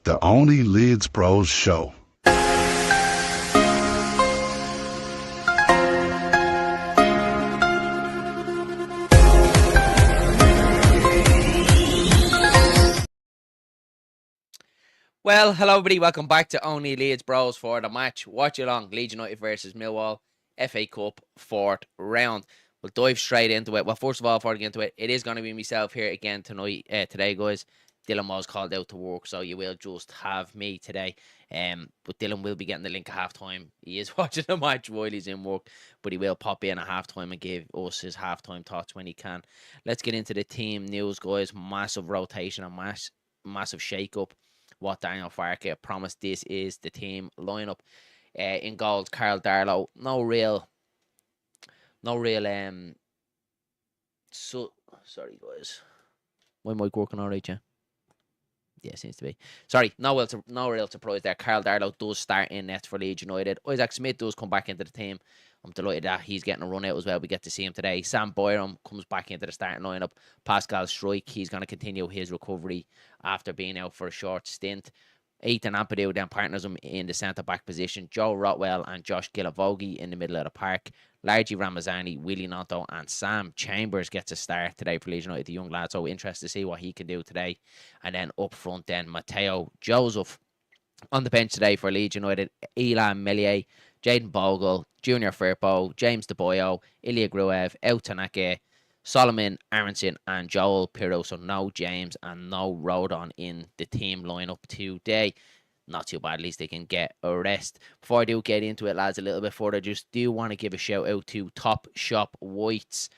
The OnlyLeedsBros Show. Well, hello everybody, welcome back to Only Leeds Bros for the match. Watch along, Leeds United versus Millwall, FA Cup 4th round. We'll dive straight into it. Well, first of all, before I get into it, it is going to be myself here again today, guys. Dylan was called out to work, so you will just have me today. But Dylan will be getting the link at halftime. He is watching the match while he's in work, but he will pop in at halftime and give us his halftime thoughts when he can. Let's get into the team news, guys. Massive rotation and massive shake-up. What Daniel Farke promised. This is the team lineup. In goals, Carl Darlow. No real. Sorry, guys. My mic working all right, yeah? Yeah, seems to be. Sorry, no real surprise there. Carl Darlow does start in net for Leeds United. Isaac Smith does come back into the team. I'm delighted that he's getting a run out as well. We get to see him today. Sam Byram comes back into the starting lineup. Pascal Struijk, he's going to continue his recovery after being out for a short stint. Ethan Ampadu then partners him in the centre-back position. Joe Rotwell and Josh Gilavogi in the middle of the park. Largy Ramazani, Willie Nonto and Sam Chambers gets a start today for Leeds United, the young lad. So interested to see what he can do today. And then up front then, Matteo Joseph. On the bench today for Leeds United, Elan Melier, Jaden Bogle, Junior Firpo, James DeBoyo, Ilya Gruev, El Tanake, Solomon Aronson and Joel Pirro. So no James and no Rodon in the team lineup today. Not too bad, at least they can get a rest. Before I do get into it, lads, a little bit further, just do want to give a shout out to Top Shop Whites.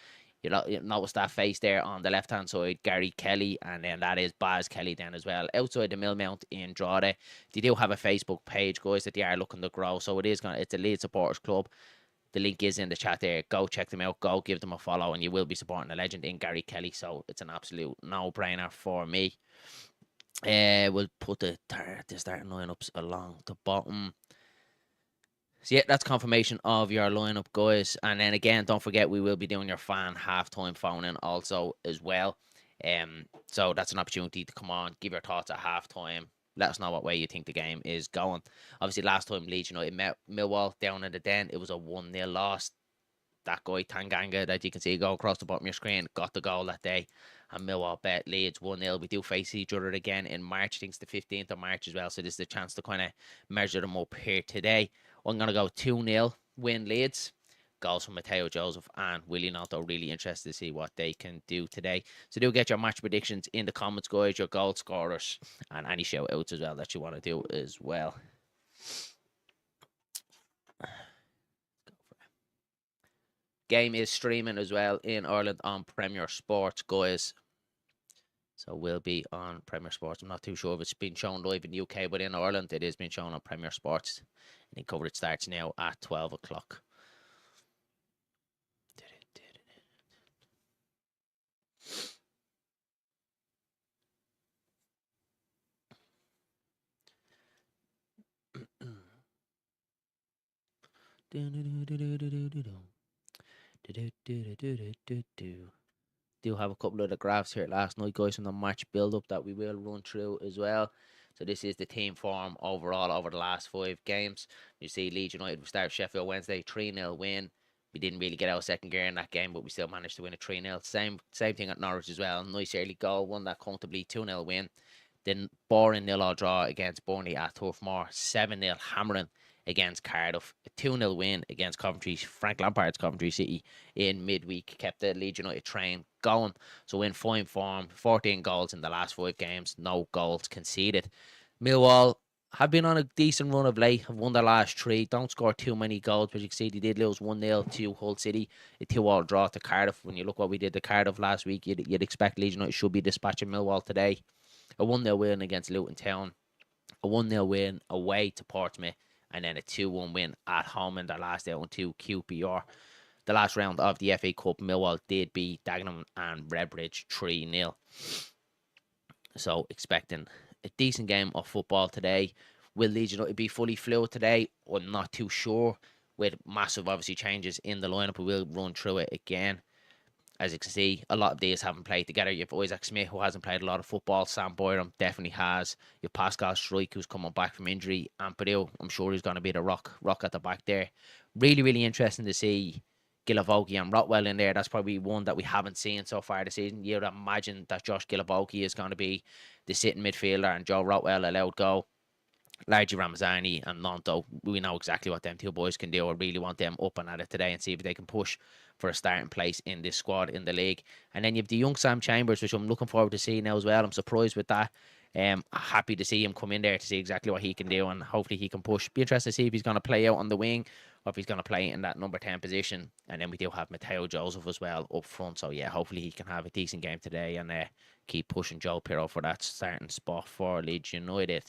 You notice that face there on the left-hand side, Gary Kelly, and then that is Baz Kelly then as well. Outside the Millmount in Drogheda. They do have a Facebook page, guys, that they are looking to grow. So it's a Leeds Supporters Club. The link is in the chat there. Go check them out. Go give them a follow, and you will be supporting a legend in Gary Kelly. So it's an absolute no-brainer for me. We'll put the starting lineups along the bottom. So yeah, that's confirmation of your lineup, guys. And then again, don't forget we will be doing your fan halftime phone in also as well. So that's an opportunity to come on, give your thoughts at halftime. Let us know what way you think the game is going. Obviously, last time Leeds United met Millwall down in the Den, it was a 1-0 loss. That guy Tanganga that you can see go across the bottom of your screen got the goal that day. And Millwall bet Leeds 1-0. We do face each other again in March. I think it's the 15th of March as well. So this is a chance to kind of measure them up here today. I'm going to go 2-0 win Leeds. Goals from Matteo Joseph and Willie Nonto. Really interested to see what they can do today. So do get your match predictions in the comments, guys. Your goal scorers and any shout outs as well that you want to do as well. Game is streaming as well in Ireland on Premier Sports, guys. So we'll be on Premier Sports. I'm not too sure if it's been shown live in the UK, but in Ireland it is being shown on Premier Sports. And the coverage starts now at 12 o'clock. Do have a couple of the graphs here last night, guys, from the match build-up that we will run through as well. So this is the team form overall over the last 5 games. You see Leeds United, we start Sheffield Wednesday, 3-0 win. We didn't really get out second gear in that game, but we still managed to win a 3-0. Same thing at Norwich as well. Nice early goal, won that comfortably, 2-0 win. Then boring 0-0 draw against Burnley at Turf Moor, 7-0 hammering against Cardiff, a 2-0 win against Frank Lampard's Coventry City in midweek, kept the Leeds United train going. So in fine form, 14 goals in the last 5 games, no goals conceded. Millwall have been on a decent run of late, have won their last 3, don't score too many goals, but you can see they did lose 1-0 to Hull City, a 2-2 draw to Cardiff. When you look what we did to Cardiff last week, you'd expect Leeds United should be dispatching Millwall today. A 1-0 win against Luton Town, a 1-0 win away to Portsmouth, and then a 2-1 win at home in their last out to QPR. The last round of the FA Cup, Millwall did beat Dagenham and Redbridge 3-0. So expecting a decent game of football today. Will Leeds United be fully fluid today? I'm not too sure. With massive, obviously, changes in the lineup, we will run through it again. as you can see, a lot of these haven't played together. You've Isaac Smith, who hasn't played a lot of football. Sam Boyram definitely has. You've Pascal Strike, who's coming back from injury. And Purdue, I'm sure he's going to be the rock at the back there. Really, really interesting to see Gilavogi and Rotwell in there. That's probably one that we haven't seen so far this season. You'd imagine that Josh Gilavogi is going to be the sitting midfielder and Joe Rotwell allowed go. Largy Ramazani and Nonto, we know exactly what them two boys can do. I really want them up and at it today and see if they can push for a starting place in this squad in the league. And then you have the young Sam Chambers, which I'm looking forward to seeing now as well. I'm surprised with that. Happy to see him come in there to see exactly what he can do, and hopefully he can push. Be interested to see if he's going to play out on the wing or if he's going to play in that number 10 position. And then we do have Matteo Joseph as well up front. So yeah, hopefully he can have a decent game today and keep pushing Joe Pirro for that starting spot for Leeds United.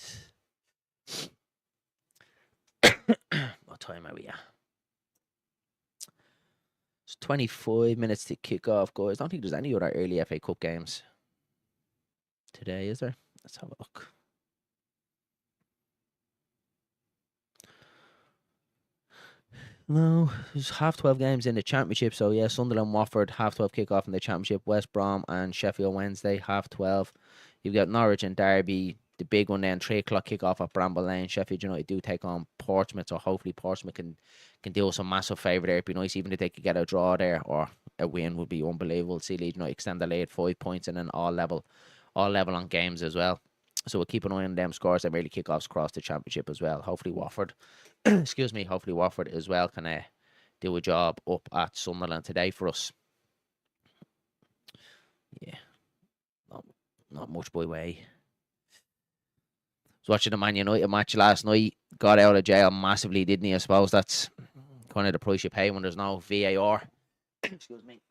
What time are we at? It's 25 minutes to kick off, guys. I don't think there's any other early FA Cup games today, is there? Let's have a look. No, there's 12:30 games in the Championship. So, yeah, Sunderland, Watford, 12:30 kick-off in the Championship. West Brom and Sheffield Wednesday, 12:30. You've got Norwich and Derby, the big one then, 3:00 kick-off at Bramble Lane. Sheffield United do take on Portsmouth, so hopefully Portsmouth can do us a massive favour there. It'd be nice even if they could get a draw there, or a win would be unbelievable. See Leeds United extend the lead 5 points and then all level on games as well. So we'll keep an eye on them scores and early kickoffs across the Championship as well. Hopefully Watford, hopefully Watford as well can do a job up at Sunderland today for us. Yeah, not much by way. Was watching the Man United match last night. Got out of jail massively, didn't he? I suppose that's kind of the price you pay when there's no VAR. Excuse me.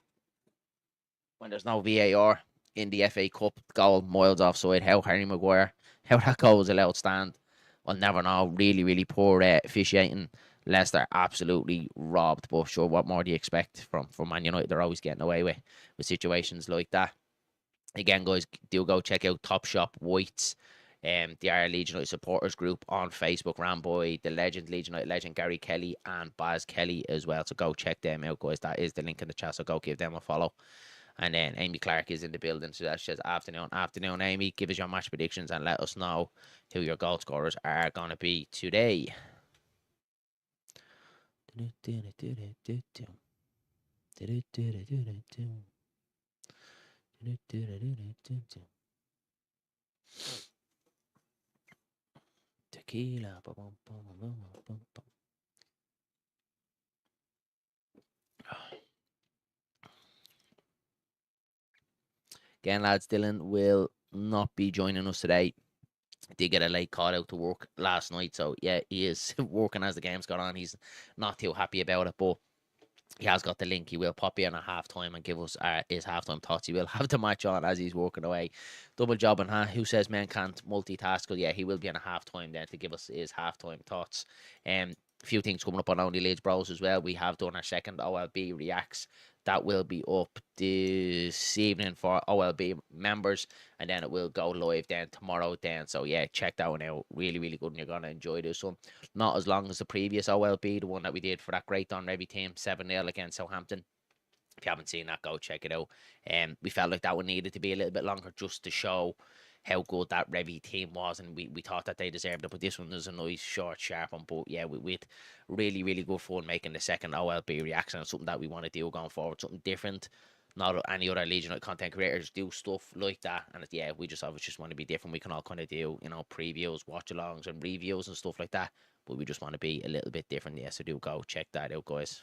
When there's no VAR in the FA Cup, goal miles offside. How Harry Maguire, how that goal was allowed stand, I'll never know. Really, really poor officiating. Leicester absolutely robbed. But sure, what more do you expect from Man United? They're always getting away with situations like that. Again, guys, do go check out Top Shop Whites, the Irish Leeds United supporters group on Facebook. Ramboy, the legend, Leeds United legend Gary Kelly and Baz Kelly as well. So go check them out, guys. That is the link in the chat. So go give them a follow. And then Amy Clark is in the building. So that's just afternoon, Amy. Give us your match predictions and let us know who your goal scorers are going to be today. Tequila. Again, lads, Dylan will not be joining us today. Did get a late call out to work last night, so yeah, he is working as the game's gone on. He's not too happy about it, but he has got the link. He will pop in at halftime and give us his halftime thoughts. He will have the match on as he's working away. Double job on who says men can't multitask? Well, yeah, he will be on a halftime then to give us his halftime thoughts. A few things coming up on OnlyLeedsBros as well. We have done our second OLB Reacts. That will be up this evening for OLB members, and then it will go live then tomorrow then. So yeah, check that one out. Really, really good, and you're gonna enjoy this one. Not as long as the previous OLB, the one that we did for that great Don Revy team, 7-0 against Southampton. If you haven't seen that, go check it out. We felt like that one needed to be a little bit longer just to show how good that Revy team was, and we thought that they deserved it. But this one was a nice, short, sharp one. But yeah, with really, really good fun making the second OLB reaction. It's something that we want to do going forward, something different. Not any other Legion of content creators do stuff like that, and yeah, we just always just want to be different. We can all kind of do, previews, watch-alongs, and reviews and stuff like that, but we just want to be a little bit different. Yeah, so do go check that out, guys.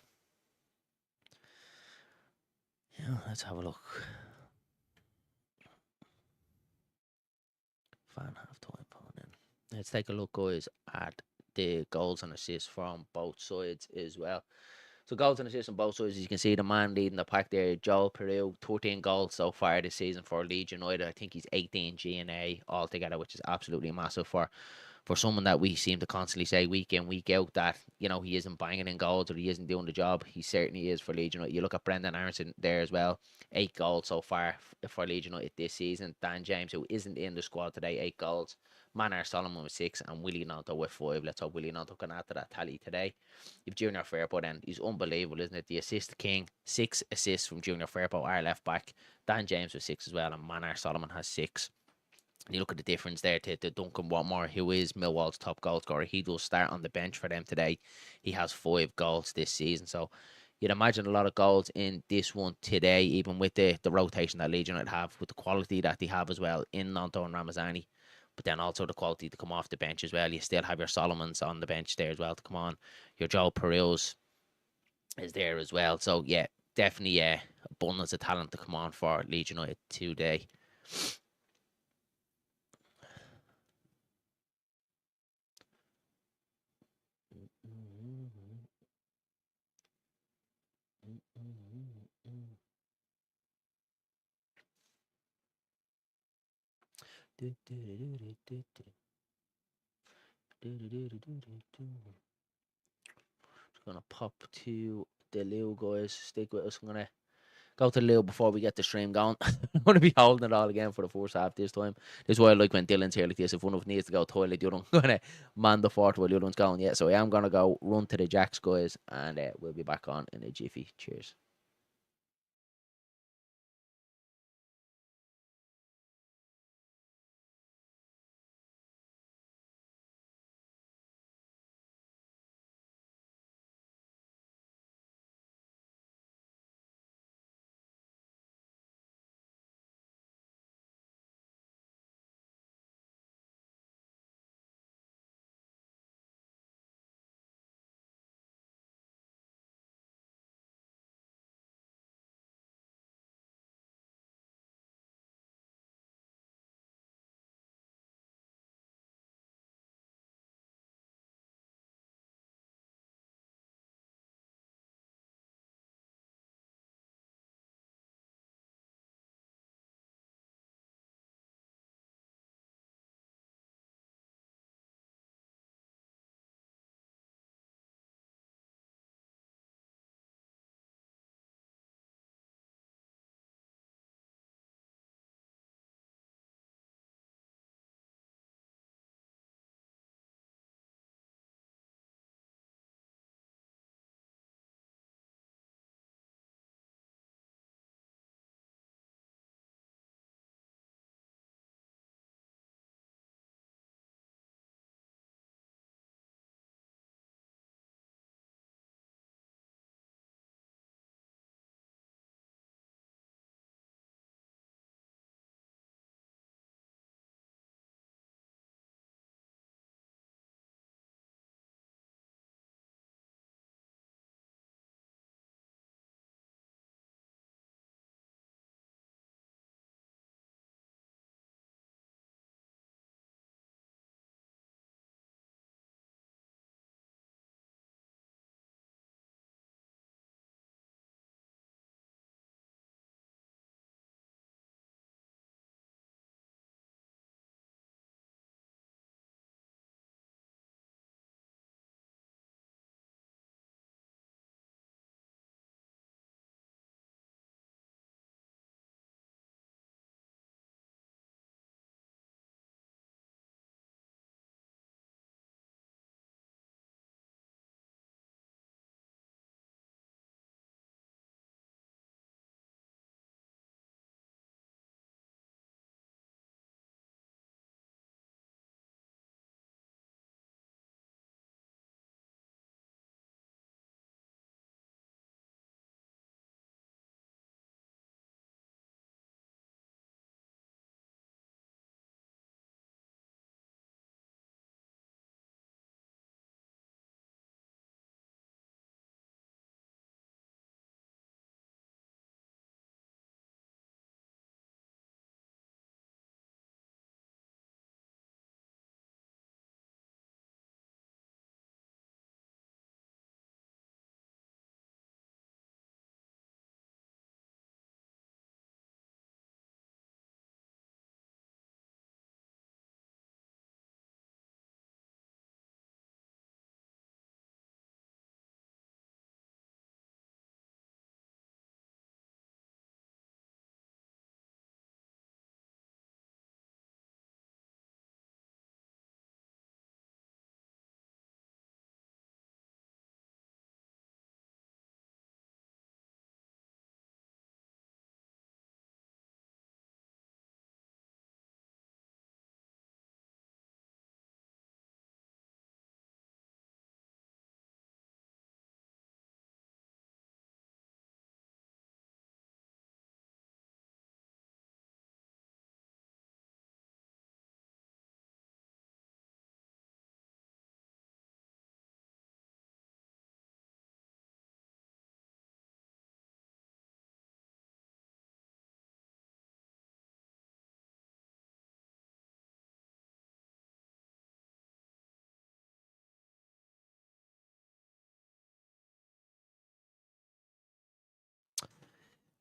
Yeah, let's have a look. Fan half-time in. Let's take a look, guys, at the goals and assists from both sides as well. So goals and assists on both sides, as you can see, the man leading the pack there, Joel Perew, 13 goals so far this season for Leeds United. I think he's 18 G&A altogether, which is absolutely massive for for someone that we seem to constantly say week in, week out that, he isn't banging in goals or he isn't doing the job, he certainly is for Leeds United. You look at Brendan Aronson there as well, 8 goals so far for Leeds United this season. Dan James, who isn't in the squad today, 8 goals. Manar Solomon with 6 and Willie Gnonto with 5. Let's hope Willie Gnonto can add to that tally today. If Junior Firpo then, he's unbelievable, isn't it? The assist king, 6 assists from Junior Firpo, our left back. Dan James with 6 as well, and Manar Solomon has 6. You look at the difference there to Duncan Watmore, who is Millwall's top goal scorer. He does start on the bench for them today. He has 5 goals this season. So you'd imagine a lot of goals in this one today, even with the rotation that Leeds United have, with the quality that they have as well in Gnonto and Ramazani. But then also the quality to come off the bench as well. You still have your Solomons on the bench there as well to come on. Your Joe Pereus is there as well. So yeah, definitely abundance of talent to come on for Leeds United today. Just gonna pop to the Lou guys. Stick with us. I'm gonna go to the Lou before we get the stream going. I'm gonna be holding it all again for the first half this time. This is why I like when Dylan's here like this. If one of us needs to go toilet, the other one's gonna man the fort while the other one's going. Yeah, so I am gonna go run to the Jacks guys, and we'll be back on in a jiffy. Cheers.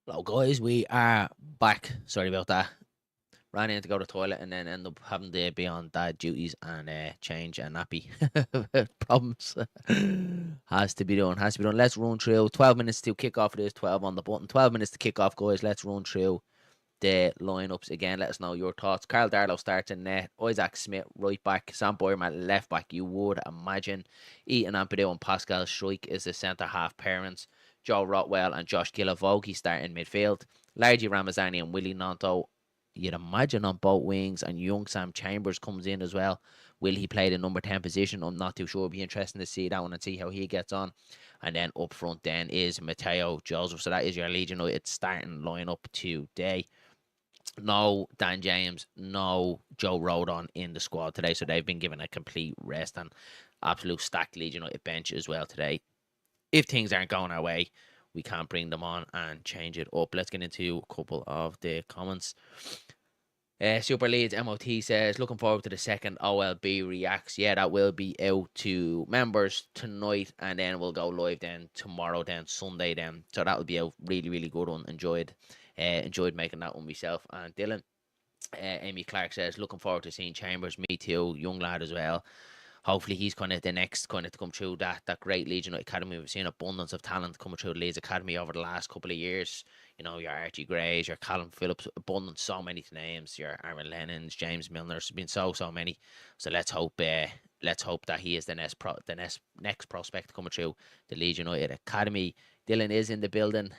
Hello, guys. We are back. Sorry about that. Ran in to go to the toilet and then end up having to be on dad duties and change and nappy. Problems. Has to be done. Has to be done. Let's run through 12 minutes to kick off. It is 12 on the button. 12 minutes to kick off, guys. Let's run through the lineups again. Let us know your thoughts. Carl Darlow starts in net. Isaac Smith, right back. Sam Boyerman, left back. You would imagine. Ethan Ampadu and Pascal Shrike is the centre half pairings. Joe Rotwell and Josh Gilavogi start in midfield. Largy Ramazani and Willie Nanto, you'd imagine, on both wings. And young Sam Chambers comes in as well. Will he play the number 10 position? I'm not too sure. It'll be interesting to see that one and see how he gets on. And then up front then is Matteo Joseph. So that is your Leeds United starting lineup today. No Dan James, no Joe Rodon in the squad today. So they've been given a complete rest and absolute stacked Leeds United bench as well today. If things aren't going our way, we can't bring them on and change it up. Let's get into a couple of the comments. Super Leeds MOT says, looking forward to the second OLB reacts. Yeah, that will be out to members tonight, and then we'll go live then tomorrow, then Sunday then. So that'll be a really, really good one. Enjoyed making that one myself and Dylan. Amy Clark says, looking forward to seeing Chambers. Me too, young lad as well. Hopefully he's kind of the next kind of to come through that great Leeds United Academy. We've seen abundance of talent coming through the Leeds Academy over the last couple of years. You know, your Archie Grays, your Callum Phillips, abundance, so many names. Your Aaron Lennons, James Milner's been so many. So let's hope that he is the next prospect coming through the Leeds United Academy. Dylan is in the building.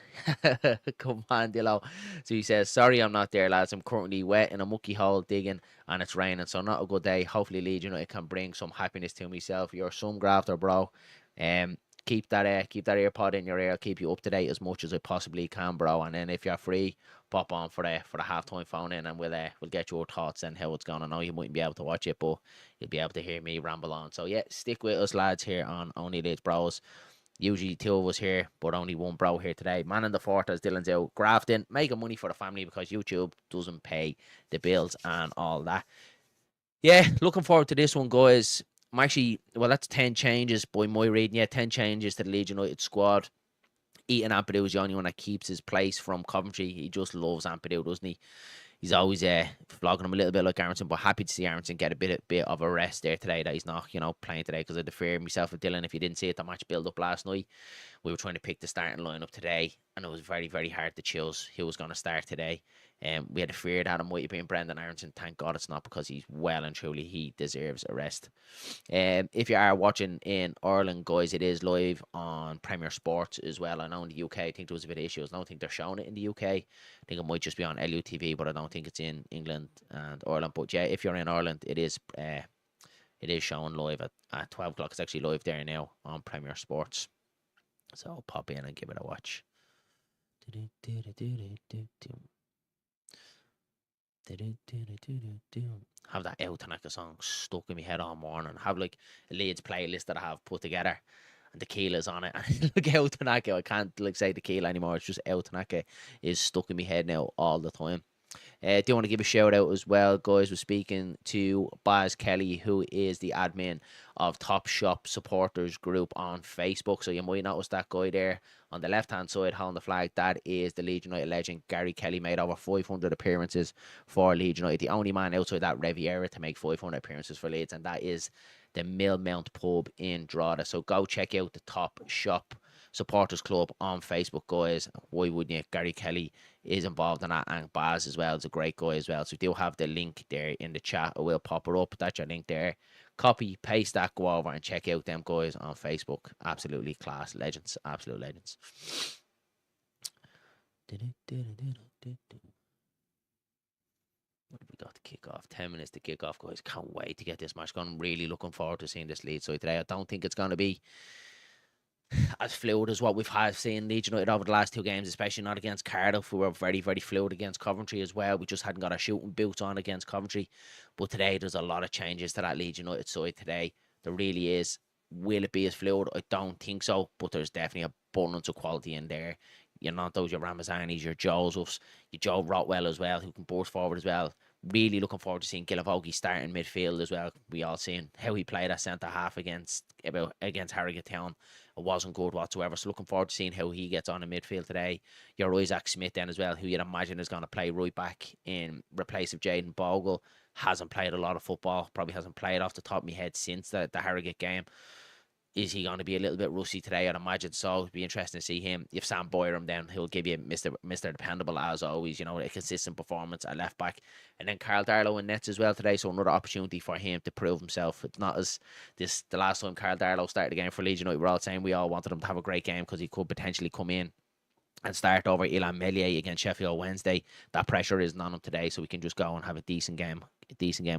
Come on, Dylan. So he says, sorry I'm not there, lads. I'm currently wet in a mucky hole digging and it's raining, so not a good day. Hopefully Leeds United can bring some happiness to myself. You're some grafter, bro. Keep that earpod in your ear. Keep you up to date as much as I possibly can, bro. And then if you're free, pop on for the halftime phone in, and we'll get your thoughts and how it's going. I know you mightn't be able to watch it, but you'll be able to hear me ramble on. So yeah, stick with us, lads, here on Only Leeds Bros. Usually two of us here, but only one bro here today. Man in the fort, as Dylan's out, grafting, making money for the family because YouTube doesn't pay the bills and all that. Yeah, looking forward to this one, guys. I'm actually, well, that's 10 changes by my reading. Yeah, 10 changes to the Leeds United squad. Ethan Ampadu is the only one that keeps his place from Coventry. He just loves Ampadu, doesn't he? He's always flogging him a little bit like Aronson, but happy to see Aronson get a bit of a rest there today, that he's not, playing today, because I had to fear myself with Dylan. If you didn't see it, the match build up last night, we were trying to pick the starting lineup today, and it was very, very hard to choose who was going to start today. We had a fear that it might have been Brendan Aronson. Thank God it's not, because he's well and truly, he deserves a rest. If you are watching in Ireland, guys, it is live on Premier Sports as well. I know in the UK, I think there was a bit of issues. I don't think they're showing it in the UK. I think it might just be on LUTV, but I don't think it's in England and Ireland. But yeah, if you're in Ireland, it is showing live at 12 o'clock. It's actually live there now on Premier Sports. So pop in and give it a watch. Have that El Tanaka song stuck in my head all morning. Have like a Leeds playlist that I have put together, and Tequila's on it. And look, El Tanaka, I can't say Tequila anymore. It's just El Tanaka is stuck in my head now all the time. Do want to give a shout out as well, guys. We're speaking to Baz Kelly, who is the admin of Top Shop Supporters Group on Facebook. So you might notice that guy there on the left hand side holding the flag. That is the Leeds United legend Gary Kelly. Made over 500 appearances for Leeds United. The only man outside that Riviera to make 500 appearances for Leeds, and that is the Millmount pub in Drogheda. So go check out the Top Shop Supporters Club on Facebook, guys. Why wouldn't you? Gary Kelly is involved in that, and Baz as well is a great guy as well. So we do have the link there in the chat. I will pop it up. That's your link there. Copy, paste that, go over and check out them guys on Facebook. Absolutely class legends, absolute legends. What have we got to kick off? 10 minutes to kick off, guys. Can't wait to get this match going. I'm really looking forward to seeing this Leeds side today. I don't think it's going to be as fluid as what we've had seen Leeds United over the last two games, especially not against Cardiff. We were very, very fluid against Coventry as well. We just hadn't got our shooting boots on against Coventry. But today, there's a lot of changes to that Leeds United side today. There really is. Will it be as fluid? I don't think so. But there's definitely abundance of quality in there. You're not those, your Ramazanis, your Josephs, your Joe Rotwell as well, who can burst forward as well. Really looking forward to seeing Gilavogi starting midfield as well. We all seen how he played at centre half against Harrogate Town. It wasn't good whatsoever. So looking forward to seeing how he gets on in midfield today. Your Isaac Smith then as well, who you'd imagine is going to play right back in replace of Jaden Bogle. Hasn't played a lot of football. Probably hasn't played off the top of my head since the Harrogate game. Is he going to be a little bit rusty today? I'd imagine so. It'd be interesting to see him. If Sam Boyram, then he'll give you Mr. Dependable as always. You know, a consistent performance at left back, and then Carl Darlow in nets as well today. So another opportunity for him to prove himself. It's not as the last time Carl Darlow started the game for Leeds United. We're all saying we all wanted him to have a great game because he could potentially come in and start over Ilan Melier against Sheffield Wednesday. That pressure isn't on him today, so we can just go and have a decent game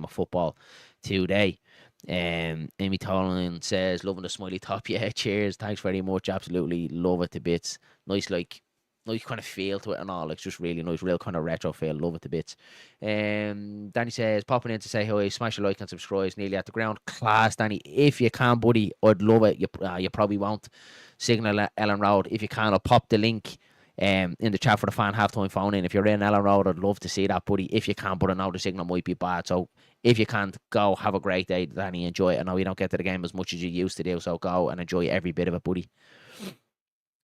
of football today. Amy Tolan says, loving the smiley top. Yeah, cheers. Thanks very much. Absolutely love it to bits. Nice kind of feel to it and all. It's just really nice, real kind of retro feel. Love it to bits. Danny says, popping in to say hi. Smash a like and subscribe. It's nearly at the ground. Class, Danny. If you can, buddy, I'd love it. You probably won't. Signal Ellen Road. If you can, I'll pop the link in the chat for the fan halftime phone in. If you're in Ellen Road, I'd love to see that, buddy. If you can, but I know the signal might be bad. So if you can't, go have a great day, Danny. Enjoy it. I know you don't get to the game as much as you used to do, so go and enjoy every bit of it, buddy.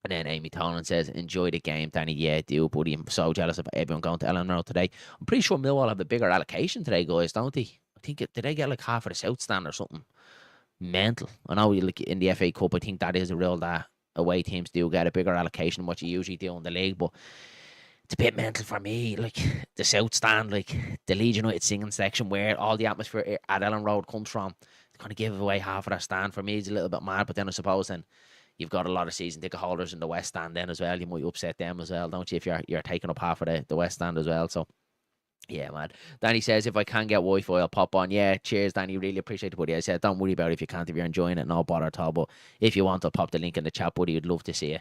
And then Amy Tolan says, enjoy the game, Danny. Yeah, do, buddy. I'm so jealous of everyone going to Ellen Road today. I'm pretty sure Millwall have a bigger allocation today, guys, don't they? I think, did they get like half of the South Stand or something? Mental. I know like in the FA Cup, I think that is a rule that away teams do get a bigger allocation than what you usually do in the league, but it's a bit mental for me. Like the South Stand, like the Leeds United singing section where all the atmosphere at Ellen Road comes from, it's going to give away half of that stand. For me, it's a little bit mad, but then I suppose then you've got a lot of season ticket holders in the West Stand then as well. You might upset them as well, don't you, if you're taking up half of the West Stand as well. So yeah, man. Danny says, if I can get Wi-Fi, I'll pop on. Yeah, cheers, Danny. Really appreciate it, buddy. I said, don't worry about it if you can't. If you're enjoying it, no bother at all. But if you want, I'll pop the link in the chat, buddy. I'd love to see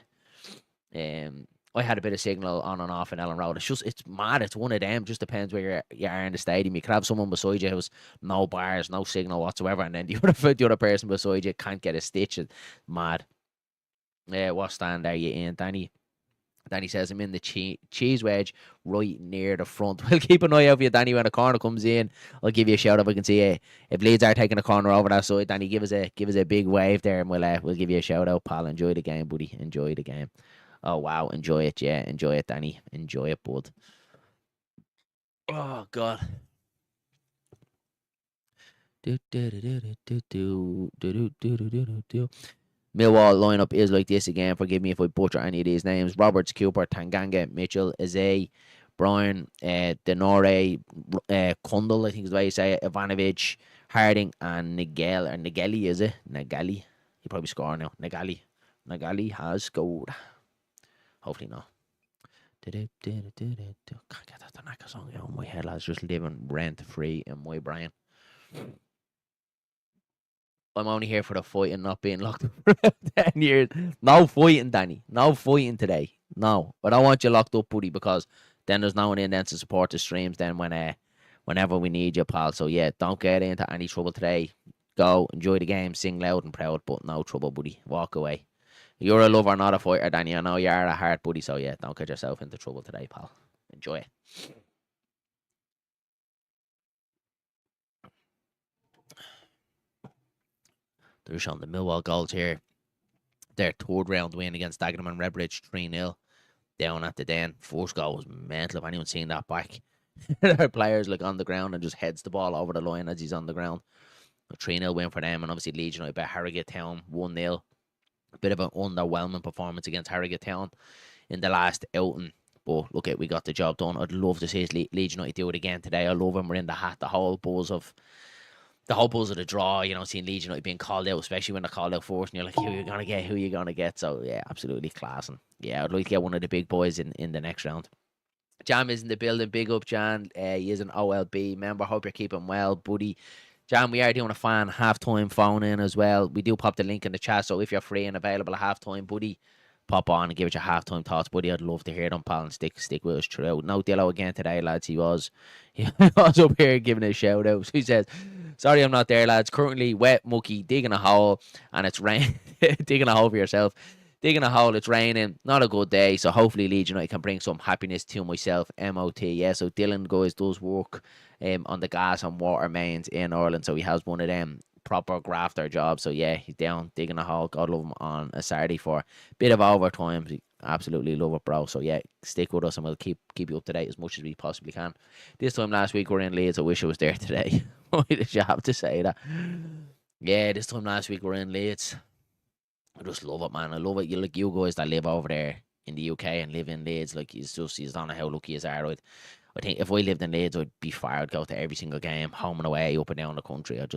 it. I had a bit of signal on and off in Ellen Road. It's mad. It's one of them. Just depends where you are in the stadium. You could have someone beside you who's no bars, no signal whatsoever, and then the other person beside you can't get a stitch. It's mad. What stand are you in, Danny? Danny says, I'm in the cheese wedge right near the front. We'll keep an eye out for you, Danny, when a corner comes in. I'll give you a shout if I can see you. If Leeds are taking a corner over that side, Danny, give us a big wave there, and we'll give you a shout out, pal. Enjoy the game, buddy. Enjoy the game. Oh, wow. Enjoy it, yeah. Enjoy it, Danny. Enjoy it, bud. Oh, God. Millwall lineup is like this again. Forgive me if I butcher any of these names. Roberts, Cooper, Tanganga, Mitchell, Azay, Brian, Denore, Kundal, I think is the way you say it, Ivanovic, Harding, and Nigel, or Nigelli, is it? Nigelli. He probably scored now. Nigelli has scored. Hopefully not. Can't get that Tanaka song out of my head, lads. Just living rent free in my brain. I'm only here for the fight and not being locked up for about 10 years. No fighting, Danny. No fighting today. No. But I want you locked up, buddy, because then there's no one in then to support the streams then whenever we need you, pal. So, yeah, don't get into any trouble today. Go, enjoy the game, sing loud and proud, but no trouble, buddy. Walk away. You're a lover, not a fighter, Danny. I know you are a heart, buddy, so, yeah, don't get yourself into trouble today, pal. Enjoy it. They're showing the Millwall goals here. Their third round win against Dagenham and Redbridge, 3-0 down at the Den. First goal was mental. If anyone's seen that back, their players like on the ground and just heads the ball over the line as he's on the ground. A 3-0 win for them, and obviously Leeds United by Harrogate Town 1-0. A bit of an underwhelming performance against Harrogate Town in the last outing. But look, we got the job done. I'd love to see Leeds United do it again today. I love when we're in the hat. The whole buzz of the draw, you know, seeing Leeds United being called out, especially when they're called out first, and you're like, who are you gonna get? So yeah, absolutely class. And yeah, I'd like to get one of the big boys in the next round. Jam is in the building. Big up, Jan. He is an OLB member. Hope you're keeping well, buddy. Jan, we are doing a fan halftime phone in as well. We do pop the link in the chat, so if you're free and available at halftime, buddy, pop on and give it your halftime thoughts, buddy. I'd love to hear them, pal, and stick with us throughout. No Dillo again today, lads. He was up here giving a shout out. So he says, sorry I'm not there, lads. Currently wet, mucky, digging a hole, and it's rain. Digging a hole for yourself. Digging a hole, it's raining. Not a good day, so hopefully Leeds United can bring some happiness to myself. MOT, yeah. So Dylan, guys, does work on the gas and water mains in Ireland. So he has one of them proper grafter jobs. So yeah, he's down digging a hole. God love him on a Saturday for a bit of overtime. Absolutely love it, bro. So yeah, stick with us and we'll keep you up to date as much as we possibly can. This time last week we're in Leeds. I wish I was there today. Why did you have to say that? Yeah, this time last week we're in Leeds. I just love it, man. I love it. You like you guys that live over there in the UK and live in Leeds, like you don't know how lucky you are. Right? I think if I lived in Leeds, I'd be far. I'd go to every single game, home and away, up and down the country. I'd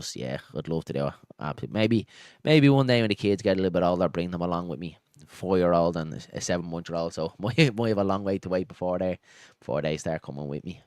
love to do it. Maybe one day when the kids get a little bit older, bring them along with me. 4-year-old and a 7-month-old. So might have a long way to wait before they start coming with me.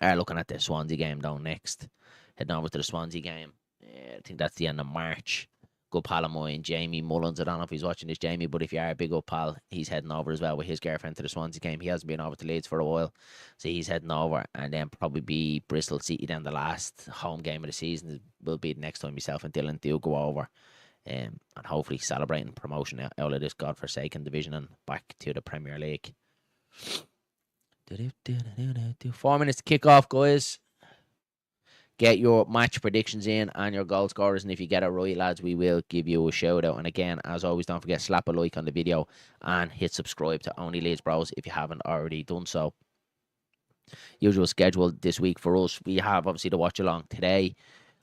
Looking at the Swansea game down next. Heading over to the Swansea game. I think that's the end of March. Good pal of mine, Jamie Mullins. I don't know if he's watching this, Jamie, but if you are a big old pal, he's heading over as well with his girlfriend to the Swansea game. He hasn't been over to Leeds for a while, so he's heading over, and then probably be Bristol City. Then the last home game of the season will be the next time myself and Dylan do go over, and hopefully celebrating promotion out of this godforsaken division and back to the Premier League. 4 minutes to kick off, guys. Get your match predictions in and your goal scorers, and if you get it right, lads, we will give you a shout out. And again, as always, don't forget, slap a like on the video and hit subscribe to OnlyLeedsBros if you haven't already done so. Usual schedule this week for us, we have obviously the watch along today.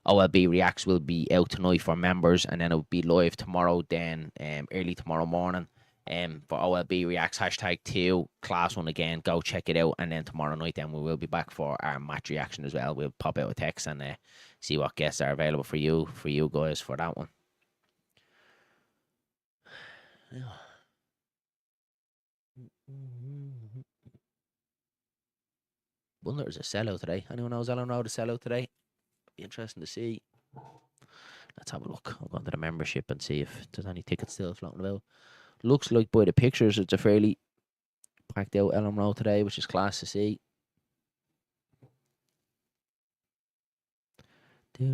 OLB Reacts will be out tonight for members, and then it will be live tomorrow, then early tomorrow morning. For OLB Reacts #2 class 1 again, go check it out, and then tomorrow night then we will be back for our match reaction as well. We'll pop out a text and see what guests are available for you guys for that one. Wonder there's a sellout today. Anyone knows Ellen Road a sellout today? Be interesting to see. Let's have a look. I'll go into the membership and see if there's any tickets still floating about. Looks like by the pictures it's a fairly packed out Ellen Road today, which is class to see. Yeah,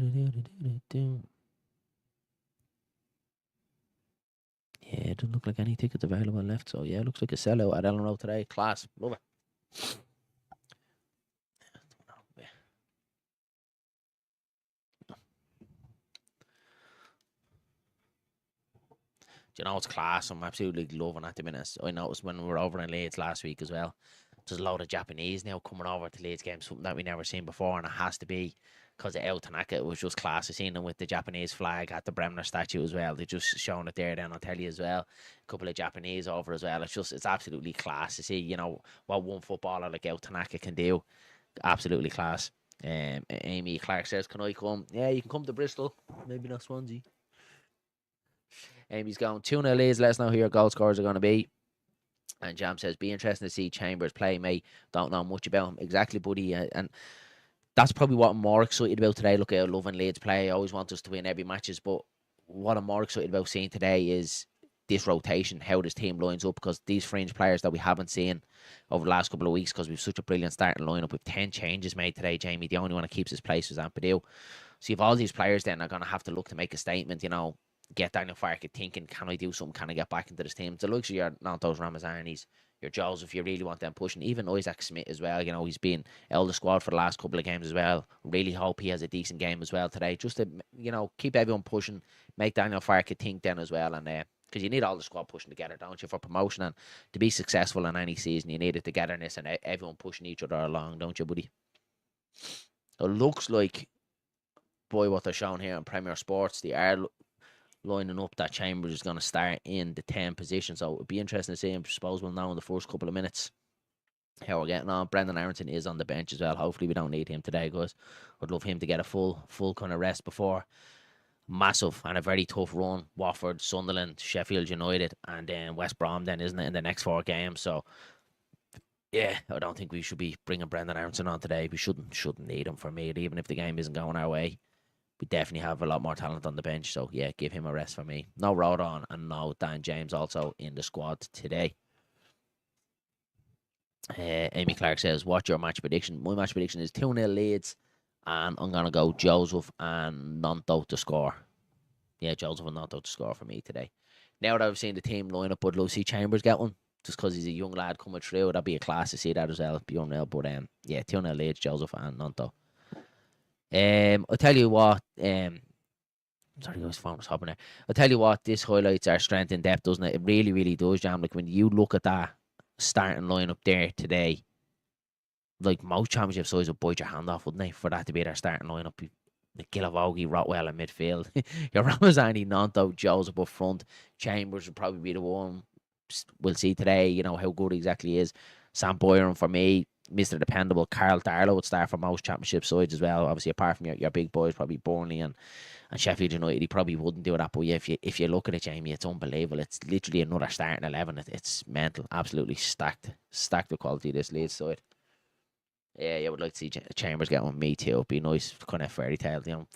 it doesn't look like any tickets available left. So yeah, it looks like a sellout at Ellen Road today. Class. Love it. Do you know it's class? I'm absolutely loving at the minute. I noticed when we were over in Leeds last week as well. There's a load of Japanese now coming over to Leeds games, something that we never seen before, and it has to be because of El Tanaka. It was just class. I seen them with the Japanese flag at the Bremner statue as well. They just shown it there. Then I'll tell you as well, a couple of Japanese over as well. It's absolutely class to see. You know what one footballer like El Tanaka can do. Absolutely class. Amy Clark says, "Can I come?" Yeah, you can come to Bristol. Maybe not Swansea. Amy's going 2-0 Leeds. Let us know who your goal scorers are going to be. And Jam says, be interesting to see Chambers play, mate. Don't know much about him. Exactly, buddy. And that's probably what I'm more excited about today. Look, at loving Leeds play. I always want us to win every matches, but what I'm more excited about seeing today is this rotation, how this team lines up, because these fringe players that we haven't seen over the last couple of weeks, because we've such a brilliant starting lineup with 10 changes made today, Jamie. The only one that keeps his place was Ampadu. So if all these players then are going to have to look to make a statement, you know, get Daniel Farke thinking, can I do something? Can I get back into this team? It's the likes of your Nantos Ramazanis, your Joseph, you really want them pushing. Even Isaac Smith as well, you know, he's been out of the squad for the last couple of games as well. Really hope he has a decent game as well today, just to, you know, keep everyone pushing, make Daniel Farke think then as well. And because you need all the squad pushing together, don't you, for promotion, and to be successful in any season, you need a togetherness and everyone pushing each other along, don't you, buddy? It looks like, boy, what they're showing here in Premier Sports, they are lining up that Chambers is going to start in the 10 position. So it'd be interesting to see him. I suppose we'll know in the first couple of minutes how we're getting on. Brendan Aronson is on the bench as well. Hopefully we don't need him today, guys. I'd love him to get a full kind of rest before massive and a very tough run. Watford, Sunderland, Sheffield United, and then West Brom then, isn't it, in the next 4 games. So yeah, I don't think we should be bringing Brendan Aronson on today. We shouldn't need him for me, even if the game isn't going our way. We definitely have a lot more talent on the bench. So, yeah, give him a rest for me. No Rodon and no Dan James also in the squad today. Amy Clark says, what's your match prediction? My match prediction is 2-0 Leeds. And I'm going to go Joseph and Nonto to score. Yeah, Joseph and Nonto to score for me today. Now that I've seen the team line up, would Lucy Chambers get one? just because he's a young lad coming through. That'd be a class to see that as well. It'd be unreal. But yeah, 2-0 Leeds, Joseph and Nanto. I'll tell you what. Sorry, I was hopping there. I'll tell you what. This highlights our strength in depth, doesn't it? It really, really does, Jam. Like when you look at that starting lineup there today, like most championship sides would bite your hand off, wouldn't they? For that to be their starting lineup. The Gilavogi, Rotwell in midfield. Your Ramazani, Nanto, Joseph up front. Chambers would probably be the one. We'll see today, you know, how good he exactly is. Sam Boyron for me, Mr. Dependable. Carl Darlow would start for most championship sides as well. Obviously, apart from your big boys, probably Burnley and Sheffield United, he probably wouldn't do that. But yeah, if you look at it, Jamie, it's unbelievable. It's literally another starting 11. It's mental, absolutely stacked with quality. This Leeds side. Yeah, I would like to see Chambers get on. Me too. It'd be nice, kind of fairy tale, you know.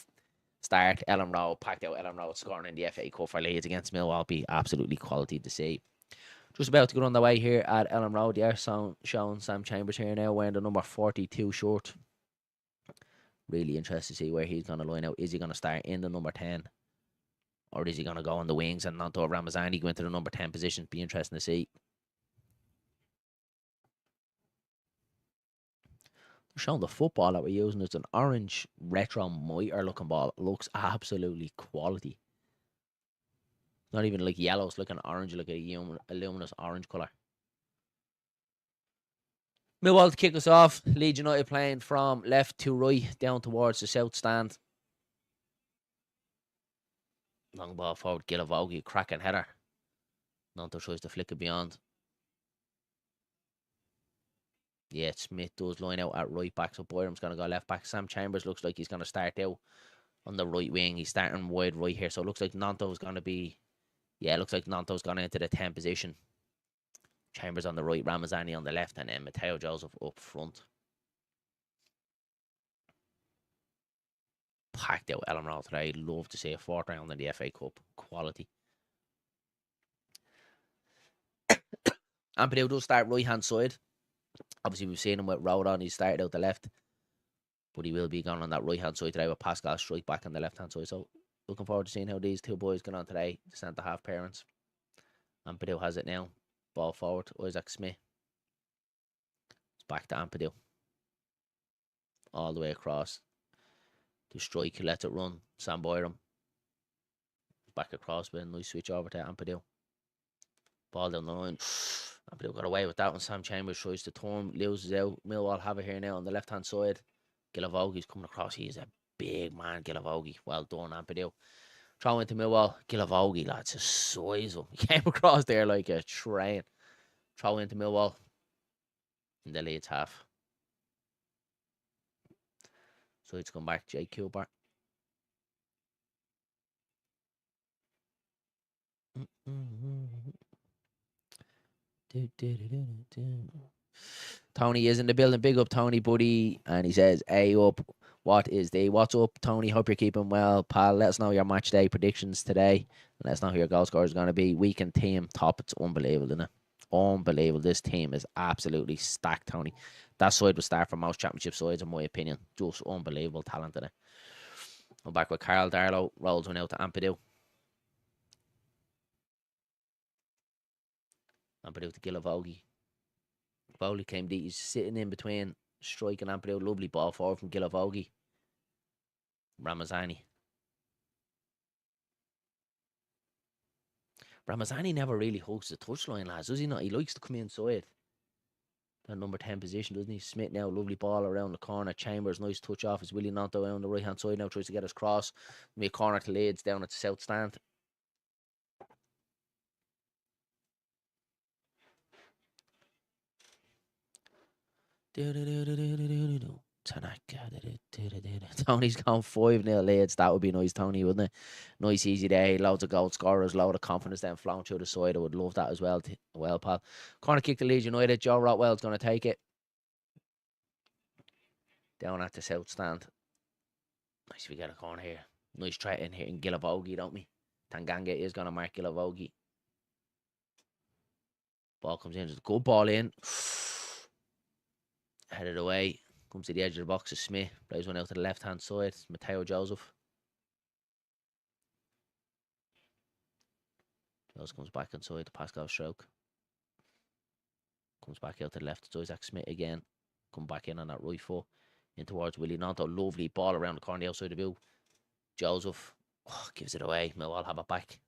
Start Ellen Rowe, packed out Ellen Rowe scoring in the FA Cup for Leeds against Millwall. Be absolutely quality to see. Just about to get on the way here at Ellen Road. Yeah, showing Sam Chambers here now wearing the number 42 shirt. Really interested to see where he's going to line out. Is he going to start in the number 10? Or is he going to go on the wings and Nanto Ramazani go into the number 10 position? Be interesting to see. Showing the football that we're using. It's an orange retro mitre looking ball. It looks absolutely quality. Not even like yellow, it's like an orange, like a luminous orange colour. Millwall to kick us off. Leeds United playing from left to right, down towards the south stand. Long ball forward, Gilavogi, cracking header. Nanto tries to flick it beyond. Yeah, Smith does line out at right back, so Boyram's going to go left back. Sam Chambers looks like he's going to start out on the right wing. He's starting wide right here, so it looks like Nanto's going to be... Yeah, it looks like Nanto's gone into the 10 position. Chambers on the right, Ramazani on the left, and then Matteo Joseph up front. Packed out Ellen Roll today. Love to see a fourth round in the FA Cup. Quality. Ampadu does start right hand side. Obviously, we've seen him with Road on. He started out the left, but he will be gone on that right hand side today with Pascal strike back on the left hand side. So, looking forward to seeing how these two boys get on today. The centre half parents. Ampadu has it now. Ball forward. Isaac Smith. It's back to Ampadu. All the way across. To strike, he lets it run. Sam Boyram. Back across with a nice switch over to Ampadu. Ball down the line. Ampadu got away with that one. Sam Chambers tries to turn, loses out. Millwall have it here now on the left hand side. Gilavogi's coming across. He's a big man, Gilavogi. Well done, Ampadu. Throw into Millwall. Gilavogi, lads, his size up. He came across there like a train. Throw into Millwall. In the Leeds half. So it's come back, Jake Cooper. Tony is in the building. Big up, Tony, buddy. And he says, hey up. What's up, Tony? Hope you're keeping well, pal. Let us know your match day predictions today. Let us know who your goal scorers are going to be. Weekend team top. It's unbelievable, isn't it? Unbelievable. This team is absolutely stacked, Tony. That side will start for most championship sides, in my opinion. Just unbelievable talent in it. I'm back with Carl Darlow. Rolls one out to Ampadu. Ampadu to Gilavogi. Bowley came deep. He's sitting in between Strike and Ampadu. Lovely ball forward from Gilavogi. Ramazani. Ramazani never really hugs the touchline, lads, does he not? He likes to come inside. That number 10 position, doesn't he? Smith now, lovely ball around the corner. Chambers, nice touch off. It's Willie Nanto on the right hand side now, tries to get his cross. Be a corner to Leeds down at the south stand. Tony's gone 5-0 Leeds. That would be nice, Tony, wouldn't it? Nice, easy day. Loads of goal scorers, load of confidence then flowing through the side. I would love that as well. Well, pal. Corner kick to Leeds United. Joe Rotwell's going to take it. Down at the south stand. Nice, we get a corner here. Nice try in here in Gilavogi, don't we? Tanganga is going to mark Gilavogi. Ball comes in. There's a good ball in. Headed away. Comes to the edge of the box of Smith. Plays one out to the left-hand side. It's Matteo Joseph. Joseph comes back inside to Pascal Stroke. Comes back out to the left. It's Isaac Smith again. Come back in on that right foot. In towards Willie Nanto. Lovely ball around the corner, the outside of the view. Joseph gives it away. Millwall have it back.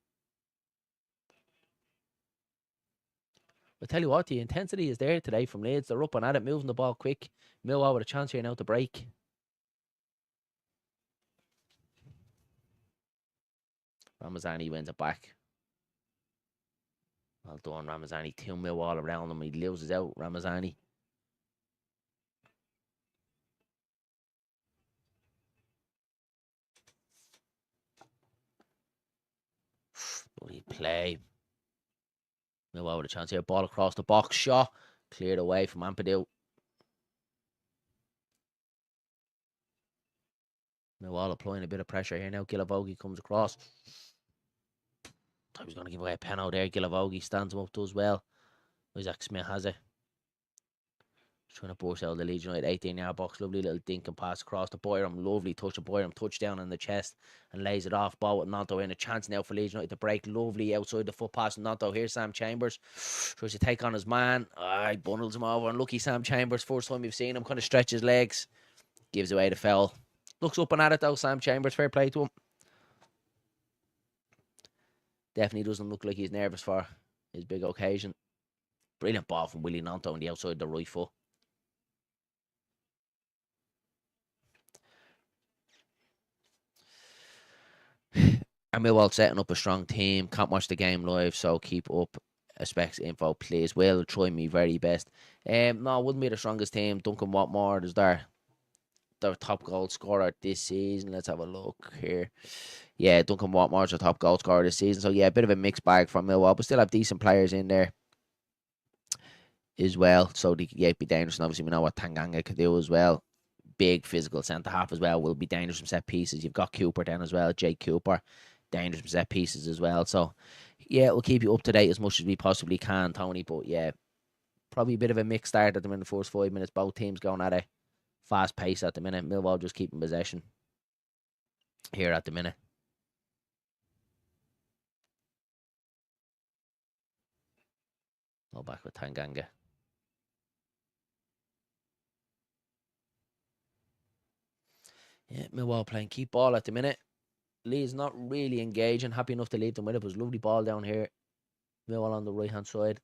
I tell you what, the intensity is there today from Leeds. They're up and at it, moving the ball quick. Millwall with a chance here now to break. Ramazani wins it back. Well done, Ramazani. 2 Millwall around him. He loses out, Ramazani. Bloody play. Millwall with a chance here. Ball across the box. Shot. Cleared away from Ampadu. Millwall applying a bit of pressure here now. Gilavogi comes across. Thought he was going to give away a pen out there. Gilavogi stands him up, does well. Isaac Smith has it. Trying to burst out of the Leeds United 18-yard box. Lovely little dink and pass across the Boyram. Lovely touch of Boyram. Touchdown in the chest and lays it off. Ball with Nanto in. A chance now for Leeds United to break. Lovely outside the foot pass from Nanto. Here's Sam Chambers. Tries to take on his man. He bundles him over. And lucky Sam Chambers. First time we've seen him kind of stretch his legs. Gives away the foul. Looks up and at it though, Sam Chambers. Fair play to him. Definitely doesn't look like he's nervous for his big occasion. Brilliant ball from Willie Nanto on the outside of the right foot. And Millwall setting up a strong team. Can't watch the game live, so keep up specs info, please. Will try me very best. No, wouldn't be the strongest team. Duncan Watmore is their top goal scorer this season. Let's have a look here. Yeah, Duncan Watmore's the top goal scorer this season. So yeah, a bit of a mixed bag from Millwall, but still have decent players in there as well. So they could be dangerous. And obviously we know what Tanganga could do as well. Big physical centre half as well. Will be dangerous from set pieces. You've got Cooper then as well. Jake Cooper. Dangerous from set pieces as well. So yeah, we'll keep you up to date as much as we possibly can, Tony. But yeah, probably a bit of a mixed start at them in the first 5 minutes. Both teams going at a fast pace at the minute. Millwall just keeping possession here at the minute. Back with Tanganga. Yeah, Millwall playing keep ball at the minute. Lee's not really engaging. Happy enough to leave them with it. It was a lovely ball down here. Millwall on the right hand side.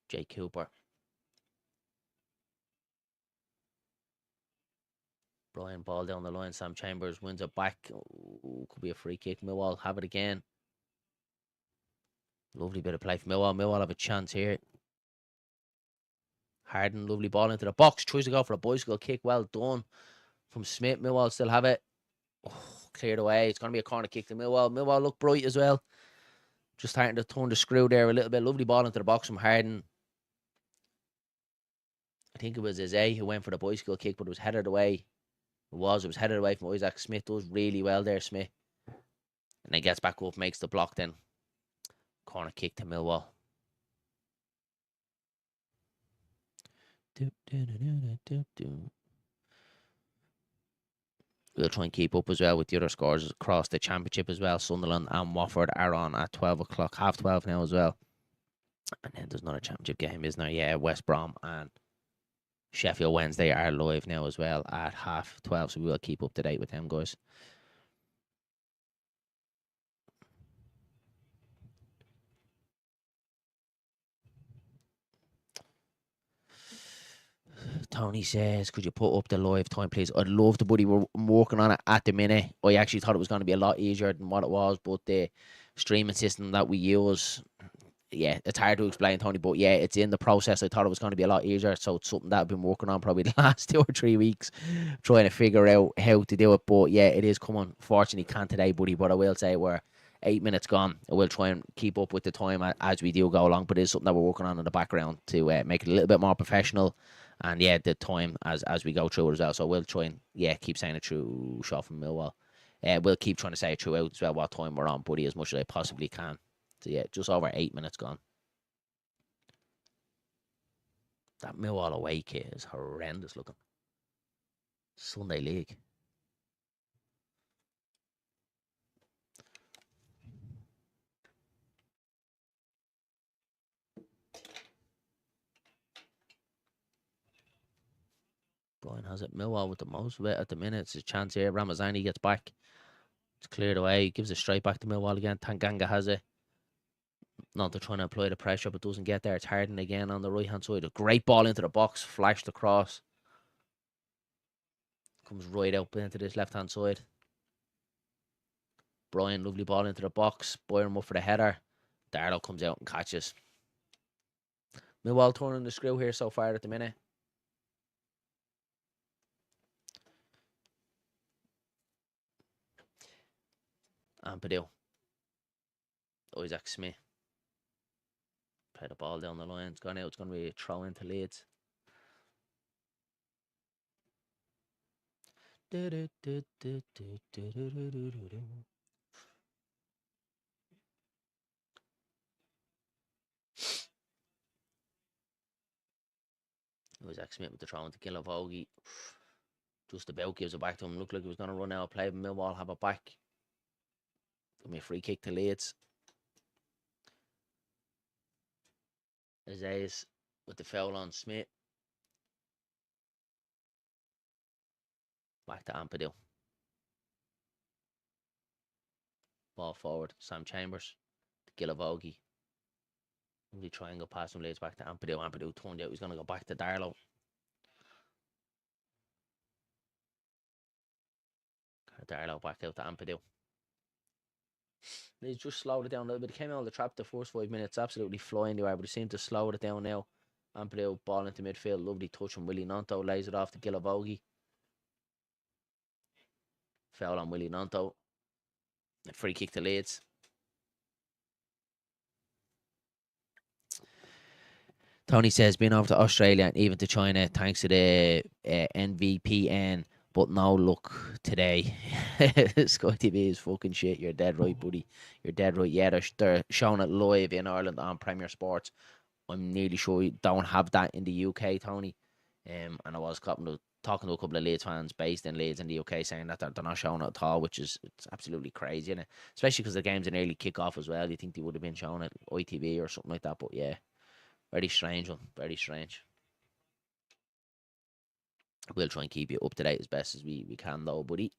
Jake Cooper. Brian ball down the line. Sam Chambers wins it back. Could be a free kick. Millwall have it again. Lovely bit of play for Millwall. Millwall have a chance here. Harden, lovely ball into the box. Tries to go for a bicycle kick. Well done from Smith. Millwall still have it. Cleared away. It's going to be a corner kick to Millwall. Millwall look bright as well. Just starting to turn the screw there a little bit. Lovely ball into the box from Harden. I think it was Eze who went for the bicycle kick, but it was headed away. It was headed away from Isaac Smith. Does really well there, Smith. And then gets back up, makes the block then. Corner kick to Millwall. We'll try and keep up as well with the other scores across the championship as well. Sunderland and Watford are on at 12 o'clock, 12:30 now as well. And then there's another championship game, isn't there? Yeah, West Brom and Sheffield Wednesday are live now as well at 12:30. So we will keep up to date with them, guys. Tony says, could you put up the live time, please? I'd love to, buddy. We're working on it at the minute. I actually thought it was going to be a lot easier than what it was, but the streaming system that we use, yeah, it's hard to explain, Tony, but yeah, it's in the process. I thought it was going to be a lot easier, so it's something that I've been working on probably the last 2 or 3 weeks, trying to figure out how to do it. But yeah, it is coming. Fortunately, can't today, buddy, but I will say we're 8 minutes gone. I will try and keep up with the time as we do go along, but it's something that we're working on in the background to make it a little bit more professional. And yeah, the time as we go through it as well. So we'll try and keep saying it through shot from Millwall. We'll keep trying to say it throughout as well what time we're on, buddy, as much as I possibly can. So yeah, just over 8 minutes gone. That Millwall away kit is horrendous looking. Sunday League. Brian has it. Millwall with the most of it at the minute. It's a chance here. Ramazani gets back. It's cleared away. Gives it straight back to Millwall again. Tanganga has it. Not to trying to apply the pressure, but doesn't get there. It's Harden again on the right hand side. A great ball into the box. Flashed across. Comes right out into this left hand side. Brian, lovely ball into the box. Boyer up for the header. Darlow comes out and catches. Millwall turning the screw here so far at the minute. And Purdue. Isaac Smith. Play the ball down the line. It's gone out. It's going to be a throw into Leeds. Isaac Smith with the throw into Gilavogi. Just about gives it back to him. Looked like he was going to run out of play, but Millwall have it back. Give me a free kick to Leeds. Isaias with the foul on Smith. Back to Ampadu. Ball forward. Sam Chambers to Gilavogi. Lovely triangle pass from Leeds back to Ampadu. Ampadu turned out he's going to go back to Darlow. Darlow back out to Ampadu. They just slowed it down a little bit. They came out of the trap the first 5 minutes, absolutely flying the way, but they seem to slow it down now. Ampadu ball into midfield, lovely touch from Willie Nonto, lays it off to Gilavogi. Foul on Willie Nonto. A free kick to Leeds. Tony says, been over to Australia and even to China thanks to the NVPN, but no luck today. Sky TV is fucking shit. You're dead right, buddy. You're dead right. Yeah, they're showing it live in Ireland on Premier Sports. I'm nearly sure we don't have that in the UK, Tony. And I was talking to a couple of Leeds fans based in Leeds in the UK saying that they're not showing it at all, which is it's absolutely crazy, isn't it? Especially because the game's an early kick-off as well. You think they would have been showing it ITV or something like that, but yeah. Very strange one. Very strange. We'll try and keep you up to date as best as we can, though, buddy.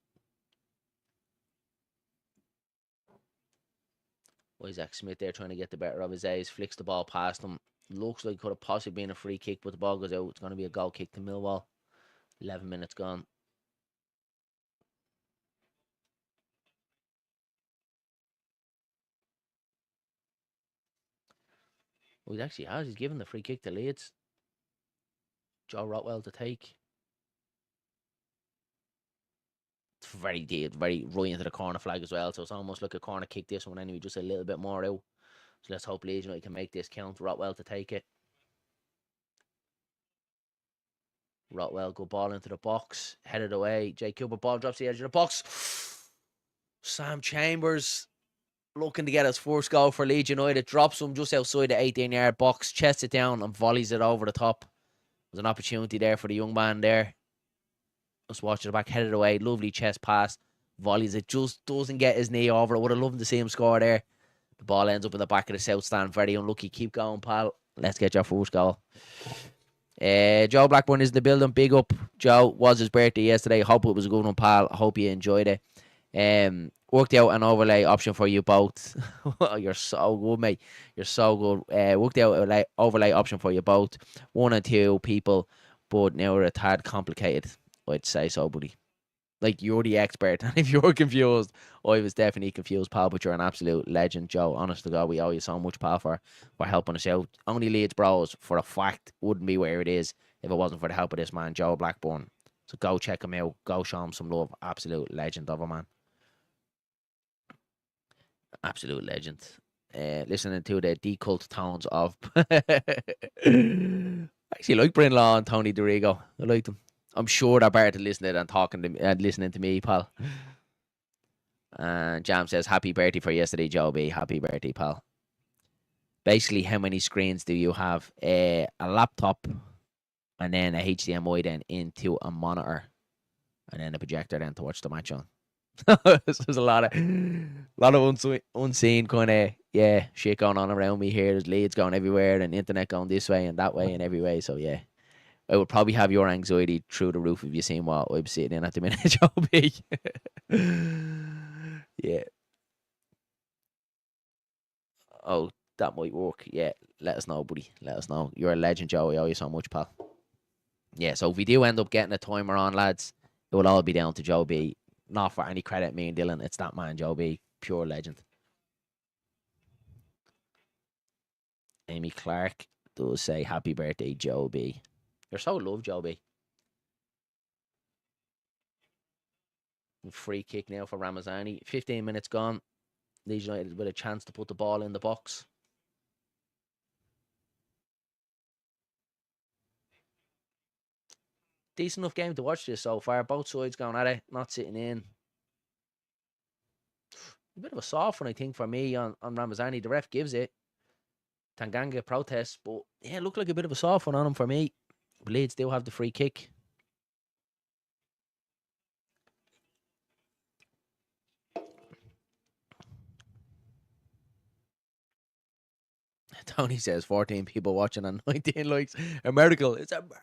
Isaac Smith there trying to get the better of his A's. Flicks the ball past him. Looks like it could have possibly been a free kick, but the ball goes out. It's going to be a goal kick to Millwall. 11 minutes gone. Well, he actually has. He's given the free kick to Leeds. Joe Rotwell to take. It's very deep, very right into the corner flag as well. So it's almost like a corner kick this one anyway, just a little bit more out. So let's hope Leeds United can make this count. Rotwell to take it. Rotwell, good ball into the box. Headed away. Jay Cooper, ball drops the edge of the box. Sam Chambers looking to get his first goal for Leeds United. Drops him just outside the 18-yard box. Chests it down and volleys it over the top. There's an opportunity there for the young man there. Just watch it back. Headed away. Lovely chest pass. Volleys it. Just doesn't get his knee over. I would have loved to see him score there. The ball ends up in the back of the south stand. Very unlucky. Keep going, pal. Let's get your first goal. Joe Blackburn is the building. Big up. Joe, was his birthday yesterday. Hope it was a good one, pal. Hope you enjoyed it. Worked out an overlay option for you both. You're so good, mate. You're so good. Worked out an overlay option for you both. 1 and 2 people, but now we're a tad complicated. I'd say so, buddy. Like, you're the expert, and if you're confused, I was definitely confused, pal, but you're an absolute legend, Joe. Honest to God, we owe you so much, pal, for helping us out. OnlyLeedsBros, for a fact, wouldn't be where it is if it wasn't for the help of this man, Joe Blackburn. So go check him out. Go show him some love. Absolute legend of a man. Absolute legend. Listening to the decult tones of... I actually like Brynlaw and Tony DeRigo. I like them. I'm sure they're better to listen to than listening to me, pal. And Jam says, happy birthday for yesterday, Joe B. Happy birthday, pal. Basically, how many screens do you have? A laptop, and then a HDMI then into a monitor, and then a projector then to watch the match on. There's a lot of unseen kind of shit going on around me here. There's leads going everywhere and internet going this way and that way and every way. So yeah, I would probably have your anxiety through the roof if you seen what I'm sitting in at the minute, Joe B. Yeah. Oh, that might work. Yeah. Let us know, buddy. Let us know. You're a legend, Joe. I owe you so much, pal. Yeah, so if we do end up getting a timer on, lads, it will all be down to Joe B. Not for any credit, me and Dylan. It's that man, Joe B. Pure legend. Amy Clark does say happy birthday, Joe B. You're so loved, Joe B. Free kick now for Ramazani. 15 minutes gone. Leeds United with a chance to put the ball in the box. Decent enough game to watch this so far. Both sides going at it, not sitting in. A bit of a soft one, I think, for me on Ramazani. The ref gives it. Tanganga protests, but yeah, it looked like a bit of a soft one on him for me. But Leeds do have the free kick. Tony says 14 people watching and 19 likes. A miracle. It's a miracle.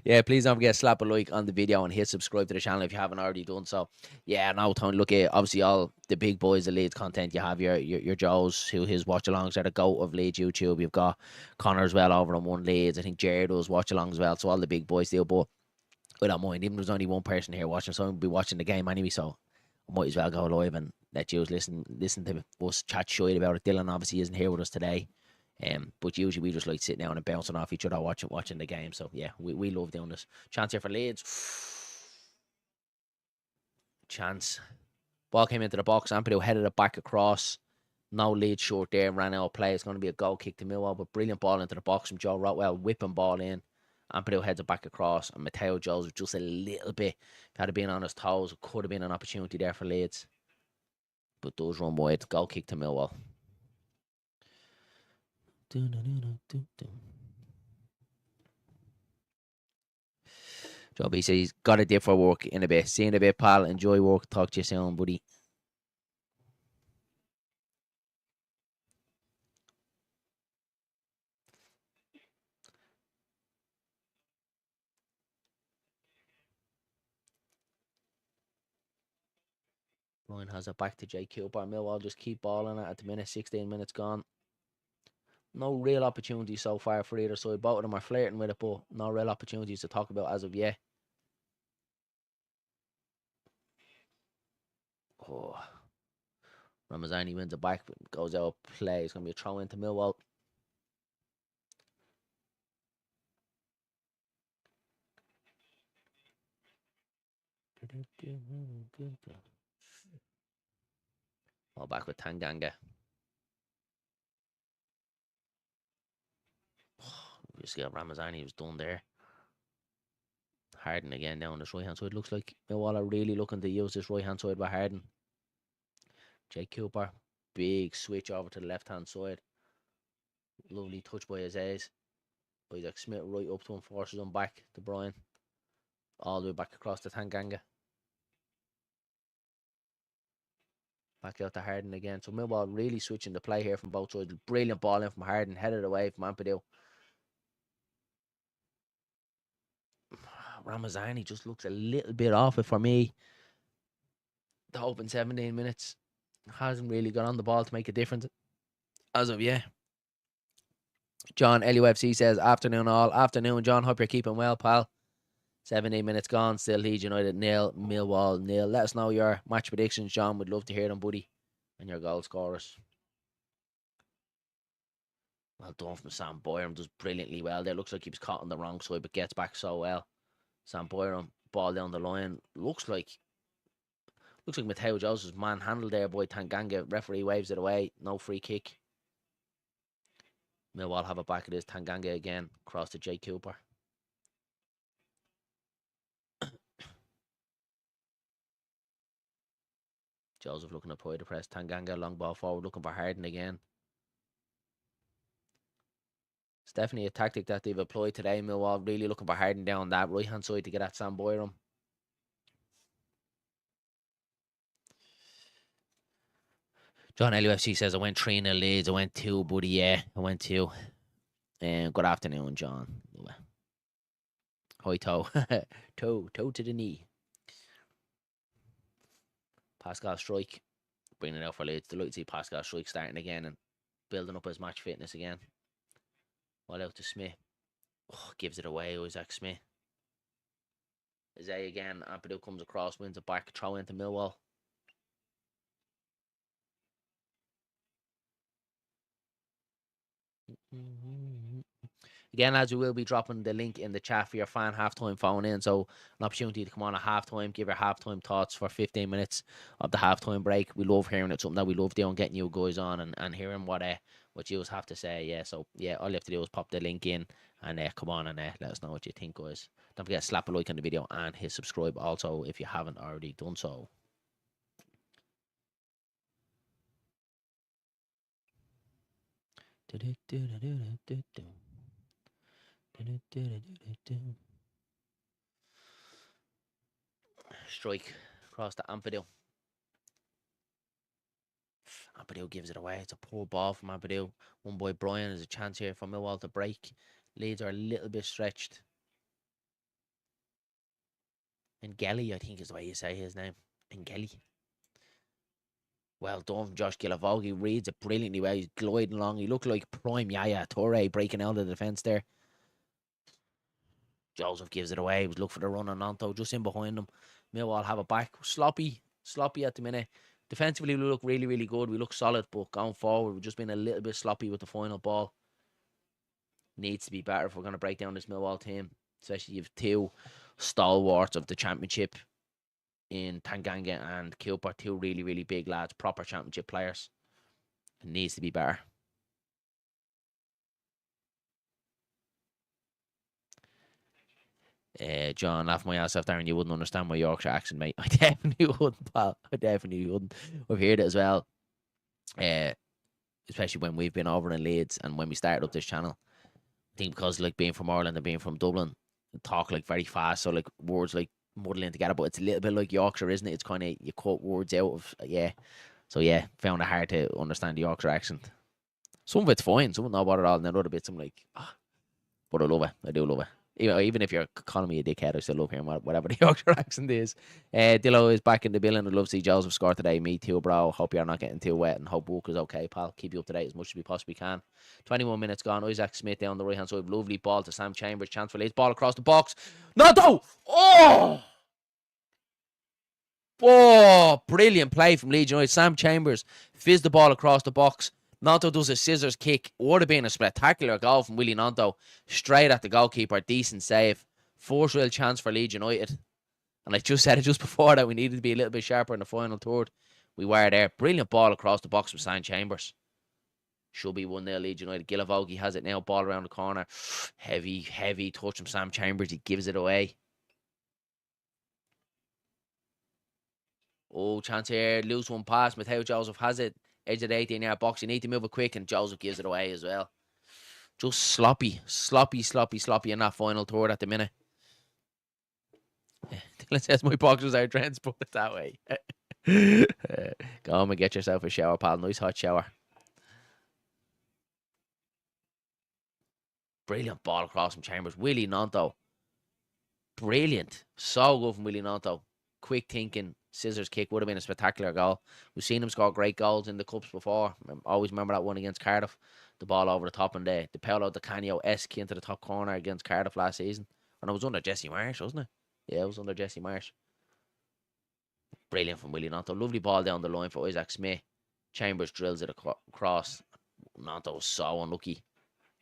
Yeah, please don't forget to slap a like on the video and hit subscribe to the channel if you haven't already done so. Yeah, now Tony, look at obviously all the big boys of Leeds content. You have your Joes, who his watch alongs are the GOAT of Leeds YouTube. You've got Connor as well over on One Leeds. I think Jared does watch along as well. So all the big boys do. But I don't mind, even if there's only one person here watching, so I'll be watching the game anyway. So I might as well go live and let you listen to us chat shit about it. Dylan obviously isn't here with us today. But usually we just like sitting down and bouncing off each other watching the game. So yeah, we love doing this. Chance here for Leeds. Chance. Ball came into the box. Ampadu headed it back across. No lead short there. Ran out of play. It's going to be a goal kick to Millwall. But brilliant ball into the box from Joe Rotwell. Whipping ball in. Ampadu heads it back across. And Mateo Jones just a little bit. If had been on his toes, it could have been an opportunity there for Leeds. But does run wide. Goal kick to Millwall. Joe B says he's got a dip for work in a bit. See you in a bit, pal. Enjoy work. Talk to you soon, buddy. Ryan has it back to Jay Cooper. Millwall just keep balling it at the minute. 16 minutes gone. No real opportunities so far for either side. Both of them are flirting with it, but no real opportunities to talk about as of yet. Oh. Ramazani wins it back, goes out of play. It's going to be a throw into Millwall. Ball back with Tanganga. Just got Ramazani was done there. Harden again down this right hand side. Looks like Millwall are really looking to use this right hand side with Harden. Jay Cooper, big switch over to the left hand side. Lovely touch by Aziz. Isaac Smith right up to him, forces him back to Brian. All the way back across to Tanganga. Back out to Harden again. So Millwall really switching the play here from both sides. Brilliant ball in from Harden, headed away from Ampadu. Ramazani just looks a little bit off it for me. The open 17 minutes hasn't really got on the ball to make a difference as of yet. John LUFC says, afternoon all. Afternoon, John. Hope you're keeping well, pal. 17 minutes gone. Still Leeds United 0, Millwall 0. Let us know your match predictions, John. We'd love to hear them, buddy. And your goal scorers. Well done from Sam Boyram. Does brilliantly well there. Looks like he was caught on the wrong side, but gets back so well. Sam Boyram, ball down the line. Looks like Mateo Joseph's manhandled there by Tanganga. Referee waves it away. No free kick. Millwall have it back. It is Tanganga again. Across to Jay Cooper. Joseph looking to apply the press. Tanganga long ball forward, looking for Harden again. It's definitely a tactic that they've employed today. Millwall really looking for Harden down that right hand side to get at Sam Boyram. John LUFC says I went 3-0 Leeds. I went 2, buddy. Yeah, I went 2. Good afternoon, John. High toe. toe to the knee. Pascal Strike. Bringing it out for Leeds. Delighted to see Pascal Strike starting again and building up his match fitness again. Well out to Smith. Oh, gives it away, Isaac Smith. Isaiah again. Ampadu comes across, wins it back, throw into Millwall. Again, lads, we will be dropping the link in the chat for your fan halftime phone in. So, an opportunity to come on at halftime, give your halftime thoughts for 15 minutes of the halftime break. We love hearing it, something that we love doing, getting you guys on and hearing what you have to say. Yeah, so yeah, all you have to do is pop the link in and come on and let us know what you think, guys. Don't forget to slap a like on the video and hit subscribe also if you haven't already done so. Strike across to Ampadu. Ampadu gives it away. It's a poor ball from Ampadu. One boy Brian. There's a chance here for Millwall to break. Leeds are a little bit stretched. Ngeli, I think is the way you say his name. Ngeli. Well done, Josh Gilavogi. Reads it brilliantly well. He's gliding along. He looked like prime Yaya Toure breaking out of the defence there. Joseph gives it away. He was looking for the run on Nanto, just in behind him. Millwall have it back. Sloppy at the minute. Defensively, we look really, really good. We look solid, but going forward, we've just been a little bit sloppy with the final ball. Needs to be better if we're going to break down this Millwall team. Especially you have two stalwarts of the championship in Tanganga and Cooper, two really, really big lads, proper championship players. It needs to be better. John, laugh my ass off there and you wouldn't understand my Yorkshire accent, mate. I definitely wouldn't, pal. I definitely wouldn't. We've heard it as well. Especially when we've been over in Leeds and when we started up this channel. I think because like being from Ireland and being from Dublin, talk like very fast, so like words like muddling together, but it's a little bit like Yorkshire, isn't it? It's kind of, you cut words out of, yeah. So yeah, found it hard to understand the Yorkshire accent. Some of it's fine, some of it not bother at all, and then other bits I'm like, but I love it. I do love it. Even if you're calling me a dickhead, I still love hearing whatever the Yorkshire accent is. Dillo is back in the building. I'd love to see Joseph score today. Me too, bro. Hope you're not getting too wet and hope Walker's okay, pal. Keep you up to date as much as we possibly can. 21 minutes gone. Isaac Smith down the right hand side. Lovely ball to Sam Chambers. Chance for Leeds. Ball across the box. Notto! Oh! Oh, brilliant play from Leeds United. Sam Chambers fizzed the ball across the box. Nanto does a scissors kick. Would have been a spectacular goal from Willie Nanto. Straight at the goalkeeper. Decent save. First real chance for Leeds United. And I just said it just before that we needed to be a little bit sharper in the final third. We were there. Brilliant ball across the box from Sam Chambers. Should be 1-0 Leeds United. Gilavogi has it now. Ball around the corner. Heavy touch from Sam Chambers. He gives it away. Oh, chance here. Loose one pass. Mateo Joseph has it. Edge of the 18-yard box. You need to move it quick, and Joseph gives it away as well. Just sloppy in that final third at the minute. Dylan says my boxers are trends, put it that way. Go home and get yourself a shower, pal. Nice hot shower. Brilliant ball across from Chambers. Willie Nanto. Brilliant. So good from Willie Nanto. Quick thinking. Scissors kick would have been a spectacular goal. We've seen him score great goals in the cups before. Always remember that one against Cardiff. The ball over the top and the Paolo Di Canio-esque into the top corner against Cardiff last season. And it was under Jesse Marsh, wasn't it? Yeah, it was under Jesse Marsh. Brilliant from Willie Nanto. Lovely ball down the line for Isaac Smith. Chambers drills it across. Nanto was so unlucky.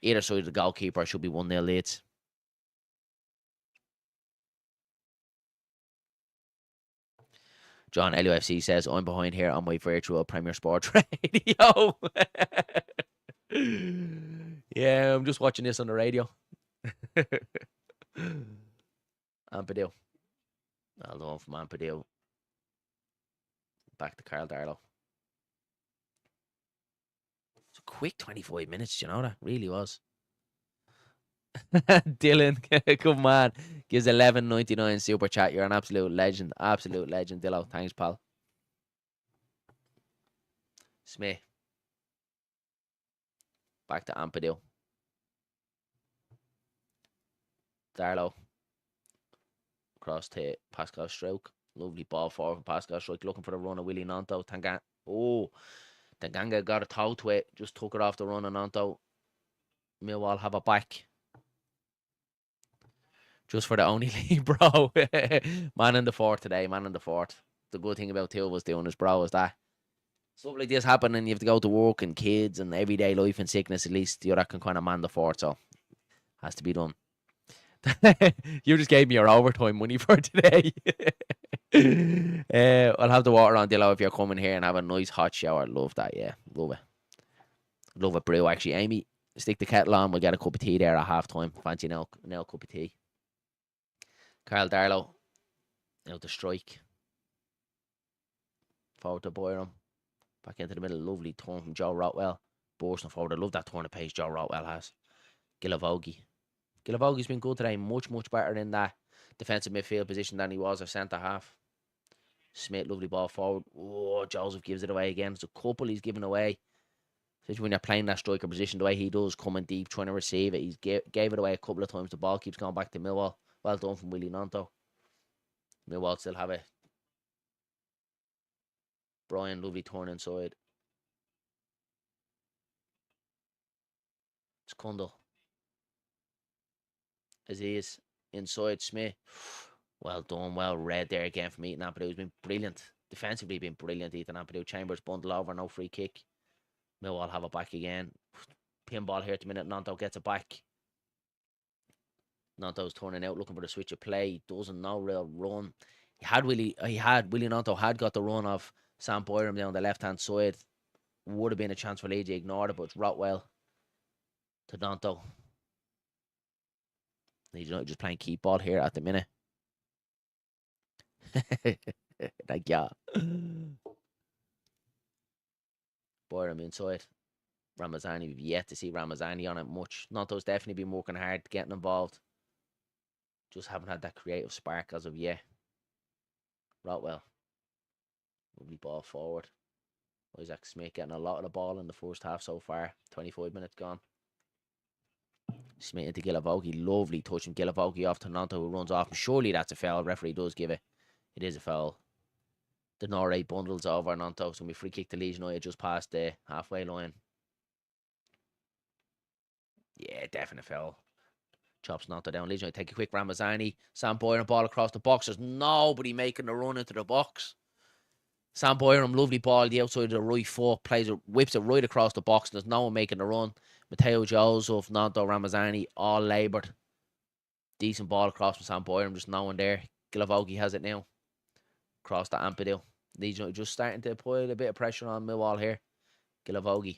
Either side of the goalkeeper should be 1-0 Leeds. John LUFC says, I'm behind here on my virtual Premier Sport radio. Yeah, I'm just watching this on the radio. Ampadu. Well done from Ampadu. Back to Carl Darlow. It's a quick 25 minutes, you know that? Really was. Dylan, come on. Gives 11.99 super chat. You're an absolute legend. Absolute legend, Dillo. Thanks, pal. Smith. Back to Ampadu. Darlow. across to Pascal Stroke. Lovely ball forward from Pascal Stroke, looking for the run of Willie Nanto. Tanganga got a toe to it, just took it off the run of Nanto. Millwall have it back. Just for the only league, bro. Man in the fort today, man in the fort. The good thing about two of us doing this, bro, is that stuff like this happen and you have to go to work and kids and everyday life and sickness, at least the other can kind of man the fort, so has to be done. You just gave me your overtime money for today. I'll have the water on, Dillo, if you're coming here and have a nice hot shower. Love that, yeah. Love it. Love it, brew, actually. Amy, stick the kettle on. We'll get a cup of tea there at half time. Fancy now cup of tea. Carl Darlow out to strike. Forward to Byram. Back into the middle. Lovely turn from Joe Rotwell. Bursting forward. I love that turn of pace Joe Rotwell has. Gilavogi. Gilavogi's been good today. Much, much better in that defensive midfield position than he was a centre half. Smith, lovely ball forward. Oh, Joseph gives it away again. It's a couple he's given away. Especially when you're playing that striker position the way he does, coming deep, trying to receive it. He gave it away a couple of times. The ball keeps going back to Millwall. Well done from Willie Nanto. Millwall still have it. Brian, lovely turn inside. It's Kundal. Aziz inside Smith. Well done, well read there again from Ethan Ampadu. He's been brilliant. Defensively been brilliant, Ethan Ampadu. Chambers bundle over, no free kick. Millwall have it back again. Pinball here at the minute. Nanto gets it back. Nanto's turning out, looking for the switch of play. Doesn't no real run. Willie Nanto had got the run of Sam Byram down the left hand side. Would have been a chance for Leeds. He ignored it, but it's Rotwell to Nanto. He's just playing keep ball here at the minute. Like, yeah. Byram inside. Ramazani, we've yet to see Ramazani on it much. Nanto's definitely been working hard, getting involved. Just haven't had that creative spark as of yet. Rotwell. Lovely ball forward. Isaac Smith getting a lot of the ball in the first half so far. 25 minutes gone. Smith into Gilavogi. Lovely touch from Gilavogi off to Nanto, who runs off. Surely that's a foul. Referee does give it. It is a foul. The Norway bundles over Nanto. It's going to be free kick to Leeds United just past the halfway line. Yeah, definite foul. Chops Nanto down. Leeds United take a quick Ramazani. Sam Byram ball across the box. There's nobody making the run into the box. Sam Byram, lovely ball, the outside of the right foot, whips it right across the box, and there's no one making the run. Matteo Joseph, Nanto, Ramazani, all laboured. Decent ball across from Sam Byram, just no one there. Gilavogi has it now. Across the Ampadu. Leeds United just starting to put a bit of pressure on Millwall here. Gilavogi.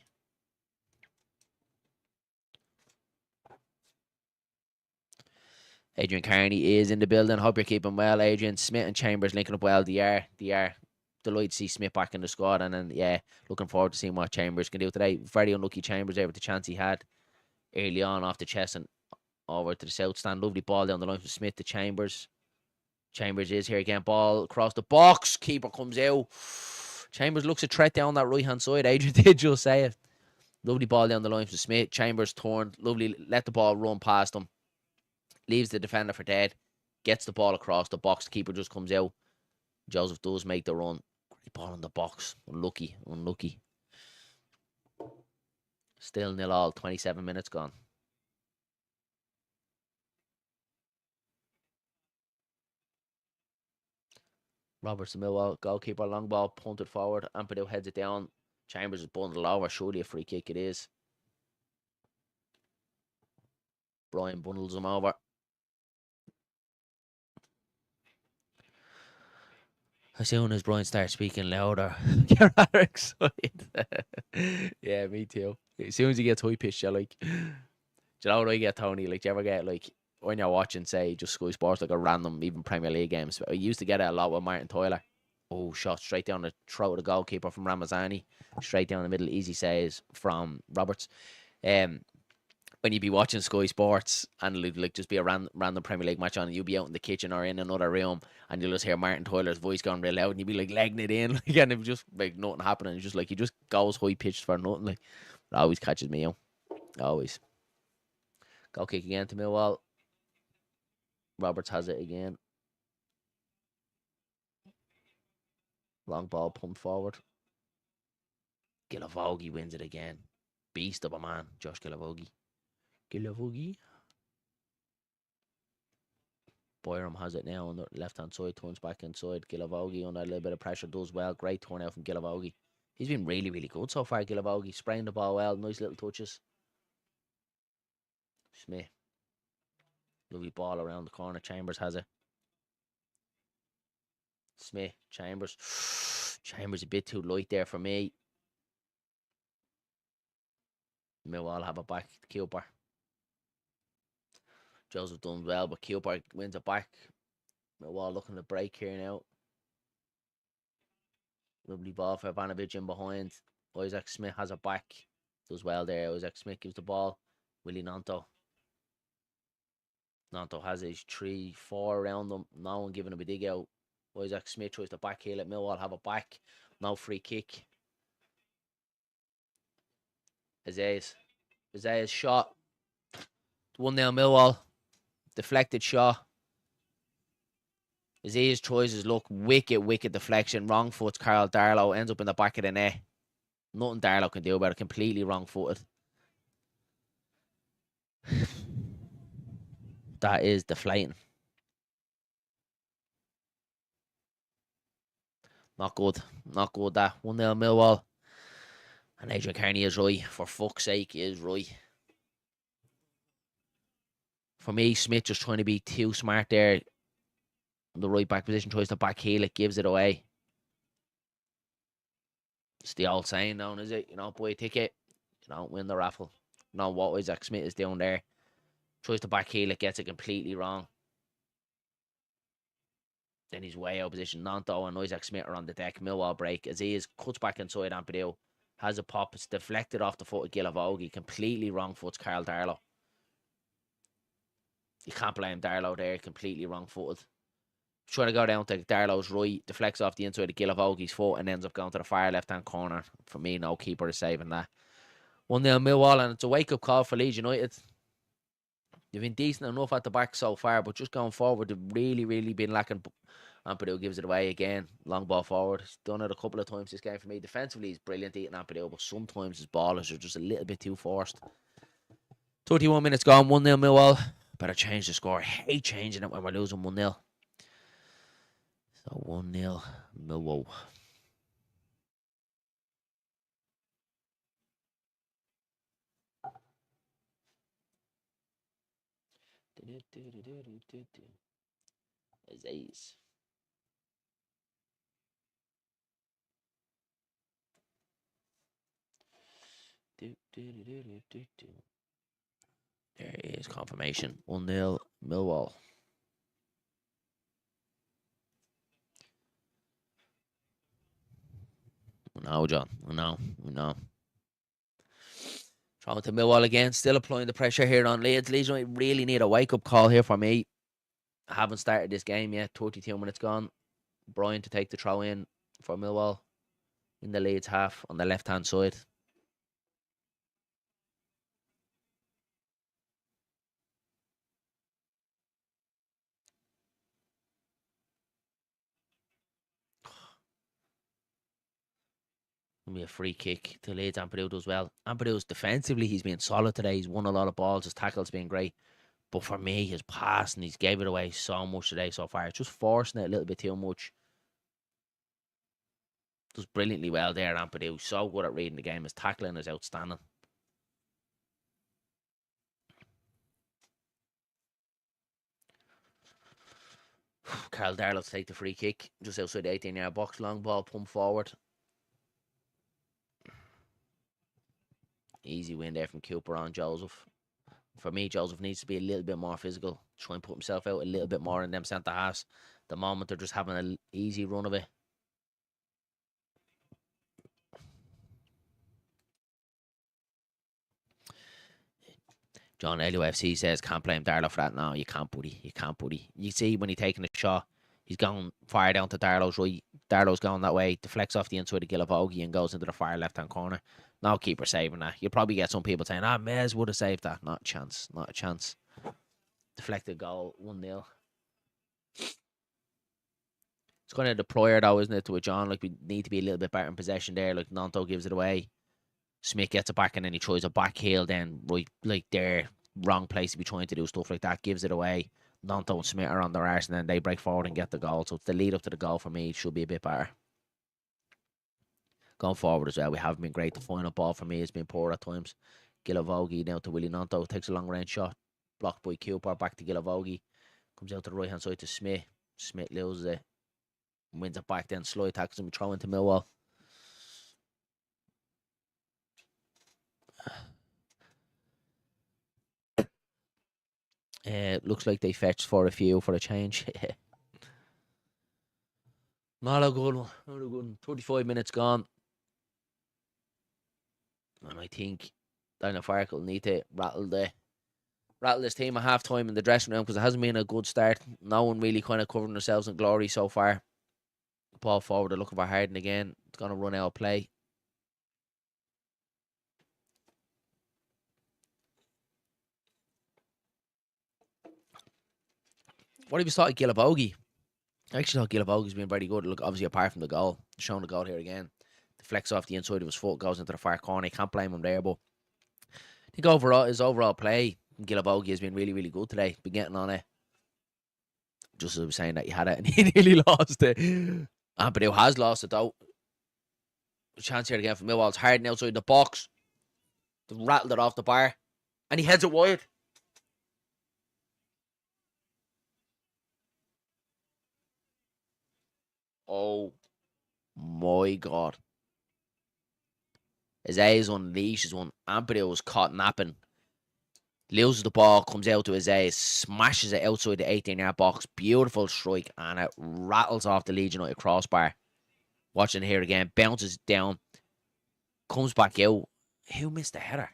Adrian Carney is in the building. Hope you're keeping well, Adrian. Smith and Chambers linking up well. They are. Delighted to see Smith back in the squad, and then looking forward to seeing what Chambers can do today. Very unlucky Chambers there with the chance he had early on off the chest and over to the south stand. Lovely ball down the line from Smith to Chambers. Chambers is here again. Ball across the box. Keeper comes out. Chambers looks a threat down that right hand side. Adrian did just say it. Lovely ball down the line from Smith. Chambers turned. Lovely. Let the ball run past him. Leaves the defender for dead. Gets the ball across the box. The keeper just comes out. Joseph does make the run. Great ball in the box. Unlucky. Still 0-0. 27 minutes gone. Roberts, the Millwall goalkeeper. Long ball punted forward. Ampadu heads it down. Chambers is bundled over. Surely a free kick it is. Brian bundles him over. As soon as Brian starts speaking louder, get rather excited. Yeah, me too. As soon as he gets high pitched, you're like, do you know what I get, Tony? Like, do you ever get, like, when you're watching, say, just Sky Sports, like a random, even Premier League games? I used to get it a lot with Martin Tyler. Oh, shot straight down the throat of the goalkeeper from Ramazani. Straight down the middle, easy saves from Roberts. When you'd be watching Sky Sports and like just be a random Premier League match on, and you'd be out in the kitchen or in another room, and you'll just hear Martin Tyler's voice going real loud, and you'd be like legging it in, like, and it was just like nothing happening. It's just like he just goes high pitched for nothing. Like, it always catches me out. Always. Goal kick again to Millwall. Roberts has it again. Long ball pumped forward. Gilavogi wins it again. Beast of a man, Josh Gilavogi. Gilavogi. Byram has it now on the left-hand side, turns back inside. Gilavogi under a little bit of pressure, does well. Great turn out from Gilavogi. He's been really, really good so far, Gilavogi. Spraying the ball well, nice little touches. Smith. Lovely ball around the corner. Chambers has it. Smith, Chambers. Chambers a bit too light there for me. Millwall have it back. Cooper. Joseph done well, but Cooper wins it back. Millwall looking to break here now. Lovely ball for Ivanovic in behind. Isaac Smith has it back. Does well there. Isaac Smith gives the ball. Willie Nanto. Nanto has his 3-4 around him. No one giving him a dig out. Isaac Smith tries to back heel at Millwall. Have it back. No free kick. Isaiah's shot. 1-0 Millwall. Deflected shot. Isaiah's choices look wicked deflection. Wrong foot. Carl Darlow ends up in the back of the net. Nothing Darlow can do about it. Completely wrong footed. That is deflating. Not good. Not good that. 1-0 Millwall. And Adrian Carney is right. For fuck's sake, he is right. For me, Smith just trying to be too smart there. The right back position, tries to back heel it, gives it away. It's the old saying now, is it? You don't buy a ticket, you don't win the raffle. No, what Isaac Smith is doing there. Tries to back heel it, gets it completely wrong. Then he's way out of position. Nanto and Isaac Smith are on the deck. Millwall break. Aziz cuts back inside Ampadu. Has a pop. It's deflected off the foot of Gilavogi. Completely wrong foot. Carl Darlow. You can't blame Darlow there. Completely wrong footed. Trying to go down to Darlow's right. Deflects off the inside of Gilavogi's foot and ends up going to the far left hand corner. For me, no keeper is saving that. 1-0 Millwall, and it's a wake up call for Leeds United. They've been decent enough at the back so far, but just going forward, they've really been lacking. Ampadu gives it away again. Long ball forward. He's done it a couple of times this game for me. Defensively, he's brilliant eating Ampadu, but sometimes his ballers are just a little bit too forced. 31 minutes gone. 1-0 Millwall. Better change the score. I hate changing it when we're losing 1-0. So 1-0 Millwall. Aziz. There is confirmation. 1-0 Millwall. No, John. No. Throwing to Millwall again. Still applying the pressure here on Leeds. Leeds really need a wake-up call here for me. I haven't started this game yet. 32 minutes gone. Brian to take the throw in for Millwall in the Leeds half on the left-hand side. Gonna be a free kick to Leeds. Ampadu does well. Ampadu's defensively, he's been solid today. He's won a lot of balls. His tackle's been great. But for me, his passing, he's gave it away so much today so far. It's just forcing it a little bit too much. Does brilliantly well there, Ampadu. So good at reading the game. His tackling is outstanding. Carl Darlow to take the free kick just outside the 18-yard box. Long ball, pump forward. Easy win there from Cooper on Joseph. For me, Joseph needs to be a little bit more physical. Try and put himself out a little bit more in them centre halves. The moment they're just having an easy run of it. John LUFC says, can't blame Darlow for that. No, you can't, buddy. You can't, buddy. You see when he's taking a shot, he's going far down to Darlow's right. Darlow's going that way, deflects off the inside of Gilavogi and goes into the far left-hand corner. No keeper saving that. You'll probably get some people saying, Mez would have saved that. Not a chance. Not a chance. Deflected goal, 1-0. It's kind of the prior though, isn't it, to a John? Like we need to be a little bit better in possession there. Like Nanto gives it away. Smith gets it back and then he tries a back heel. Then right, like they're wrong place to be trying to do stuff like that. Gives it away. Nanto and Smith are on their arse and then they break forward and get the goal. So it's the lead up to the goal for me. It should be a bit better. Going forward as well, we haven't been great. The final ball for me has been poor at times. Gilavogi now to Willie Nanto. Takes a long range shot. Blocked by Cooper. Back to Gilavogi. Comes out to the right hand side to Smith. Smith loses it. Wins it back then. Slide tackles him. Throw into Millwall. Looks like they fetched for a few for a change. Not a good one. Not a good one. 35 minutes gone. And I think Daniel Fark will need to rattle this team at half time in the dressing room because it hasn't been a good start. No one really kind of covering themselves in glory so far. Ball forward, they're looking for Harden again. It's going to run out of play. What have you thought of Gilavogi? I actually thought Gilavogi's been very good. Look, obviously, apart from the goal, showing the goal here again. The flex off the inside of his foot goes into the far corner. You can't blame him there, but I think his overall play, Gilavogi has been really, really good today. Been getting on it. Just as I was saying that he had it and he nearly lost it. Ampadu has lost it though. Chance here again for Millwall. It's Harden outside the box. They rattled it off the bar. And he heads it wide. Oh my God. His eyes unleashes one. Ampadu was caught napping. Loses the ball, comes out to his eyes, smashes it outside the 18-yard box. Beautiful strike, and it rattles off the Leeds United crossbar. Watching here again, bounces down, comes back out. Who missed the header?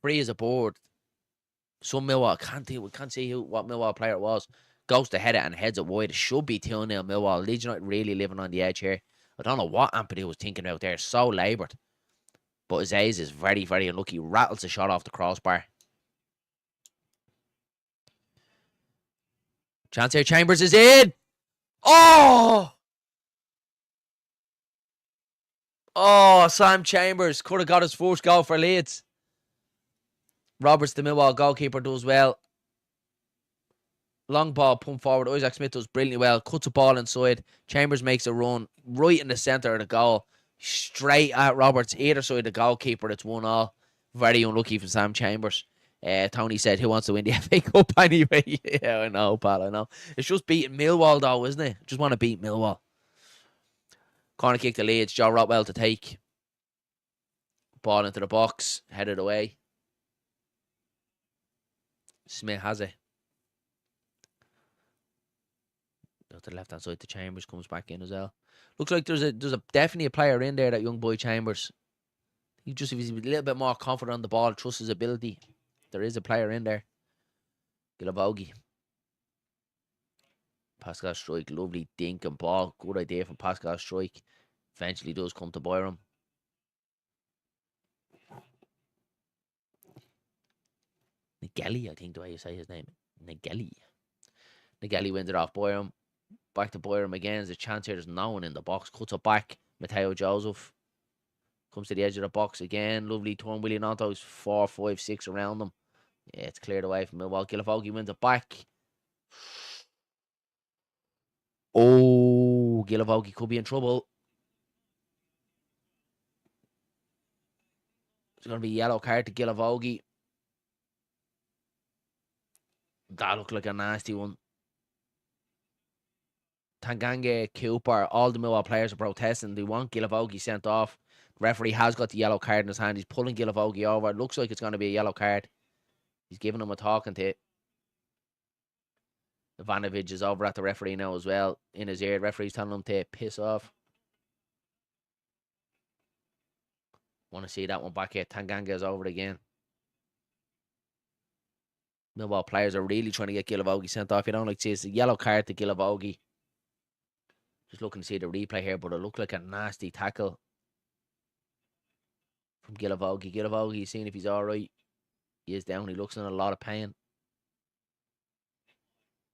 Free as a board. Some Millwall, can't see what Millwall player it was. Goes to head it and heads it wide. It should be 2-0 Millwall. Leeds United really living on the edge here. I don't know what Ampadu was thinking out there. So laboured. But his eyes is very, very unlucky. Rattles the shot off the crossbar. Chance here, Chambers is in. Oh! Oh, Sam Chambers could have got his first goal for Leeds. Roberts, the Millwall goalkeeper, does well. Long ball pumped forward. Isaac Smith does brilliantly well. Cuts a ball inside. Chambers makes a run right in the centre of the goal. Straight at Roberts, either side of the goalkeeper. It's 1-1. Very unlucky for Sam Chambers. Tony said, who wants to win the FA Cup anyway? Yeah, I know, pal, I know. It's just beating Millwall, though, isn't it? Just want to beat Millwall. Corner kick to Leeds. Joe Rotwell to take. Ball into the box. Headed away. Smith has it. Go to the left-hand side to Chambers. Comes back in as well. Looks like there's definitely a player in there, that young boy Chambers. If he's a little bit more confident on the ball, trusts his ability, there is a player in there. Gilavogi. Pascal Strike, lovely dink and ball. Good idea from Pascal Strike. Eventually does come to Byram. Nageli, I think the way you say his name. Nageli. Nageli wins it off Byram. Back to Byram again. There's a chance here. There's no one in the box. Cuts it back. Matteo Joseph. Comes to the edge of the box again. Lovely turn. Willie Nanto's 4, 5, 6 around them. Yeah, it's cleared away from Millwall. Gilavogi wins it back. Oh, Gilavogi could be in trouble. It's going to be a yellow card to Gilavogi. That looked like a nasty one. Tanganga, Cooper, all the Millwall players are protesting. They want Gilavogi sent off. The referee has got the yellow card in his hand. He's pulling Gilavogi over. It looks like it's going to be a yellow card. He's giving him a talking to. Ivanovic is over at the referee now as well. In his ear, the referee's telling him to piss off. Want to see that one back here. Tanganga is over again. Millwall players are really trying to get Gilavogi sent off. You don't like to see it's a yellow card to Gilavogi. Just looking to see the replay here, but it looked like a nasty tackle from Gilavogi. Gilavogi, seeing if he's alright. He is down. He looks in a lot of pain.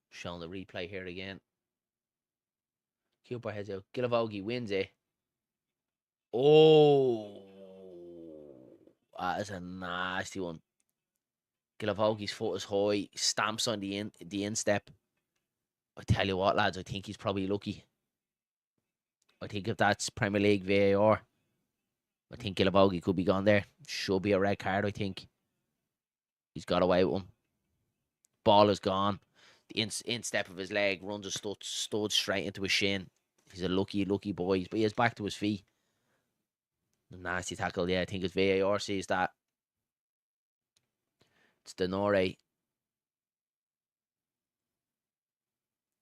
Showing the replay here again. Cooper heads out. Gilavogi wins it. Oh, that is a nasty one. Gilavogi's foot is high, stamps on the instep. I tell you what, lads, I think he's probably lucky. I think if that's Premier League VAR, I think Gilavogi could be gone there. Should be a red card, I think. He's got away with him. Ball is gone. The instep of his leg runs a stud straight into his shin. He's a lucky boy. But he is back to his feet. Nasty tackle, yeah. I think his VAR sees that. It's Denore.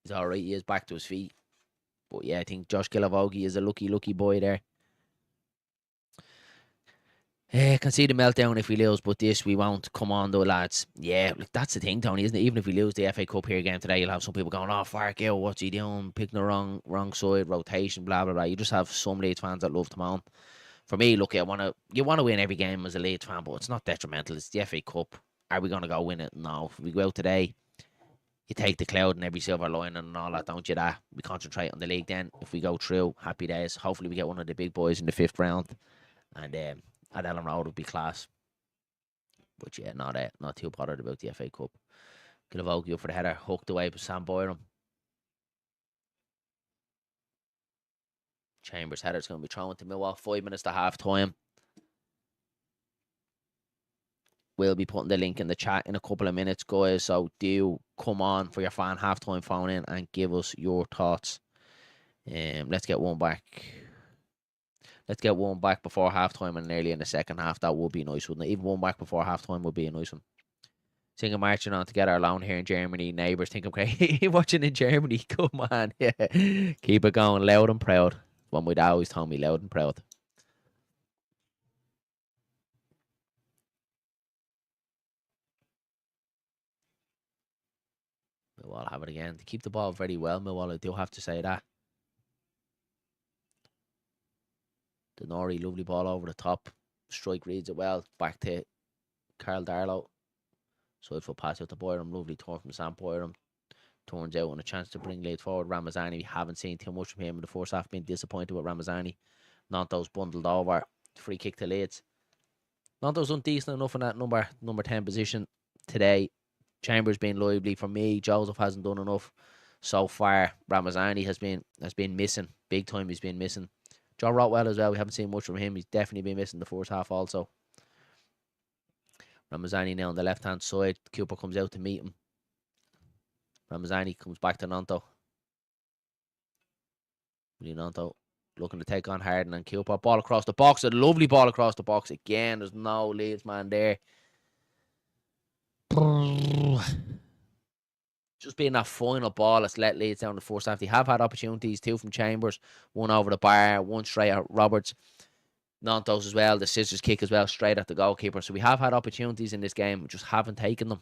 He's alright. He is back to his feet. But yeah, I think Josh Gilavogi is a lucky boy there. Can see the meltdown if we lose, but this we won't. Come on, though, lads. Yeah, like, that's the thing, Tony, isn't it? Even if we lose the FA Cup here again today, you'll have some people going, "Oh, Farkill, what's he doing? Picking the wrong side, rotation, blah blah blah." You just have some Leeds fans that love to moan. For me, look, you want to win every game as a Leeds fan, but it's not detrimental. It's the FA Cup. Are we going to go win it? No. If we go out today, you take the cloud and every silver lining and all that, don't you? That we concentrate on the league. Then, if we go through, happy days. Hopefully, we get one of the big boys in the 5th round, and at Ellen Road would be class. But yeah, not too bothered about the FA Cup. Gilavogi up for the header, hooked away by Sam Byram. Chambers' header's going to be thrown to Millwall. 5 minutes to half time. We'll be putting the link in the chat in a couple of minutes, guys. So do come on for your fan halftime phone in and give us your thoughts. Let's get one back. Let's get one back before halftime and nearly in the second half. That would be nice, wouldn't it? Even one back before halftime would be a nice one. Singing marching on together alone here in Germany. Neighbours think I'm crazy. Watching in Germany. Come on. Yeah. Keep it going. Loud and proud. One my dad always told me, loud and proud. Millwall have it again. They keep the ball very well, Millwall. I do have to say that. Denori, lovely ball over the top. Strike reads it well. Back to Carl Darlow. Side foot pass out to Byram. Lovely turn from Sam Byram. Turns out on a chance to bring Leeds forward. Ramazani, we haven't seen too much from him in the first half. Been disappointed with Ramazani. Nanto's bundled over. Free kick to Leeds. Nanto's done decent enough in that number 10 position today. Chambers been lively for me. Joseph hasn't done enough so far. Ramazani has been missing. Big time he's been missing. John Rotwell as well. We haven't seen much from him. He's definitely been missing the first half also. Ramazani now on the left hand side. Cooper comes out to meet him. Ramazani comes back to Nanto. Nanto looking to take on Harden and Cooper. Ball across the box. A lovely ball across the box again. There's no Leeds man there. Just being that final ball that's let Leeds down the first half. They have had opportunities. 2 from Chambers. 1 over the bar. 1 straight at Roberts. Nantos as well. The scissors kick as well. Straight at the goalkeeper. So we have had opportunities in this game. We just haven't taken them.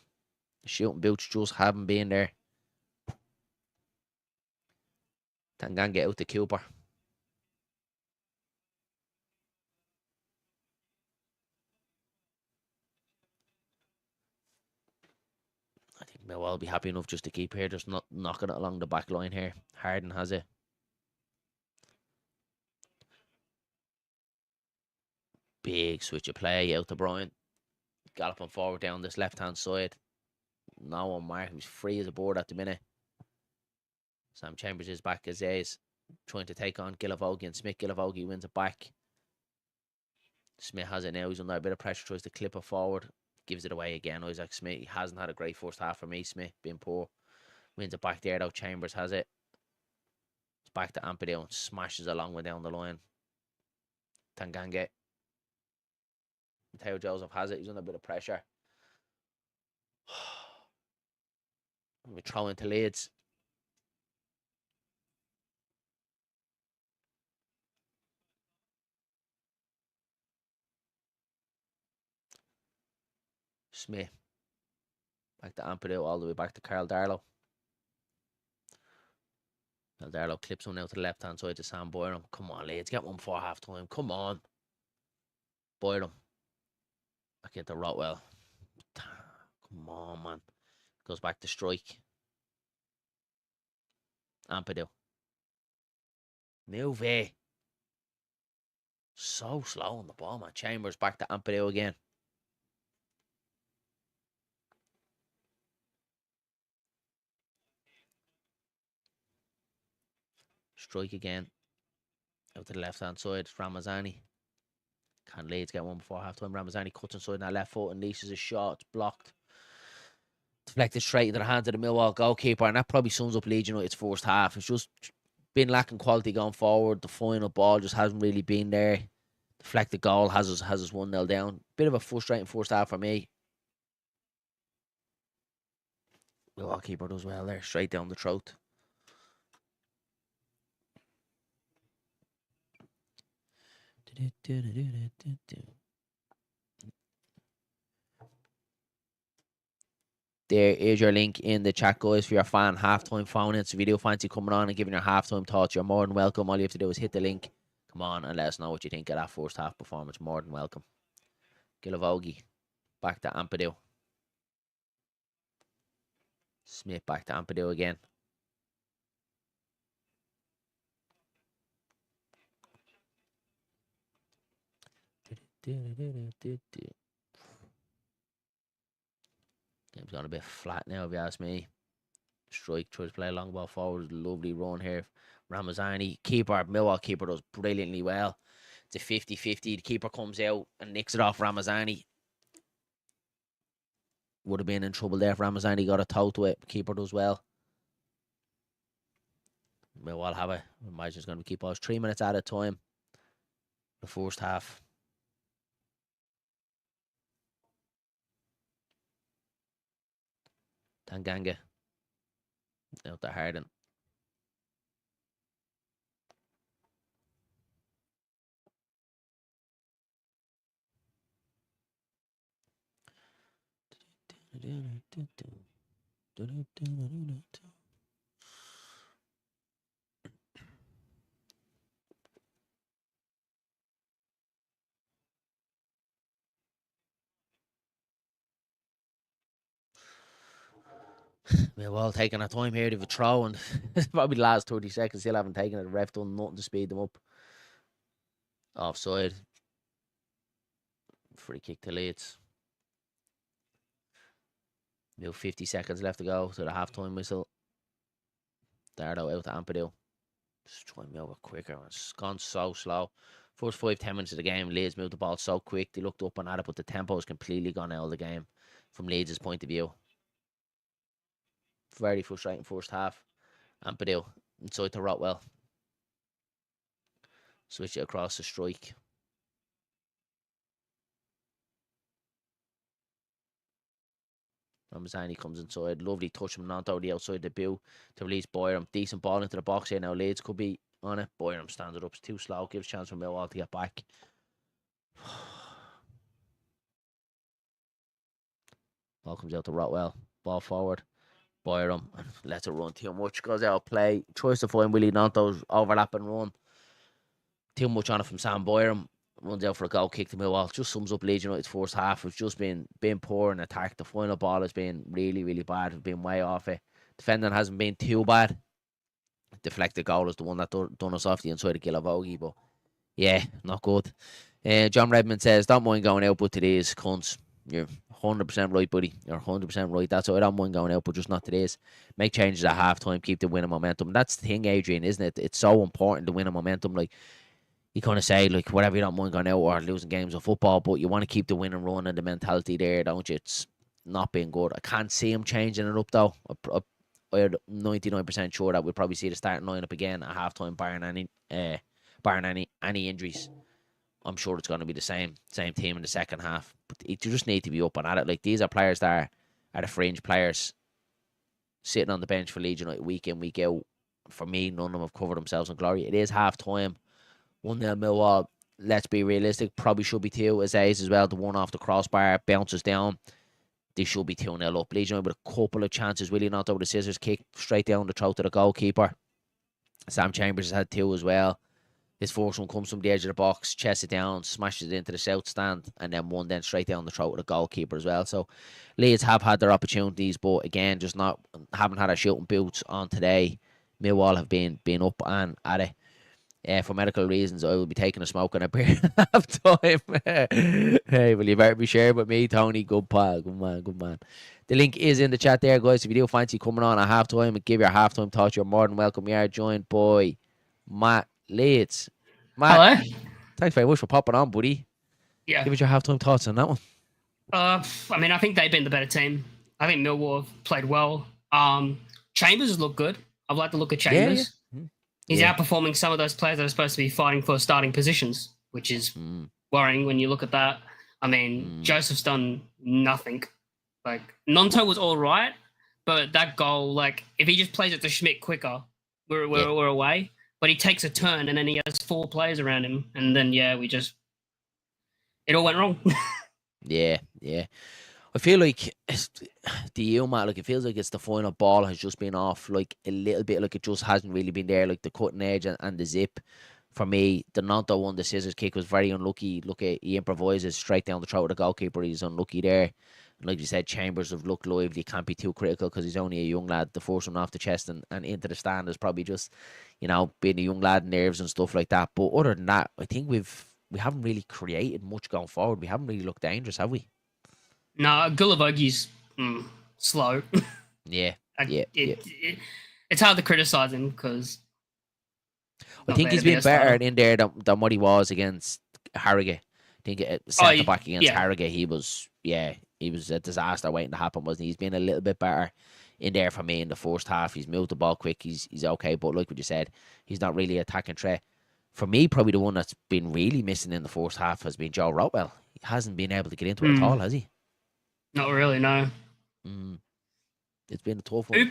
The shooting boots just haven't been there. Tangan get out to Cooper. I think Millwall will be happy enough just to keep here, just not knocking it along the back line here. Harden has it. Big switch of play out to Brian. Galloping forward down this left hand side. No one mark. He's free as a board at the minute. Sam Chambers is back as is. Trying to take on Gilavogi and Smith. Gilavogi wins it back. Smith has it now. He's under a bit of pressure. Tries to clip it forward. Gives it away again. Isaac Smith. He hasn't had a great first half for me. Smith being poor. Wins it back there though. Chambers has it. It's back to Ampadu and smashes a long way down the line. Tangange. Teo Joseph has it. He's under a bit of pressure. We throw into Leeds. Smith. Back to Ampadu, all the way back to Carl Darlow. Carl Darlow clips one out to the left hand side to Sam Byram. Come on, Leeds, get one before half time. Come on. Byram. Back into Rotwell. Come on, man. Goes back to strike. Ampadu. Move it. So slow on the ball, man. Chambers back to Ampadu again. Strike again. Out to the left-hand side. Ramazani. Can Leeds get one before half-time? Ramazani cuts inside on that left foot and leashes a shot. It's blocked. Deflected straight into the hands of the Millwall goalkeeper. And that probably sums up Leeds United's first half. It's just been lacking quality going forward. The final ball just hasn't really been there. Deflected goal has us 1-0 down. Bit of a frustrating first half for me. Millwall keeper does well there. Straight down the throat. There is your link in the chat, guys, for your fan halftime phone in. So if you do fancy coming on and giving your halftime thoughts, you're more than welcome. All you have to do is hit the link. Come on and let us know what you think of that first half performance. More than welcome. Gilavogi back to Ampadu. Smith back to Ampadu again. Game's gone a bit flat now, if you ask me. Strike tries to play a long ball forward. Lovely run here. Ramazani, keeper, Millwall keeper does brilliantly well. It's a 50-50. The keeper comes out and nicks it off Ramazani. Would have been in trouble there if Ramazani got a toe to it. Keeper does well. Millwall have it. I imagine it's going to keep us 3 minutes at a time. The first half. Tanganga. Out to Harden. Millwall taking a time here to have a throw, and probably the last 30 seconds still haven't taken it. The ref done nothing to speed them up. Offside. Free kick to Leeds. 50 seconds left to go to the half-time whistle. Dardo out to Ampadu. Just trying to move it quicker. It's gone so slow. First 5-10 minutes of the game, Leeds moved the ball so quick. They looked up and at it, but the tempo has completely gone out of the game from Leeds' point of view. Very frustrating first half. Ampadu inside to Rotwell. Switch it across the strike. Ramazani comes inside. Lovely touch from Nanto the outside the boot to release Boyram. Decent ball into the box here now. Leeds could be on it. Boyram stands it up. It's too slow. Gives chance for Millwall to get back. Ball comes out to Rotwell. Ball forward. Boyram lets it run too much. Goes out of play. Tries to find Willie Nanto's overlap and run. Too much on it from Sam Boyram. Runs out for a goal kick to Millwall. Just sums up Leeds United's first half. It's just been poor in attack. The final ball has been really, really bad. We've been way off it. Defending hasn't been too bad. Deflected goal is the one that done us off the inside of Gilavogi, but yeah, not good. John Redmond says, don't mind going out, but today's cunts. You're 100% right, buddy. You're 100% right. That's why I don't mind going out, but just not today's. Make changes at half-time, keep the winning momentum. And that's the thing, Adrian, isn't it? It's so important to win a momentum. Like, you kind of say, like, whatever, you don't mind going out or losing games of football, but you want to keep the winning run and the mentality there, don't you? It's not being good. I can't see him changing it up, though. I'm 99% sure that we'll probably see the starting lineup again at halftime, barring any injuries. I'm sure it's going to be the same team in the second half. But you just need to be up and at it. Like, these are players that are the fringe players sitting on the bench for Leeds United week in, week out. For me, none of them have covered themselves in glory. It is half-time. 1-0 Millwall. Let's be realistic. Probably should be 2 as well. The one off the crossbar bounces down. They should be 2-0 up. Leeds United with a couple of chances. Willie not over the scissors kick straight down the throat to the goalkeeper. Sam Chambers has had 2 as well. His first one comes from the edge of the box, chests it down, smashes it into the south stand, and then one then straight down the throat of the goalkeeper as well. So Leeds have had their opportunities, but again, just haven't had a shooting boots on today. Millwall have been up and at it. For medical reasons, I will be taking a smoke and a beer at half time. Hey, well, you better be sharing with me, Tony. Good pal. Good man. Good man. The link is in the chat there, guys. If you do fancy coming on at half time and give your half time thoughts, you're more than welcome. We are joined by Matt Leeds. Matt, Hello. thanks very much for popping on, buddy. Yeah. Give us your half time thoughts on that one. I mean, I think they've been the better team. I think Millwall have played well. Chambers has looked good. I've liked the look of Chambers. Yeah. He's Yeah. outperforming some of those players that are supposed to be fighting for starting positions, which is worrying when you look at that. I mean, Joseph's done nothing. Like, Nonto was all right, but that goal, like, if he just plays it to Schmidt quicker, we're away. But he takes a turn, and then he has 4 players around him, and then, it all went wrong. Yeah. I feel like Matt, like, it feels like it's the final ball has just been off, like, a little bit, like, it just hasn't really been there, like, the cutting edge and the zip. For me, the Nonto one, the scissors kick, was very unlucky. Look, he improvises straight down the throat of the goalkeeper. He's unlucky there. And like you said, Chambers have looked lively. Can't be too critical because he's only a young lad. The force one off the chest and into the stand is probably just, being a young lad, nerves and stuff like that. But other than that, I think we haven't really created much going forward. We haven't really looked dangerous, have we? No, Gulavogi's slow. Yeah. It's hard to criticize him because I think he's been better in there than what he was against Harrogate. I think centre back against Harrogate, he was a disaster waiting to happen, wasn't he? He's been a little bit better in there for me in the first half. He's moved the ball quick. He's okay, but like what you said, he's not really attacking threat. For me, probably the one that's been really missing in the first half has been Joe Rotwell. He hasn't been able to get into it at all, has he? Not really, no. It's been a tough one. Who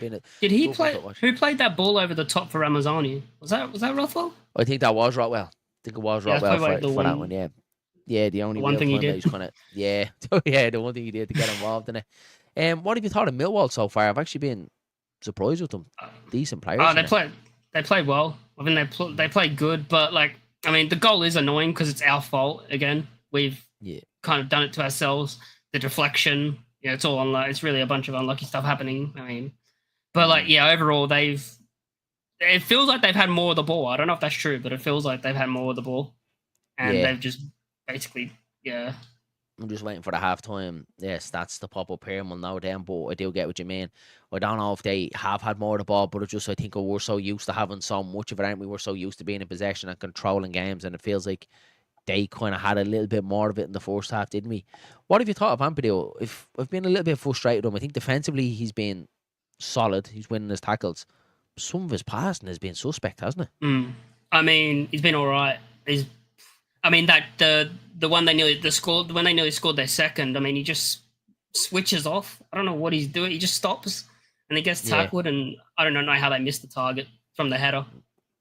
played that ball over the top for Ramazani? Was that Rothwell? I think that was Rotwell. I think it was Rotwell for that one. Yeah, the only one thing he did. The one thing he did to get involved in it. What have you thought of Millwall so far? I've actually been surprised with them. Decent players. They played well. I mean, they played good, but the goal is annoying because it's our fault again. We've kind of done it to ourselves. The deflection. Yeah, it's all unlucky. It's really a bunch of unlucky stuff happening. I mean, but overall, it feels like they've had more of the ball. I don't know if that's true, but it feels like they've had more of the ball, and they've just basically, I'm just waiting for the halftime stats to pop up here, and we'll know them. But I do get what you mean. I don't know if they have had more of the ball, but it's just I think we're so used to having so much of it, aren't we? We're so used to being in possession and controlling games, and it feels like they kind of had a little bit more of it in the first half, didn't we? What have you thought of Ampadu? I've been a little bit frustrated with him. I think defensively he's been solid. He's winning his tackles. Some of his passing has been suspect, hasn't it? I mean, he's been all right. The one they nearly scored when they nearly scored their second. I mean, he just switches off. I don't know what he's doing. He just stops and he gets tackled, and I don't know how they missed the target from the header.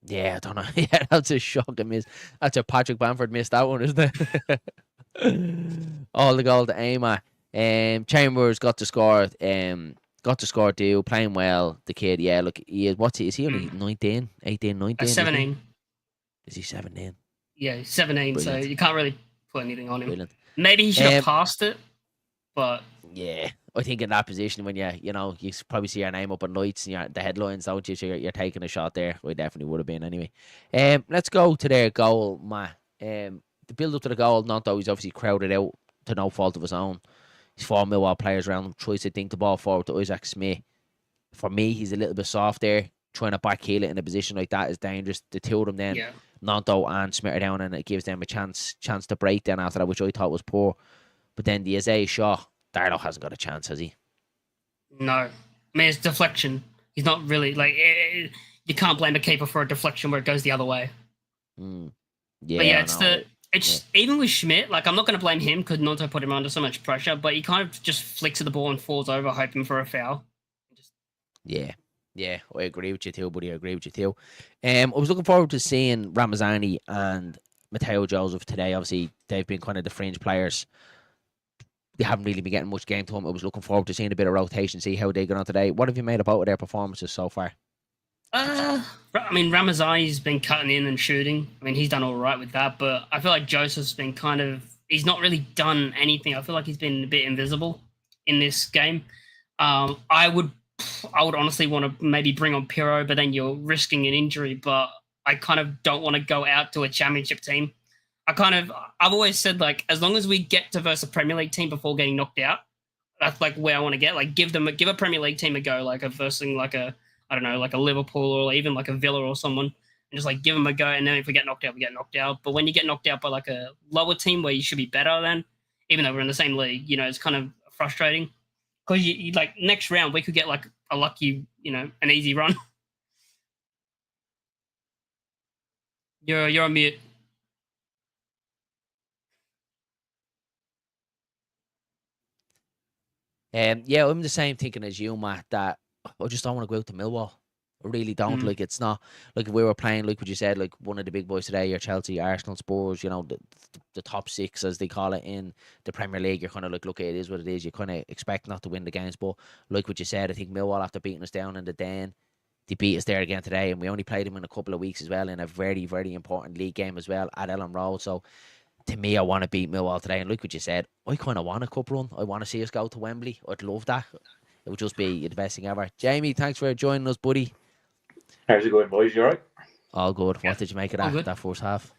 Yeah, I don't know. Yeah, that's a shocking miss. That's a Patrick Bamford missed that one, isn't it? All the goal to aim at. Chambers got to score. Too, playing well. The kid, look, he is. Is he only 19, 18, 19? 17. Is he 17? Yeah, he's 17. Brilliant. So you can't really put anything on him. Brilliant. Maybe he should have passed it, but yeah. I think in that position when you probably see your name up on lights and the headlines, don't you? So you're taking a shot there. I definitely would have been anyway. Let's go to their goal, Matt. The build up to the goal, Nonto, he's obviously crowded out to no fault of his own. He's 4 Millwall players around him, tries to dink the ball forward to Isaac Smith. For me, he's a little bit soft there. Trying to backheel it in a position like that is dangerous. The two of them then, Nonto and Smith are down, and it gives them a chance to break then after that, which I thought was poor. But then the Isaiah shot, Darlow hasn't got a chance, has he? No. I mean, it's deflection. He's not really, you can't blame a keeper for a deflection where it goes the other way. Yeah, but even with Schmidt, I'm not going to blame him because Nonto put him under so much pressure, but he kind of just flicks at the ball and falls over hoping for a foul. Yeah, I agree with you too, buddy. I agree with you too. I was looking forward to seeing Ramazani and Matteo Joseph today. Obviously, they've been kind of the fringe players. They haven't really been getting much game time. I was looking forward to seeing a bit of rotation, see how they get on today. What have you made about their performances so far? I mean, Ramazani's been cutting in and shooting. I mean, he's done all right with that, but I feel like Joseph's been he's not really done anything. I feel like he's been a bit invisible in this game. I would honestly want to maybe bring on Pirro, but then you're risking an injury. But I kind of don't want to go out to a championship team. I've always said, like, as long as we get to versus a Premier League team before getting knocked out, that's like where I want to get. Like, give a Premier League team a go, like a versus like a, I don't know, like a Liverpool or even like a Villa or someone, and just like give them a go. And then if we get knocked out, we get knocked out. But when you get knocked out by like a lower team where you should be better than, even though we're in the same league, you know, it's kind of frustrating because you like next round we could get like a lucky, you know, an easy run. You're on mute. Yeah, I'm the same thinking as you, Matt, that I just don't want to go out to Millwall. I really don't. Like, it's not like if we were playing, like what you said, like one of the big boys today, your Chelsea, Arsenal, Spurs, you know, the top six, as they call it in the Premier League. You're kind of like, look, it is what it is. You kind of expect not to win the games. But like what you said, I think Millwall, after beating us down in the Den, they beat us there again today. And we only played them in a couple of weeks as well in a very, very important league game as well at Ellen Road. So, to me, I want to beat Millwall today. And look what you said. I kind of want a cup run. I want to see us go to Wembley. I'd love that. It would just be the best thing ever. Jamie, thanks for joining us, buddy. How's it going, boys? You all right? All good. What did you make of that first half?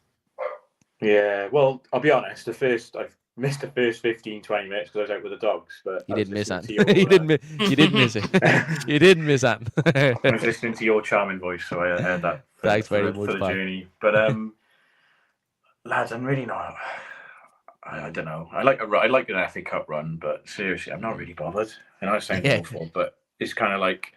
Yeah, well, I'll be honest. I've missed the first 15, 20 minutes because I was out with the dogs. But you didn't miss that. You didn't miss it. You didn't miss that. I was listening to your charming voice, so I heard that. Thanks very much for the journey. But lads, I'm really not. I don't know. I like an FA Cup run, but seriously, I'm not really bothered. I know it sounds awful, but it's kind of like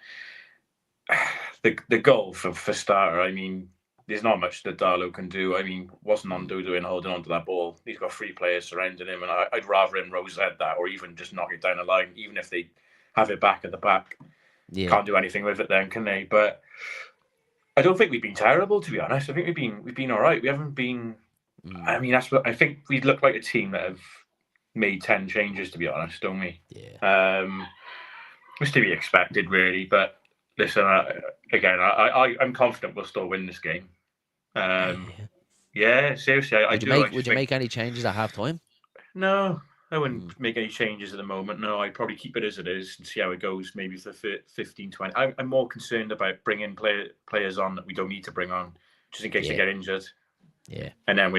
the goal for starter. I mean, there's not much that Darlow can do. I mean, what's Nondo doing holding on to that ball? He's got 3 players surrounding him, and I'd rather him rosette that or even just knock it down the line, even if they have it back at the back. Yeah. Can't do anything with it then, can they? But I don't think we've been terrible, to be honest. I think we've been all right. We haven't been. I mean, that's what I think. We look like a team that have made 10 changes, to be honest, don't we? Yeah. Was to be expected, really. But listen, I'm confident we'll still win this game. Yeah, seriously, Would you make any changes at half time? No, I wouldn't make any changes at the moment. No, I'd probably keep it as it is and see how it goes. Maybe for 15, 20. I'm more concerned about bringing players on that we don't need to bring on, just in case they get injured. Yeah, and then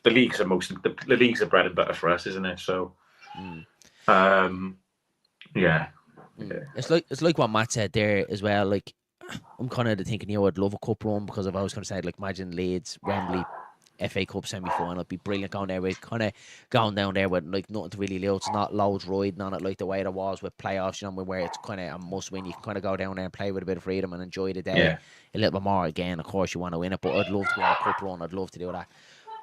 the leagues are the leagues are bread and butter for us, isn't it? So, yeah. It's like what Matt said there as well. Like, I'm kind of thinking, I'd love a cup run because I've always kind of said, like, imagine Leeds, Wembley, FA Cup semi-final. It'd be brilliant going there with kind of going down there with like nothing to really lose. It's not loads riding on it like the way it was with playoffs, where it's kind of a must win. You can kind of go down there and play with a bit of freedom and enjoy the day a little bit more. Again, of course, you want to win it, but I'd love to go on a cup run. I'd love to do that.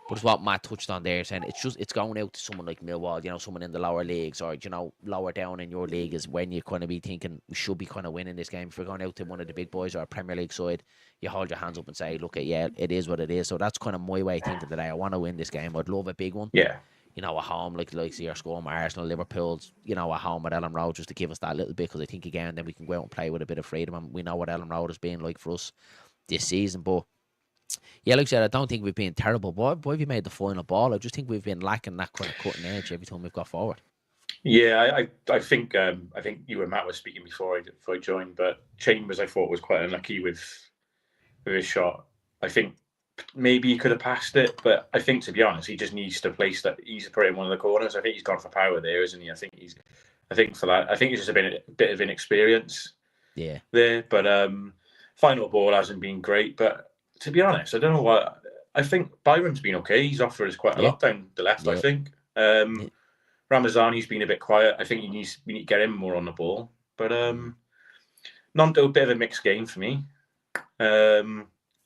But it's what Matt touched on there, saying it's going out to someone like Millwall, someone in the lower leagues or, lower down in your league is when you're going to be thinking we should be kind of winning this game. If you're going out to one of the big boys or a Premier League side, you hold your hands up and say, look, it is what it is. So that's kind of my way of thinking today. I want to win this game. I'd love a big one. Yeah. At home, like your Scum, Arsenal, Liverpool's, at home at Ellen Road, just to give us that little bit, because I think, again, then we can go out and play with a bit of freedom, and we know what Ellen Road has been like for us this season. But yeah, like I said, I don't think we've been terrible. Why have you made the final ball? I just think we've been lacking that kind of cutting edge every time we've got forward. Yeah, I think you and Matt were speaking before I joined, but Chambers I thought was quite unlucky with his shot. I think maybe he could have passed it, but I think, to be honest, he just needs to place that. He needs to put it in one of the corners. I think he's gone for power there, isn't he? I think for that. I think it's just a bit of inexperience. Yeah. There, but final ball hasn't been great, but. To be honest, I don't know what. I think Byron's been okay. He's offered us quite a lot down the left, I think. Ramazani's been a bit quiet. I think we need to get him more on the ball. But Nondo, a bit of a mixed game for me.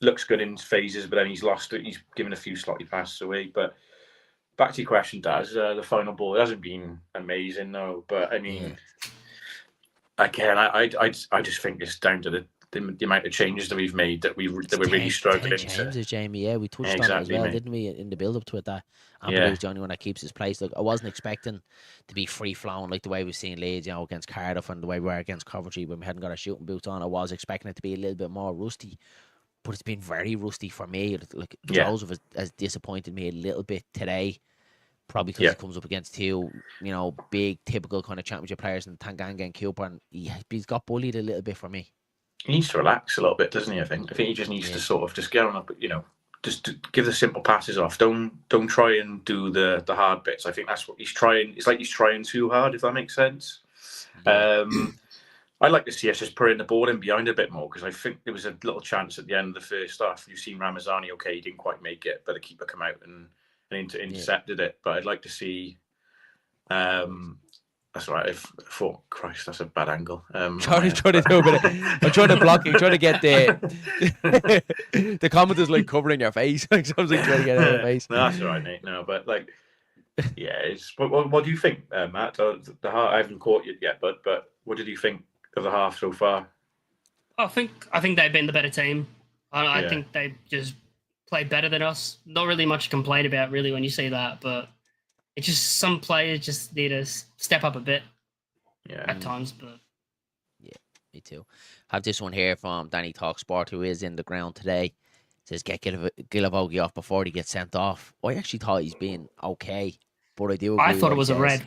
Looks good in phases, but then he's lost it. He's given a few sloppy passes away. But back to your question, Daz, the final ball, it hasn't been amazing, no. But I mean, again, I just think it's down to the amount of changes that we've made that we're really struggling. 10 changes, Jamie. Yeah, we touched on it as well, didn't we, in the build-up to it? That Ampadu is the only one that keeps his place. Like, I wasn't expecting to be free-flowing like the way we've seen Leeds, against Cardiff, and the way we were against Coventry when we hadn't got our shooting boots on. I was expecting it to be a little bit more rusty, but it's been very rusty for me. Like, Joseph has disappointed me a little bit today, probably because he comes up against two, big, typical kind of championship players in Tanganga and Cooper, and he's got bullied a little bit for me. he needs to relax a little bit, doesn't he? I think he just needs to sort of just get on up, just to give the simple passes off. Don't try and do the hard bits. I think that's what he's trying. It's like he's trying too hard, if that makes sense. Yeah. I'd like to see us just putting the ball in behind a bit more, because I think there was a little chance at the end of the first half. You've seen Ramazani, okay, he didn't quite make it, but the keeper come out and intercepted it. But I'd like to see. That's right. I thought, Christ, that's a bad angle. Trying to do a bit. I'm trying to block you. Trying to get the the commenters like covering your face. Like something trying to get out of your face. No, that's all right, Nate. No, but like, yeah. What do you think, Matt? The half, I haven't caught you yet, but what did you think of the half so far? I think they've been the better team. I think they just played better than us. Not really much to complain about, really, when you see that, but. It's just some players just need to step up a bit at times. But yeah, me too. Have this one here from Danny Talksport, who is in the ground today. It says, get Gilavogi off before he gets sent off. I actually thought he's been okay, but I do agree. I thought it was a red.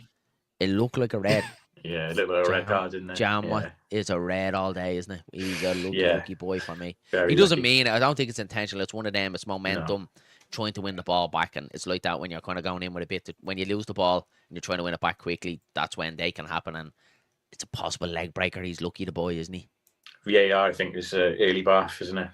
It looked like a red. Yeah, a little bit of a red card, didn't it? Jam is a red all day, isn't it? He's a lucky boy for me. Very he doesn't lucky. mean it. I don't think it's intentional. It's one of them. It's momentum. No. Trying to win the ball back, and it's like that when you're kind of going in with a bit. When you lose the ball and you're trying to win it back quickly, that's when they can happen, and it's a possible leg breaker. He's lucky, the boy, isn't he? VAR, I think, is early bath, isn't it?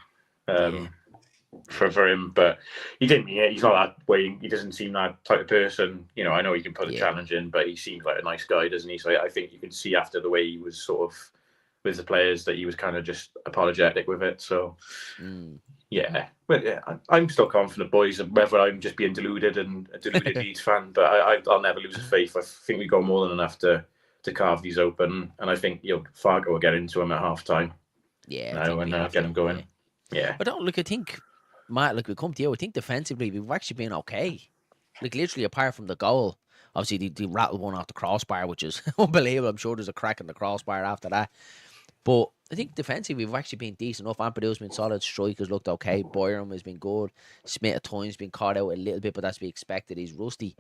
For him, but he didn't mean it. He's not that way. He doesn't seem that type of person. I know he can put a challenge in, but he seems like a nice guy, doesn't he? So I think you can see after the way he was sort of with the players that he was kind of just apologetic with it. So. Yeah, but I'm still confident, boys. Whether I'm just being deluded and a deluded Leeds fan, but I'll never lose faith. I think we got more than enough to carve these open, and I think Fargo will get into him at half time. Yeah, and get him going. Yeah, but don't look. I think, Matt, we come to you. I think defensively we've actually been okay. Like literally, apart from the goal, obviously they rattled one off the crossbar, which is unbelievable. I'm sure there's a crack in the crossbar after that. But I think defensively we've actually been decent enough. Ampadu's been solid. Strikers looked okay. Boyram has been good. Smith at times been caught out a little bit, but that's to be expected. He's rusty.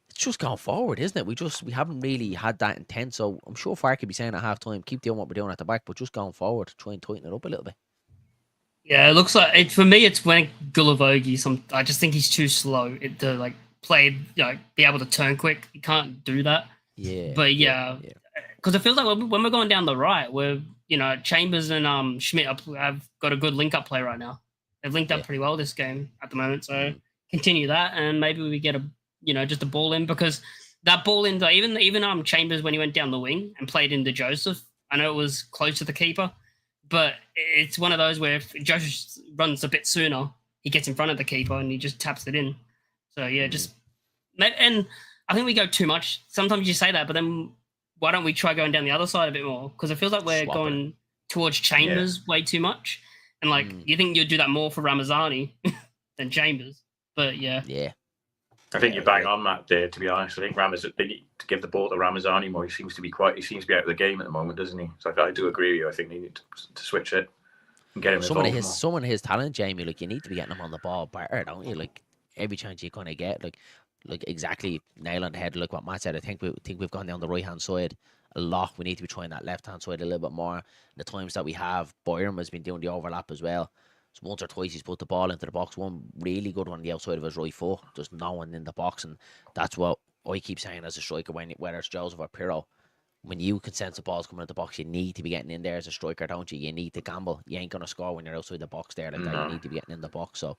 It's just gone forward, isn't it? We haven't really had that intent. So I'm sure Fark could be saying at half time, keep doing what we're doing at the back, but just going forward, try and tighten it up a little bit. Yeah, it looks like for me it's when Gulavogi. I just think he's too slow to play, be able to turn quick. He can't do that. Yeah. But because it feels like when we're going down the right, we're Chambers and Schmidt have got a good link-up play right now. They've linked up pretty well this game at the moment, so continue that, and maybe we get just a ball in, because that ball in, even Chambers, when he went down the wing and played into Joseph, I know it was close to the keeper, but it's one of those where if Joseph runs a bit sooner, he gets in front of the keeper and he just taps it in. So and I think we go too much. Sometimes you say that, but then why don't we try going down the other side a bit more? Because it feels like we're going towards Chambers way too much. And you think you'd do that more for Ramazani than Chambers. But yeah. I think you're bang on that there, to be honest. I think they need to give the ball to Ramazani more. He seems to be out of the game at the moment, doesn't he? So I do agree with you. I think they need to switch it and get him involved. Someone of his talent, Jamie, you need to be getting him on the ball better, don't you? Every chance you're gonna get, exactly nail on the head, like what Matt said. I think we've gone down the right hand side a lot. We need to be trying that left hand side a little bit more. The times that we have, Boyram has been doing the overlap as well. So once or twice he's put the ball into the box. One really good one on the outside of his right foot. There's no one in the box, and that's what I keep saying as a striker. Whether it's Joseph or Pirro, when you can sense the ball's coming into the box, you need to be getting in there as a striker, don't you? You need to gamble. You ain't gonna score when you're outside the box there. That you need to be getting in the box. So.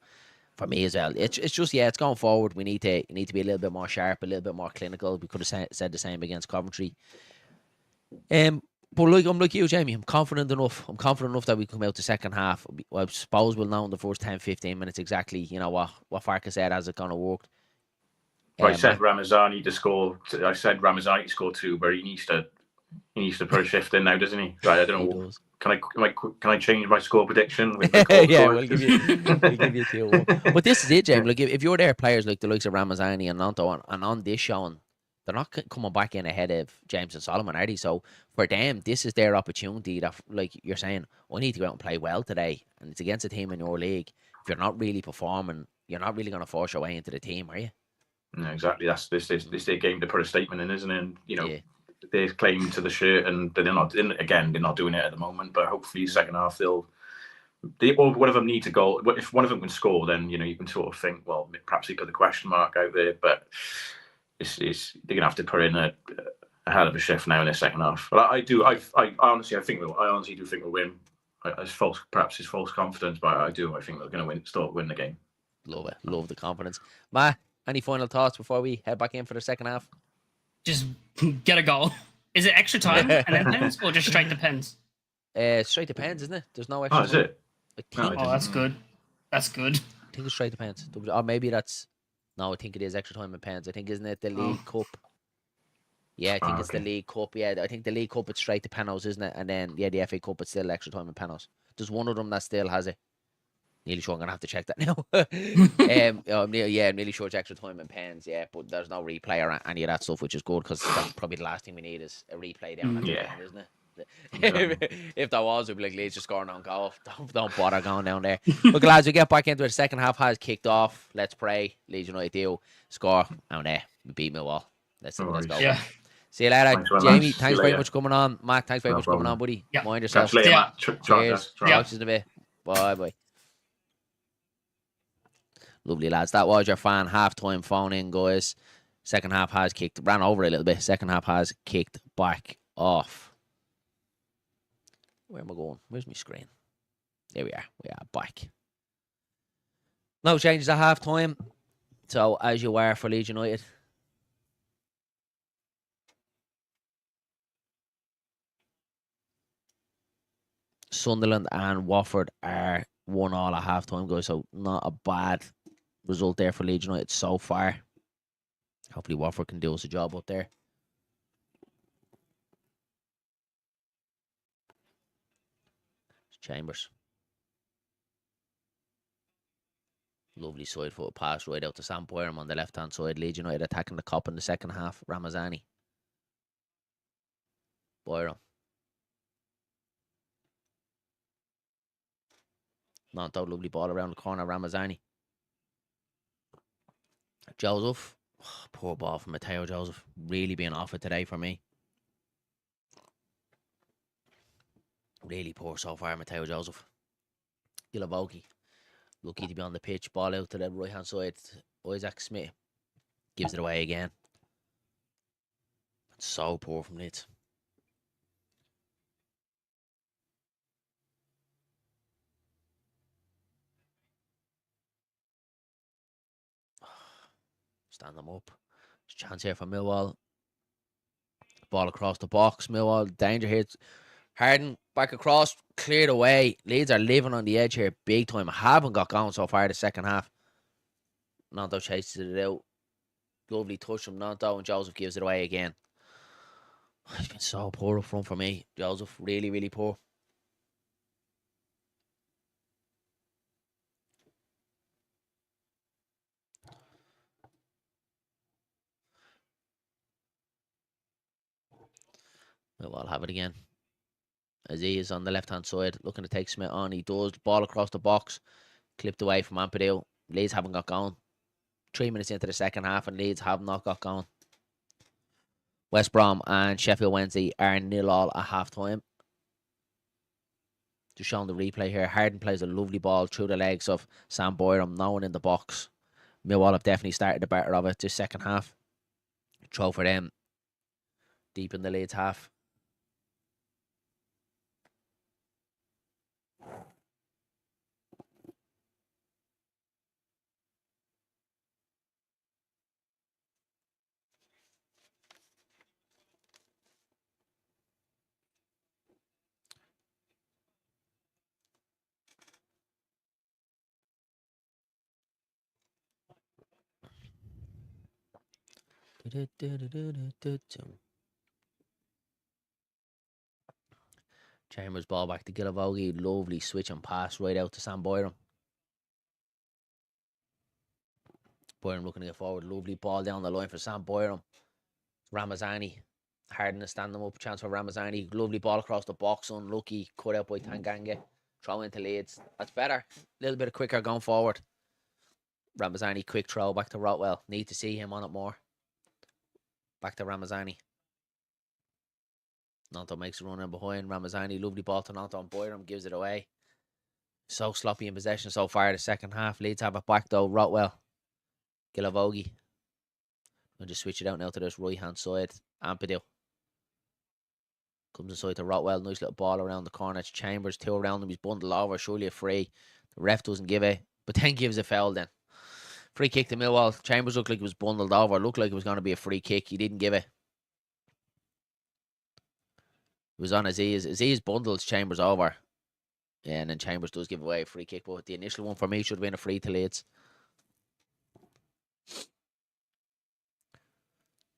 For me as well, it's just it's going forward. We need to be a little bit more sharp, a little bit more clinical. We could have said the same against Coventry. But I'm like you, Jamie. I'm confident enough that we come out the second half. I suppose we'll know in the first 10-15 minutes exactly what Farkas said as it gonna work. I said Ramazani to score. I said Ramazani to score 2, but he needs to put a shift in now, doesn't he? Right, I don't know. Can I change my score prediction? We'll give you 2. But this is it, James. If you're there, players like the likes of Ramazani and Nanto, and on this showing, they're not coming back in ahead of James and Solomon, are they? So for them, this is their opportunity. That, like you're saying, I need to go out and play well today, and it's against a team in your league. If you're not really performing, you're not really going to force your way into the team, are you? No, exactly. This is their game to put a statement in, isn't it? And, they're claiming to the shirt, and they're not doing it at the moment. But hopefully, second half or one of them need to goal. If one of them can score, then you can sort of think, well, perhaps they put the question mark out there. But they're gonna have to put in a hell of a shift now in the second half. But I honestly do think we'll win. Perhaps it's false confidence, but I think they're going to win the game. Love it. Love the confidence. Matt, any final thoughts before we head back in for the second half? Just get a goal. Is it extra time and then pens, or just straight to pens? Straight to pens, isn't it? There's no extra. Oh, is it? That's good. That's good. I think it's straight to pens. Or maybe that's... No, I think it is extra time and pens. I think, isn't it the League Cup? Yeah, I think it's the League Cup. Yeah, I think the League Cup, it's straight to penalties, isn't it? And then, the FA Cup, it's still extra time and penalties. There's one of them that still has it. Nearly sure I'm going to have to check that now. I'm nearly sure it's extra time and pens, yeah. But there's no replay or any of that stuff, which is good, because that's probably the last thing we need is a replay down at the end, isn't it? If there was, we'd be like, Leeds just scoring on goal. Don't bother going down there. Look, lads, we get back into it. The second half has kicked off. Let's pray Leeds United do score. And we beat Millwall. Let's go. Yeah. See you later. Jamie, thanks very much for coming on. Matt, thanks very much for coming on, buddy. Yeah. Mind yourself. Cheers. Talk to you in a bit. Bye. Lovely, lads. That was your fan half-time phone in, guys. Second half has ran over a little bit. Second half has kicked back off. Where am I going? Where's my screen? There we are. We are back. No changes at half-time. So, as you were for Leeds United. Sunderland and Watford are 1-1 at half-time, guys. So, not a bad result there for Leeds United so far. Hopefully Watford can do us a job up there. Chambers. Lovely side foot pass right out to Sam Boyram on the left-hand side. Leeds United attacking the Kop in the second half. Ramazani. Boyram. Not that lovely ball around the corner. Ramazani. Joseph. Oh, poor ball from Matteo Joseph. Really being off it today for me. Really poor so far, Matteo Joseph. Gilavogi. Lucky to be on the pitch. Ball out to the right hand side. Isaac Smith gives it away again. So poor from Leeds. Stand them up. There's a chance here for Millwall. Ball across the box. Millwall, danger here. Harden, back across, cleared away. Leeds are living on the edge here big time. Haven't got going so far the second half. Nanto chases it out. Lovely touch from Nanto, and Joseph gives it away again. He's been so poor up front for me. Joseph, really, really poor. We'll have it again. Aziz on the left-hand side, looking to take Smith on. He does. Ball across the box. Clipped away from Ampadu. Leeds haven't got going. 3 minutes into the second half, and Leeds have not got going. West Brom and Sheffield Wednesday are 0-0 at half-time. Just showing the replay here. Harden plays a lovely ball through the legs of Sam Boyram. No one in the box. Millwall have definitely started the better of it this second half. Throw for them. Deep in the Leeds half. Chambers ball back to Gilavogi. Lovely switch and pass right out to Sam Boyram. Boyram looking to get forward. Lovely ball down the line for Sam Boyram. Ramazani. Harden is standing up. Chance for Ramazani. Lovely ball across the box. Unlucky. Cut out by Tanganga. Throw into Leeds. That's better. A little bit quicker going forward. Ramazani, quick throw back to Rotwell. Need to see him on it more. Back to Ramazani. Nanto makes a run in behind. Ramazani, lovely ball to Nanto, and Boyram gives it away. So sloppy in possession so far the second half. Leeds have it back though. Rotwell. Gilavogi. I'll just switch it out now to this right hand side. Ampadu. Comes inside to Rotwell. Nice little ball around the corner. It's Chambers. 2 around him. He's bundled over. Surely a free. The ref doesn't give it. But then gives a foul then. Free kick to Millwall. Chambers looked like he was bundled over. Looked like it was going to be a free kick. He didn't give it. It was on Aziz. Aziz bundles Chambers over. Yeah, and then Chambers does give away a free kick. But the initial one for me should have been a free to Leeds.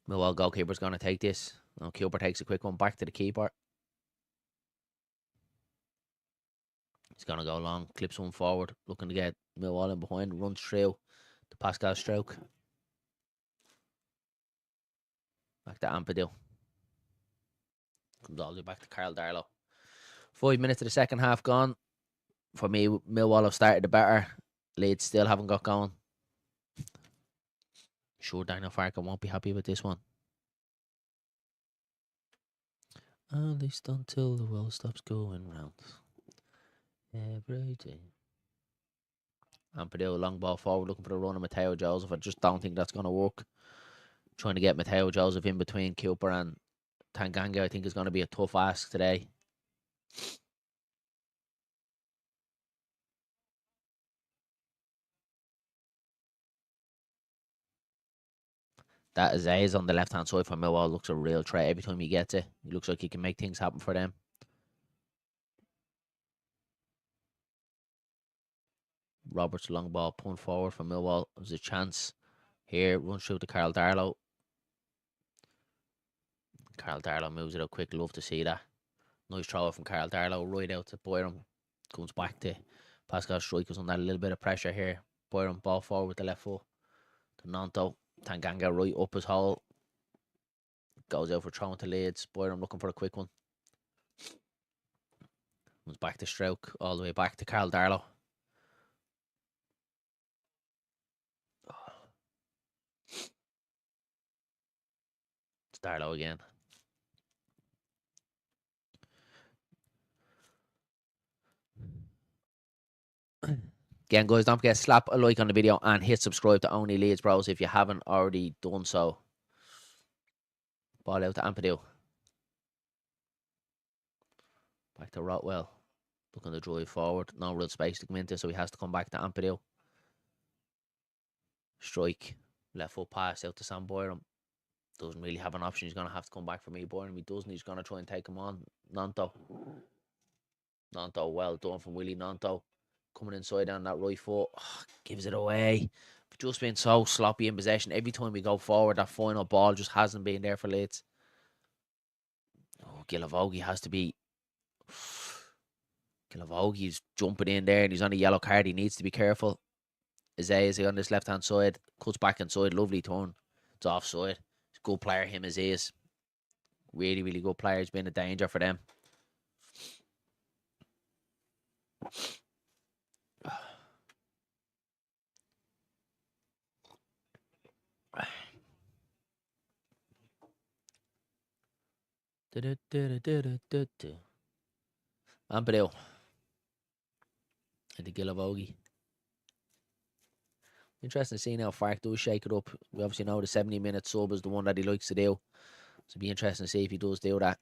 Millwall goalkeeper's going to take this. Now Cooper takes a quick one back to the keeper. He's going to go long. Clips one forward. Looking to get Millwall in behind. Runs through to Pascal Stroke. Back to Ampadu. Comes all the way back to Carl Darlow. 5 minutes of the second half gone. For me, Millwall have started the better. Leeds still haven't got going. Sure, Daniel Farker won't be happy with this one. At least until the world stops going round. Every day. Ampadu, long ball forward, looking for the run of Mateo Joseph. I just don't think that's going to work. Trying to get Mateo Joseph in between Cooper and Tanganga, I think, is going to be a tough ask today. That Aziz on the left-hand side for Millwall looks a real threat every time he gets it. He looks like he can make things happen for them. Roberts long ball punt forward for Millwall. There's a chance here. Runs through to Carl Darlow. Carl Darlow moves it out quick. Love to see that. Nice throw from Carl Darlow right out to Boyram. Comes back to Pascal Strikers under a little bit of pressure here. Boyram ball forward with the left foot to Nanto. Tanganga right up his hole. Goes out for throwing to Leeds. Boyram looking for a quick one. Comes back to Stroke. All the way back to Carl Darlow. It's Darlow again. Again, guys, don't forget to slap a like on the video and hit subscribe to OnlyLeedsBros if you haven't already done so. Ball out to Ampadu. Back to Rotwell. Looking to drive forward. No real space to come into, so he has to come back to Ampadu. Strike. Left foot pass out to Sam Boyram. Doesn't really have an option. He's going to have to come back for me. Boyram, he doesn't. He's going to try and take him on. Nanto. Nanto, well done from Willie Nanto. Coming inside on that right foot. Oh, gives it away. We've just been so sloppy in possession. Every time we go forward, that final ball just hasn't been there for Leeds. Oh, Gilavogi has to be... Gilavogi's jumping in there and he's on a yellow card. He needs to be careful. Izzy on this left-hand side. Cuts back inside. Lovely turn. It's offside. He's a good player, him as is. Really, really good player. He's been a danger for them. Ampadu. And the Gilavogi. Interesting to see now Fark does shake it up. We obviously know the 70-minute sub is the one that he likes to do. So it'll be interesting to see if he does do that.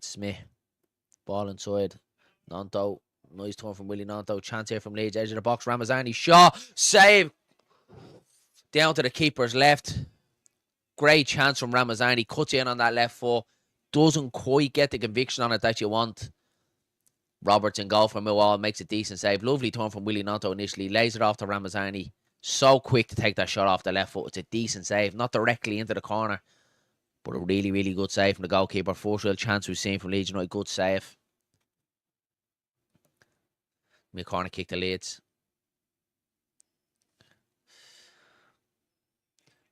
Smith. Ball inside. Nanto. Nice turn from Willie Nanto. Chance here from Leeds. Edge of the box. Ramazani. Shot. Save. Down to the keeper's left. Great chance from Ramazani. Cuts in on that left foot. Doesn't quite get the conviction on it that you want. Roberts in goal for Millwall. Makes a decent save. Lovely turn from Willie Nanto initially. Lays it off to Ramazani. So quick to take that shot off the left foot. It's a decent save. Not directly into the corner. But a really, really good save from the goalkeeper. First real chance we've seen from Leeds United. Good save. Me corner kick to Leeds.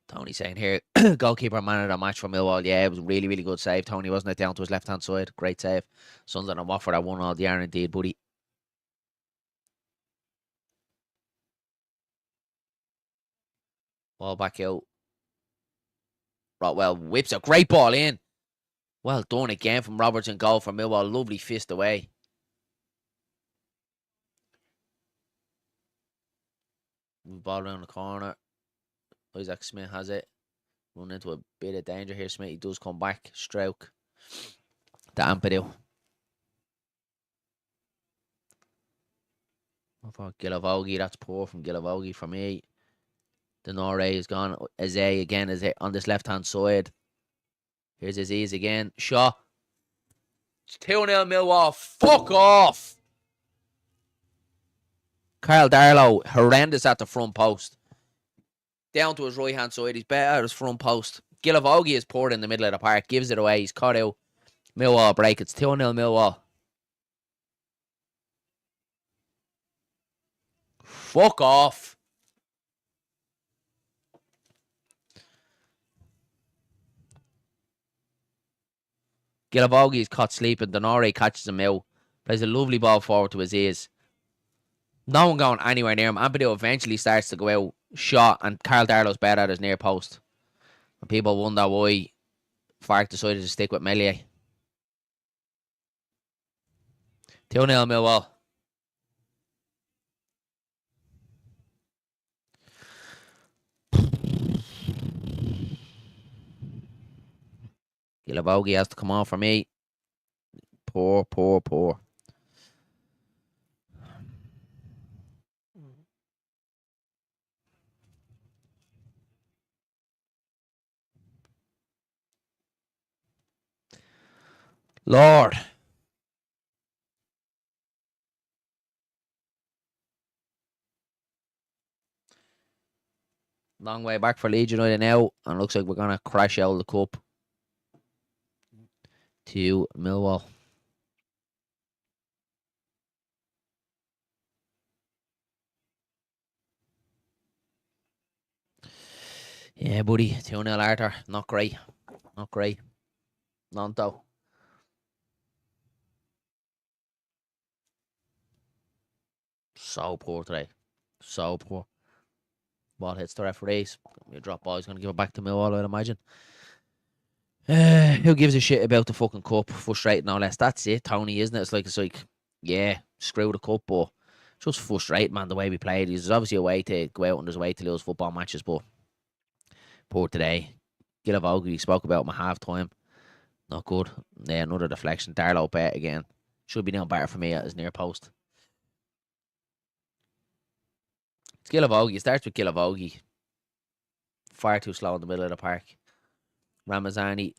Tony saying here, goalkeeper man of the match for Millwall. Yeah, it was a really, really good save. Tony, wasn't it? Down to his left-hand side. Great save. Sunderland and Watford are 1-1 the are indeed, buddy. Ball back out. Rotwell whips a great ball in. Well done again from Robertson. Goal for Millwall. Lovely fist away. Ball around the corner. Isaac Smith has it. Run into a bit of danger here. Smith, he does come back. Stroke. The Ampadu. For Gilavogi, that's poor from Gilavogi for me. Denore is gone. Aze again is on this left hand side. Here's Aziz again. Shot. It's 2-0 Millwall. Fuck off. Kyle Darlow, horrendous at the front post. Down to his right hand side. He's better at his front post. Gilavogi is poured in the middle of the park. Gives it away. He's caught out. Millwall break. It's 2-0 Millwall. Fuck off. Gilavogi is caught sleeping. Denore catches him out. Plays a lovely ball forward to his ears. No one going anywhere near him. Ampadu eventually starts to go out. Shot. And Carl Darlow's better at his near post. And people wonder why Fark decided to stick with Meslier. 2-0 Millwall. Gilavogi has to come on for me. Poor. Lord. Long way back for Leeds United now. And looks like we're going to crash out of the cup. To Millwall. Yeah, buddy. 2-0 Arthur. Not great. None though. So poor today. So poor. Ball hits the referees. Your drop ball is going to give it back to Millwall, I'd imagine. Who gives a shit about the fucking cup? Frustrating, no less. That's it, Tony, isn't it? It's like, yeah, screw the cup, but just frustrating, man, the way we played. There's obviously a way to go out and there's a way to lose football matches, but poor today. Gilavogi spoke about him at half time. Not good. Yeah, another deflection. Darlow bet again. Should be doing better for me at his near post. It's Gilavogi. It starts with Gilavogi. Far too slow in the middle of the park. Ramazani,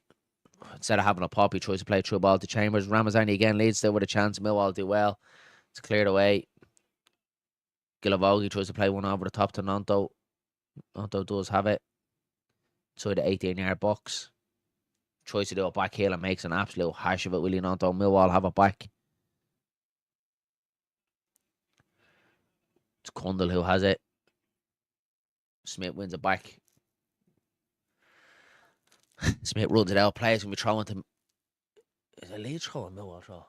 instead of having a pop, he tries to play through a ball to Chambers. Ramazani again leads still with a chance. Millwall do well. It's cleared away. Gilavogi tries to play one over the top to Nanto. Nanto does have it. Inside the 18-yard box. Tries to do a back heel and makes an absolute hash of it. Willie Nanto. Millwall have it back. It's Kundal who has it. Smith wins it back. Smith runs it out. Players can be throwing to. Is it Leeds throw or Millwall throw?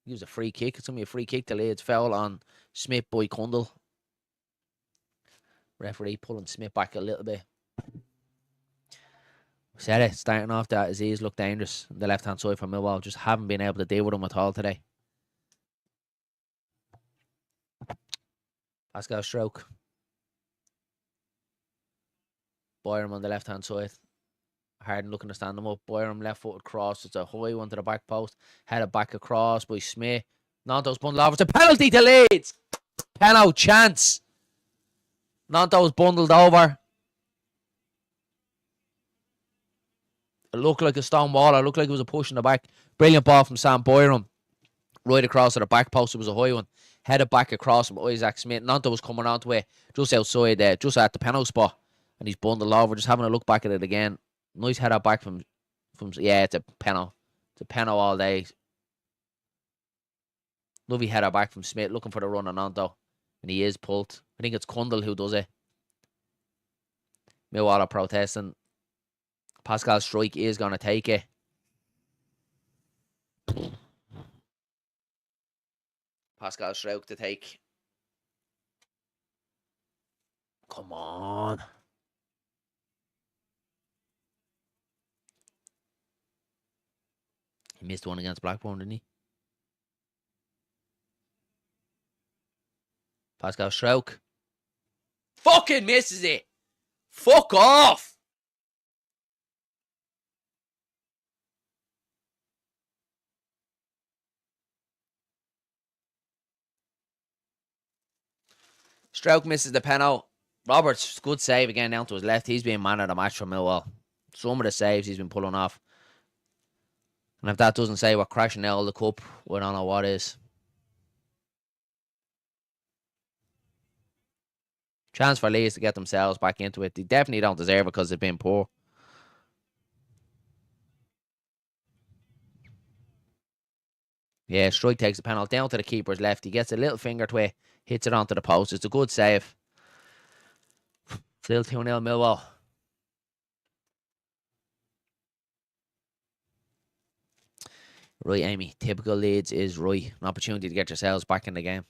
He gives a free kick. It's going to be a free kick to Leeds. Foul on Smith by Kundal. Referee pulling Smith back a little bit. Said it. Starting off that Aziz looked dangerous on the left hand side for Millwall. Just haven't been able to deal with him at all today. Pascal stroke. Byram on the left hand side. Harden looking to stand him up. Byram left footed cross. It's a high one to the back post. Headed back across by Smith. Nanto's bundled over. It's a penalty to Leeds. Penalty chance. Nanto's bundled over. It looked like a stone wall. It looked like it was a push in the back. Brilliant ball from Sam Byram. Right across to the back post. It was a high one. Headed back across from Isaac Smith. Nanto was coming onto it just outside there, just at the penalty spot. And he's bundled over. Just having a look back at it again. Nice header back from yeah, it's a penalty. It's a penalty all day. Lovely header back from Smith, looking for the run on Nanto. And he is pulled. I think it's Kundal who does it. Millwall are protesting. Pascal strike is going to take it. Pascal stroke to take. Come on. He missed one against Blackburn, didn't he? Pascal Struijk. Fucking misses it. Fuck off. Struijk misses the penalty. Roberts, good save again down to his left. He's been man of the match for Millwall. Some of the saves he's been pulling off. And if that doesn't say we're crashing out of the cup, we don't know what is. Chance for Leeds to get themselves back into it. They definitely don't deserve it because they've been poor. Yeah, Struijk takes the penalty down to the keeper's left. He gets a little finger to it, hits it onto the post. It's a good save. Still 2-0 Millwall. Right, Amy. Typical Leeds is right. An opportunity to get yourselves back in the game.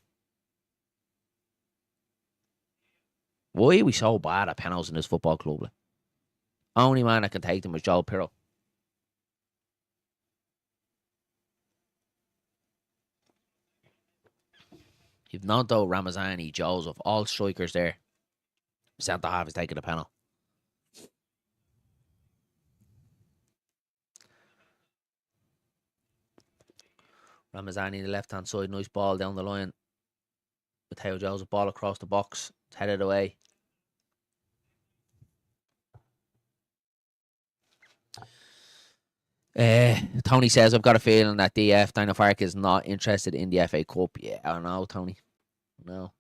Why are we so bad at penalties in this football club? Like? Only man that can take them is Joel Pirro. You've not though Ramazani, Joseph, all strikers there. Centre half is taking the penalty. Ramazani in the left hand side, nice ball down the line. Mateo Joseph, ball across the box. It's headed away. Tony says, I've got a feeling that DF, Dino Fark, is not interested in the FA Cup. Yeah, I don't know, Tony. No.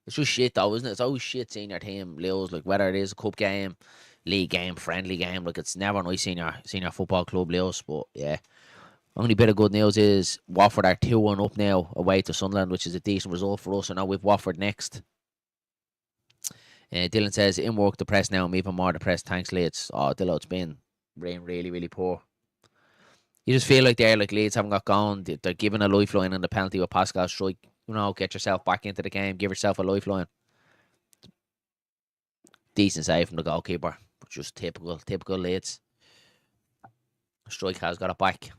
It's just shit, though, isn't it? It's always shit seeing your team lose. Like, whether it is a cup game, league game, friendly game. Like, it's never nice seeing your football club lose. But, yeah. Only bit of good news is Watford are 2-1 up now away to Sunderland, which is a decent result for us. So now we've Watford next. Dylan says, in work depressed now. I'm even more depressed. Thanks, Leeds. Oh, Dylan, it's been really, really poor. You just feel like Leeds haven't got going. They're giving a lifeline on the penalty with Pascal Struijk. You know, get yourself back into the game. Give yourself a lifeline. Decent save from the goalkeeper. But just typical Leeds. Struijk has got it back.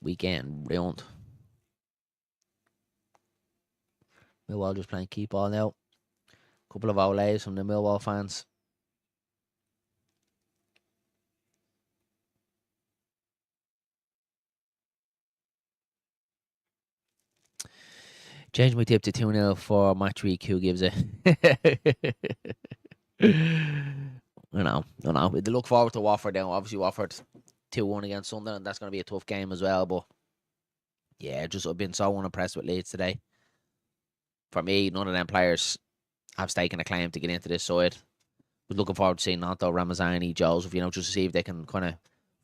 Weekend round. Millwall just playing keep ball now. Couple of outlays from the Millwall fans. Change my tip to 2-0 for match week. Who gives it? I know. We look forward to Watford now. Obviously, Watford 2-1 against Sunderland. That's going to be a tough game as well. But yeah, just I've been so unimpressed with Leeds today. For me, none of them players have taken a claim to get into this side. But looking forward to seeing Nanto, Ramazani, Joseph, just to see if they can kind of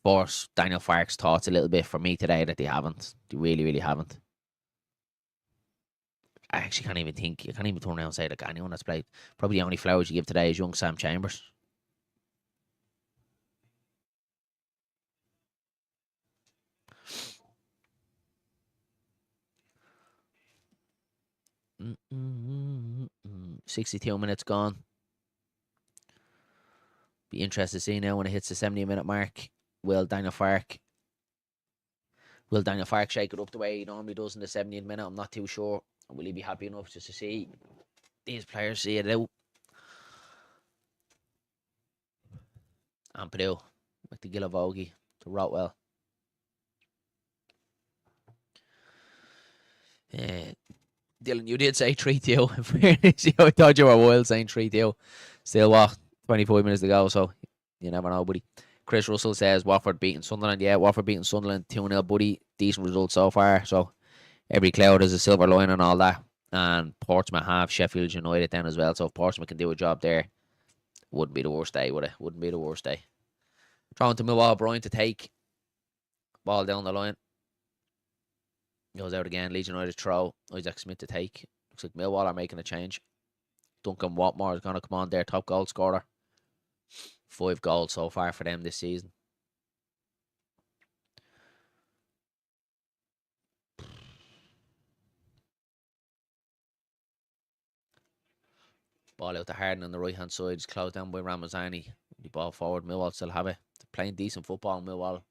force Daniel Farke's thoughts a little bit for me today that they haven't. They really, really haven't. I actually can't even think. I can't even turn around and say that anyone that's played. Probably the only flowers you give today is young Sam Chambers. Mm-mm-mm-mm. 62 minutes gone. Be interested to see now when it hits the 70-minute mark. Will Daniel Farke shake it up the way he normally does in the 70th minute? I'm not too sure. Will he be happy enough just to see these players see it out? Ampadu with the Gillavogi to Rotwell. Dylan, you did say 3-2. I thought you were wild saying 3-2. Still, what? 25 minutes to go, so you never know, buddy. Chris Russell says Watford beating Sunderland. Yeah, Watford beating Sunderland 2-0, buddy. Decent result so far. So every cloud is a silver line and all that. And Portsmouth have Sheffield United then as well. So if Portsmouth can do a job there, wouldn't be the worst day, would it? Wouldn't be the worst day. Throwing to Millwall, Brian to take. Ball down the line. Goes out again. Leeds United throw. Isaac Smith to take. Looks like Millwall are making a change. Duncan Watmore is going to come on there. Top goal scorer. 5 goals so far for them this season. Ball out to Harden on the right-hand side. It's closed down by Ramazani. The ball forward. Millwall still have it. They're playing decent football, Millwall.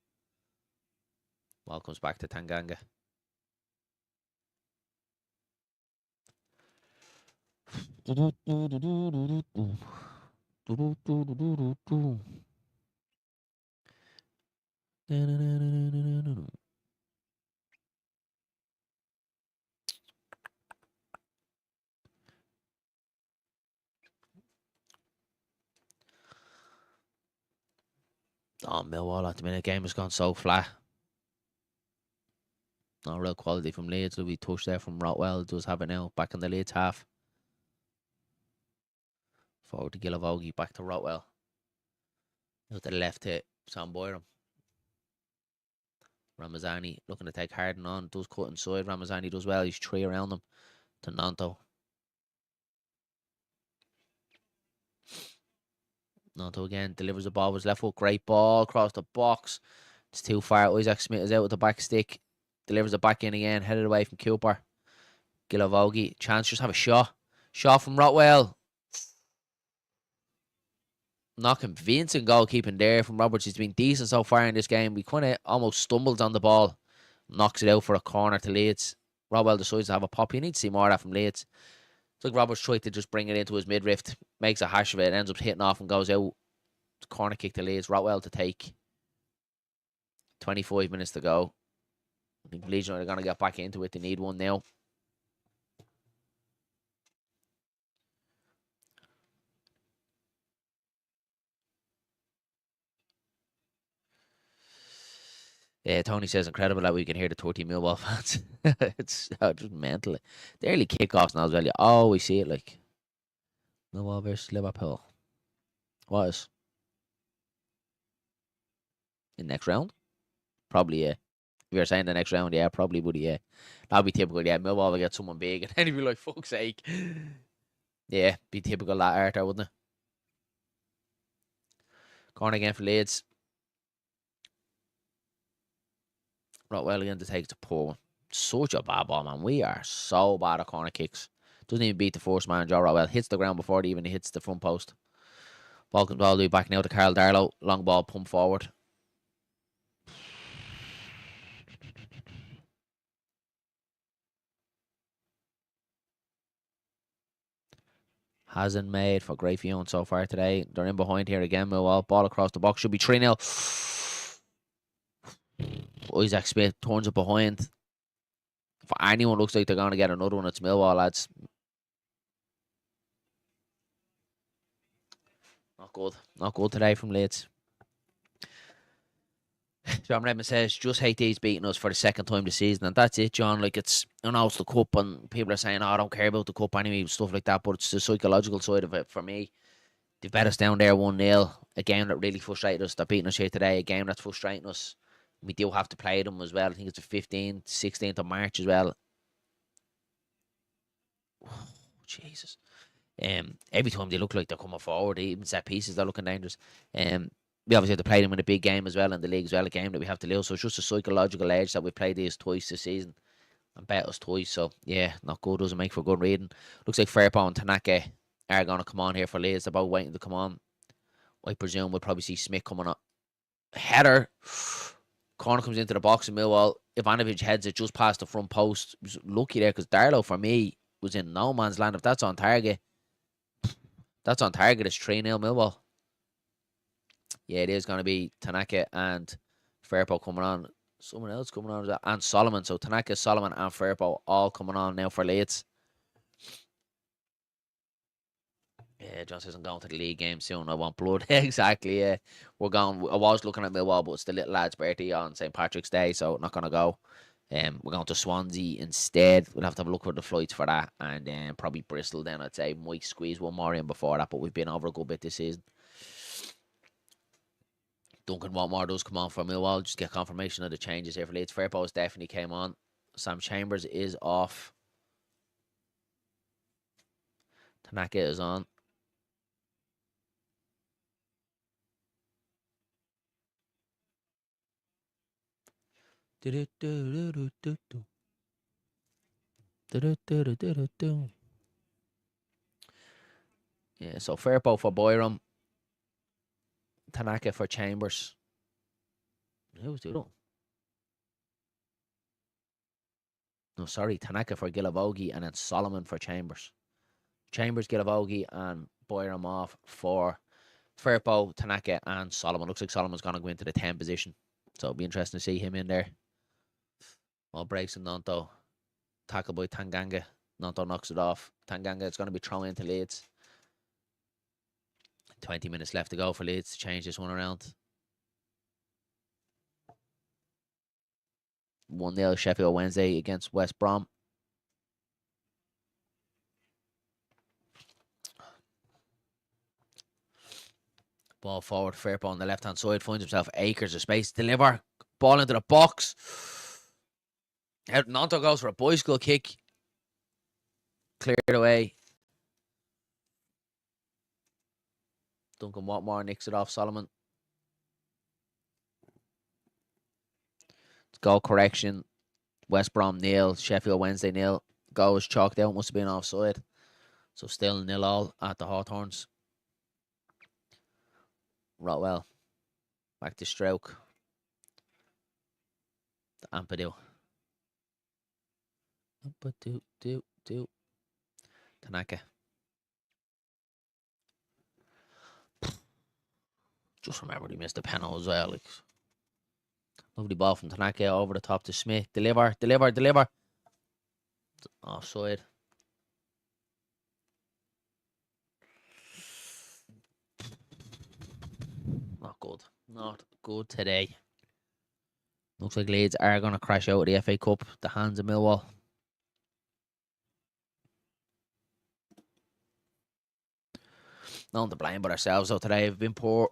Ball comes back to Tanganga. Oh, Millwall at the minute. Game has gone so flat. No real quality from Leeds. Will be touched there from Rotwell. Does have it now. Back in the Leeds half. Forward to Gilavogi. Back to Rotwell. Out to the left to Sam Boyram. Ramazani looking to take Harden on. Does cut inside. Ramazani does well. He's 3 around him. To Nanto. Nanto again. Delivers the ball with his left foot. Great ball across the box. It's too far. Isaac Smith is out with the back stick. Delivers it back in again. Headed away from Cooper. Gilavogi. Chance just have a shot. Shot from Rotwell. Not convincing goalkeeping there from Roberts. He's been decent so far in this game. We kind of almost stumbles on the ball. Knocks it out for a corner to Leeds. Rotwell decides to have a pop. You need to see more of that from Leeds. It's like Roberts tried to just bring it into his midriff. Makes a hash of it. Ends up hitting off and goes out. Corner kick to Leeds. Rotwell to take. 25 minutes to go. I think Leeds are going to get back into it. They need one now. Yeah, Tony says incredible that we can hear the 30 Millwall fans. It's just mental. The early kickoffs now as well. You always see it like Millwall versus Liverpool. What is? In next round? Probably, yeah. If you're saying the next round, yeah, probably would, yeah. That'd be typical, yeah. Millwall will get someone big and then he'd be like, fuck's sake. Yeah, be typical that Arthur, wouldn't it? Corner again for Leeds. Rotwell again to take the poor one. Such a bad ball, man. We are so bad at corner kicks. Doesn't even beat the first man, Joe Rotwell. Hits the ground before it even hits the front post. Ball comes all the way back now to Carl Darlow. Long ball, pump forward. Hasn't made for Great Fion so far today. They're in behind here again, Millwall. Ball across the box. Should be 3-0. Isaac Smith turns it behind. If anyone looks like they're going to get another one, it's Millwall, lads. Not good. Not good today from Leeds. John Redmond says, just hate these beating us for the second time this season. And that's it, John. Like, it's, I know it's the cup and people are saying, oh, I don't care about the cup anyway, stuff like that. But it's the psychological side of it for me. They've bet us down there 1-0. A game that really frustrated us. They're beating us here today. A game that's frustrating us. We do have to play them as well. I think it's the 15th, 16th of March as well. Oh, Jesus. Every time they look like they're coming forward, even set pieces, they're looking dangerous. We obviously have to play them in a big game as well in the league as well, a game that we have to lose. So it's just a psychological edge that we played these twice this season and bet us twice. So yeah, not good. Doesn't make for good reading. Looks like Fairbaugh and Tanaka are going to come on here for Leeds. They're about waiting to come on. I presume we'll probably see Smith coming up. Header. Corner comes into the box in Millwall. Ivanovic heads it just past the front post. He was lucky there because Darlow, for me, was in no man's land. If that's on target, it's 3-0 Millwall. Yeah, it is going to be Tanaka and Fairbaugh coming on. Someone else coming on as well. And Solomon. So Tanaka, Solomon and Fairbaugh all coming on now for Leeds. Yeah, John says I'm going to the league game soon. I want blood. Exactly, yeah. We're going. I was looking at Millwall, but it's the little lad's birthday on St. Patrick's Day, so not going to go. We're going to Swansea instead. We'll have to have a look for the flights for that. And then probably Bristol then, I'd say. Might squeeze one more in before that, but we've been over a good bit this season. Duncan Watmore does come on for Millwall. Just get confirmation of the changes here for Leeds. Fairbaugh definitely came on. Sam Chambers is off. Tanaka is on. Yeah, so Firpo for Boyram. Tanaka for Chambers. Who's the other one? No, sorry, Tanaka for Gilavogi and then Solomon for Chambers. Chambers, Gilavogi, and Boyram off for Firpo, Tanaka, and Solomon. Looks like Solomon's going to go into the 10 position. So it'll be interesting to see him in there. All breaks and Nanto. Tackle by Tanganga. Nanto knocks it off. Tanganga is going to be thrown into Leeds. 20 minutes left to go for Leeds to change this one around. 1-0 Sheffield Wednesday against West Brom. Ball forward, Firpo on the left-hand side. Finds himself acres of space. Deliver. Ball into the box. Out Nanto goes for a bicycle kick. Cleared away. Duncan Watmore nicks it off Solomon. Goal correction. West Brom 0. Sheffield Wednesday 0. Goal was chalked out. Must have been offside. So still 0-0 at the Hawthorns. Rotwell. Back to Stroke. To Ampadu. Tanaka. Just remembered he missed a penalty as well. Like, lovely ball from Tanaka over the top to Smith. Deliver. Offside. Not good today. Looks like Leeds are going to crash out of the FA Cup. The hands of Millwall. Not to blame but ourselves though today. We've been poor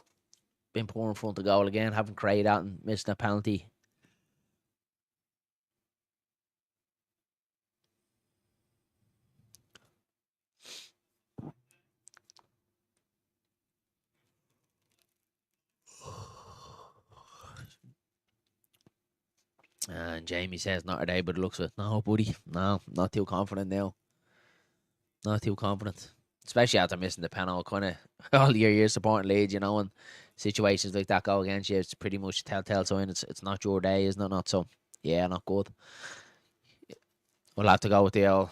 in front of goal again. Haven't created that and missing a penalty. And Jamie says not today, but it looks like no, buddy. No, not too confident now. Not too confident. Especially after missing the penalty, kind of all year supporting Leeds, you know, and situations like that go against you. It's pretty much a telltale sign. It's not your day, isn't it? Not so. Yeah, not good. We'll have to go with the old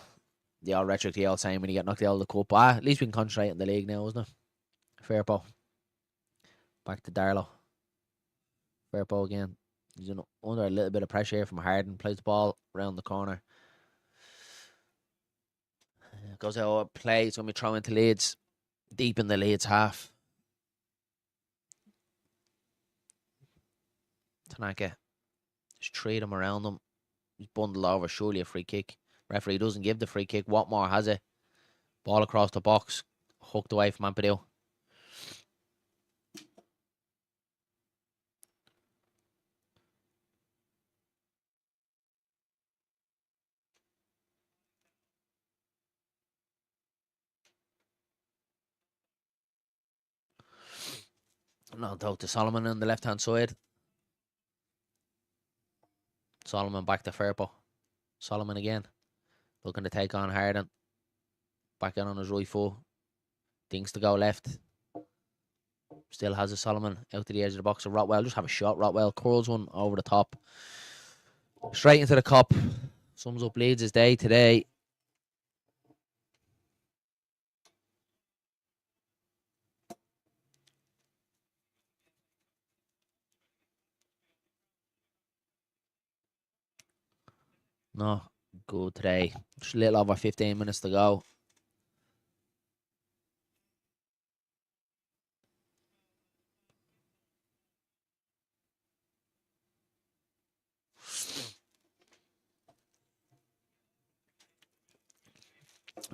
rhetoric, the old saying when you get knocked out of the cup. At least we can concentrate on the league now, isn't it? Firpo. Back to Darlow. Firpo again. He's under a little bit of pressure here from Harden. Plays the ball around the corner. Goes out of play. It's going to be thrown into Leeds. Deep in the Leeds half. Tanaka. Just treat him around him. He's bundled over. Surely a free kick. Referee doesn't give the free kick. Watmore has it. Ball across the box. Hooked away from Ampadu. No doubt to Solomon on the left-hand side. Solomon back to Firpo. Solomon again. Looking to take on Harden. Back in on his right foot. Things to go left. Still has a Solomon out to the edge of the box. Of Rotwell. Just have a shot. Rotwell curls one over the top. Straight into the cup. Sums up Leeds' day today. Not good today. Just a little over 15 minutes to go.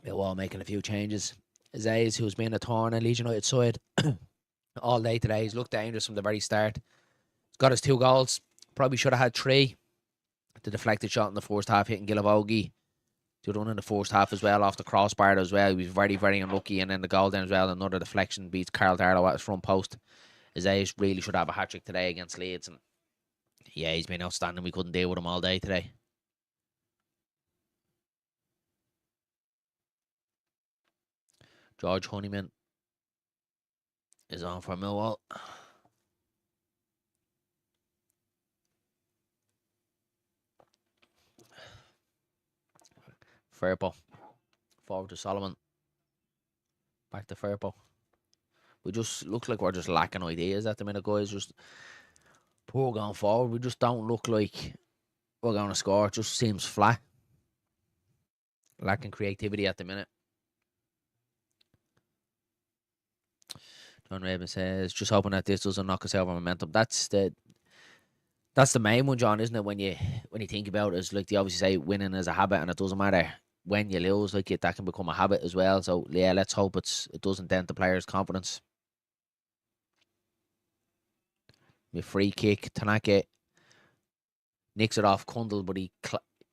Millwall making a few changes. Zayes, who's been a thorn on Leeds United side all day today. He's looked dangerous from the very start. He's got his 2 goals. Probably should have had 3. The deflected shot in the first half hitting Gilavogi. The run in the first half as well off the crossbar as well. He was very, very unlucky. And then the goal then as well. Another deflection beats Carl Darlow at his front post. Zayes really should have a hat-trick today against Leeds. And Yeah, he's been outstanding. We couldn't deal with him all day today. George Honeyman is on for Millwall. Firpo. Forward to Solomon. Back to Firpo. We just look like we're just lacking ideas at the minute, guys. Just poor going forward. We just don't look like we're going to score. It just seems flat. Lacking creativity at the minute. John Raven says, just hoping that this doesn't knock us out of momentum. That's the main one, John, isn't it? When you think about it, it's like they obviously say winning is a habit, and it doesn't matter when you lose, like that can become a habit as well. So yeah, let's hope it doesn't dent the players' confidence. With free kick, Tanaka nicks it off Kundal, but he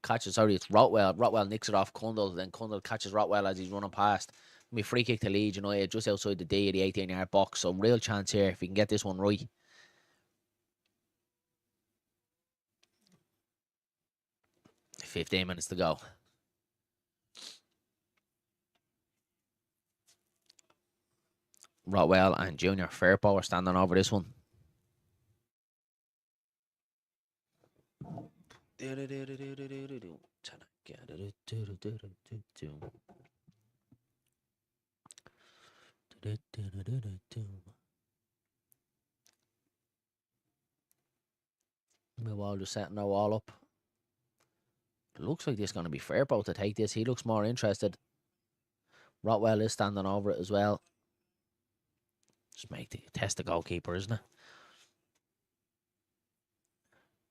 catches. Sorry, it's Rotwell. Rotwell nicks it off Kundal, then Kundal catches Rotwell as he's running past. Be free kick to Leeds United just outside the D of the 18-yard box. So real chance here if we can get this one right. $15 to go. Rotwell and Junior Firpo are standing over this one. Millwall just setting their wall up. It looks like this is going to be Firpo to take this. He looks more interested. Rotwell is standing over it as well. Just test the goalkeeper, isn't it?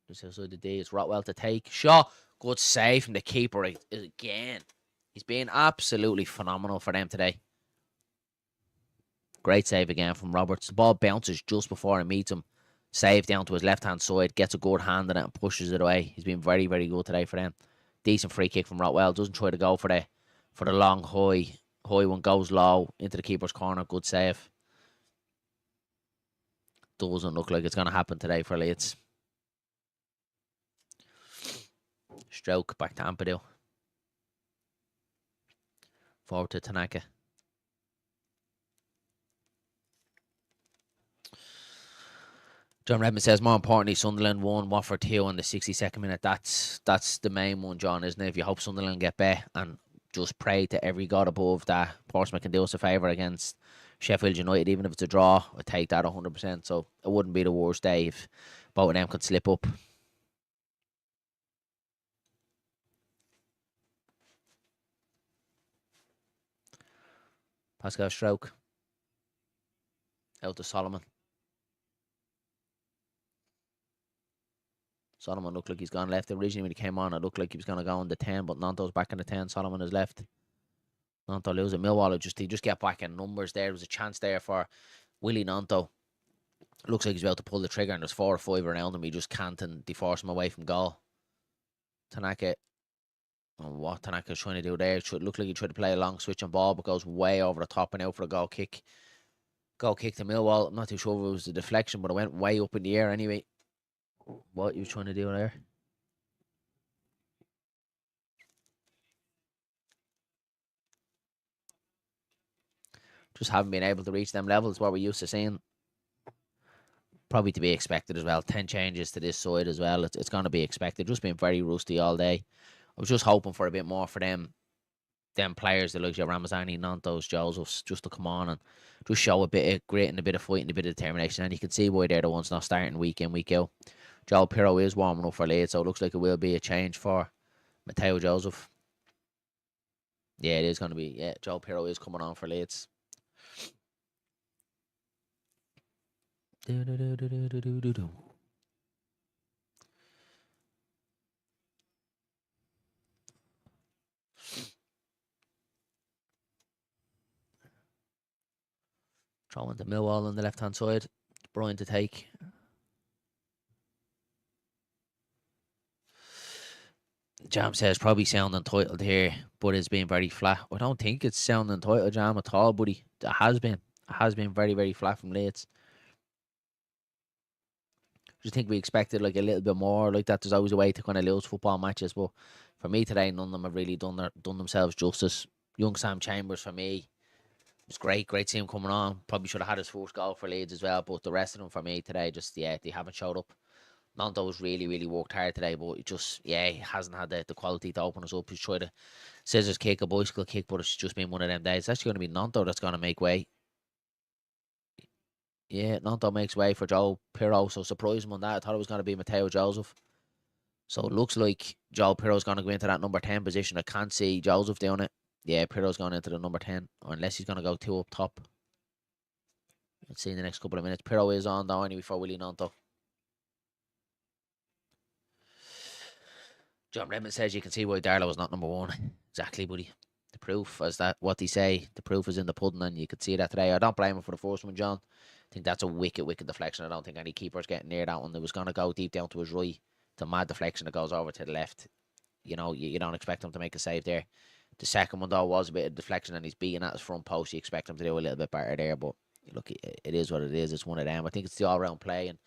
Just outside the D, it's Rotwell to take. Shot. Good save from the keeper again. He's been absolutely phenomenal for them today. Great save again from Roberts. The ball bounces just before it meets him. Save down to his left-hand side. Gets a good hand in it and pushes it away. He's been very, very good today for them. Decent free kick from Rotwell. Doesn't try to go for the long high one. Goes low into the keeper's corner. Good save. Doesn't look like it's going to happen today for Leeds. Stroke back to Ampadu. Forward to Tanaka. John Redmond says, more importantly, Sunderland won, Watford 2 on the 62nd minute. That's the main one, John, isn't it? If you hope Sunderland get better and just pray to every god above that Portsmouth can do us a favour against Sheffield United, even if it's a draw, I'd take that 100%. So it wouldn't be the worst day if both of them could slip up. Pascal Stroke. Out to Solomon. Solomon looked like he's gone left. Originally when he came on, it looked like he was going to go on the 10, but Nanto's back in the 10. Solomon is left. Nanto losing. Millwall, he just get back in numbers there. There was a chance there for Willie Nanto. Looks like he's about to pull the trigger, and there's 4 or 5 around him. He just can't, and they force him away from goal. Tanaka. And what Tanaka's trying to do there. It looked like he tried to play a long switch on ball, but goes way over the top and out for a goal kick. Goal kick to Millwall. I'm not too sure if it was the deflection, but it went way up in the air anyway. What you was trying to do there? Just haven't been able to reach them levels what we're used to seeing. Probably to be expected as well. 10 changes to this side as well. It's going to be expected. Just been very rusty all day. I was just hoping for a bit more for them players, the likes of Ramazani, Nantos, Josephs, just to come on and just show a bit of grit and a bit of fight and a bit of determination. And you can see why they're the ones not starting week in, week out. Joel Pirro is warming up for Leeds, so it looks like it will be a change for Matteo Joseph. Yeah, it is going to be. Yeah, Joel Pirro is coming on for Leeds. Throw into Millwall on the left-hand side. Brian to take. Jam says probably sound entitled here, but it's been very flat. I don't think it's sound entitled, Jam, at all, buddy. It has been. It has been very, very flat from Leeds. you think we expected like a little bit more like that? There's always a way to kind of lose football matches, but for me today, none of them have really done themselves justice. Young Sam Chambers for me was great to see him coming on. Probably should have had his first goal for Leeds as well, but the rest of them for me today just they haven't showed up. Nando's really worked hard today, but it just he hasn't had the quality to open us up. He's tried a scissors kick, a bicycle kick, but it's just been one of them days. It's actually going to be Nanto that's going to make way. Yeah, Nanto makes way for Joe Pirro, so surprised him on that. I thought it was going to be Matteo Joseph. So it looks like Joe Pirro's going to go into that number 10 position. I can't see Joseph doing it. Yeah, Pirro's going into the number 10, unless he's going to go 2 up top. Let's see in the next couple of minutes. Pirro is on though anyway for Willie Nanto. John Redmond says you can see why Darlow was not number 1. Exactly, buddy. The proof is that what they say, the proof is in the pudding, and you could see that today. I don't blame him for the first one, John. I think that's a wicked deflection. I don't think any keeper's getting near that one. It was going to go deep down to his right. It's a mad deflection that goes over to the left. You know, you don't expect him to make a save there. The second one, though, was a bit of deflection, and he's beating at his front post. You expect him to do a little bit better there, but look, it is what it is. It's one of them. I think it's the all-round play, and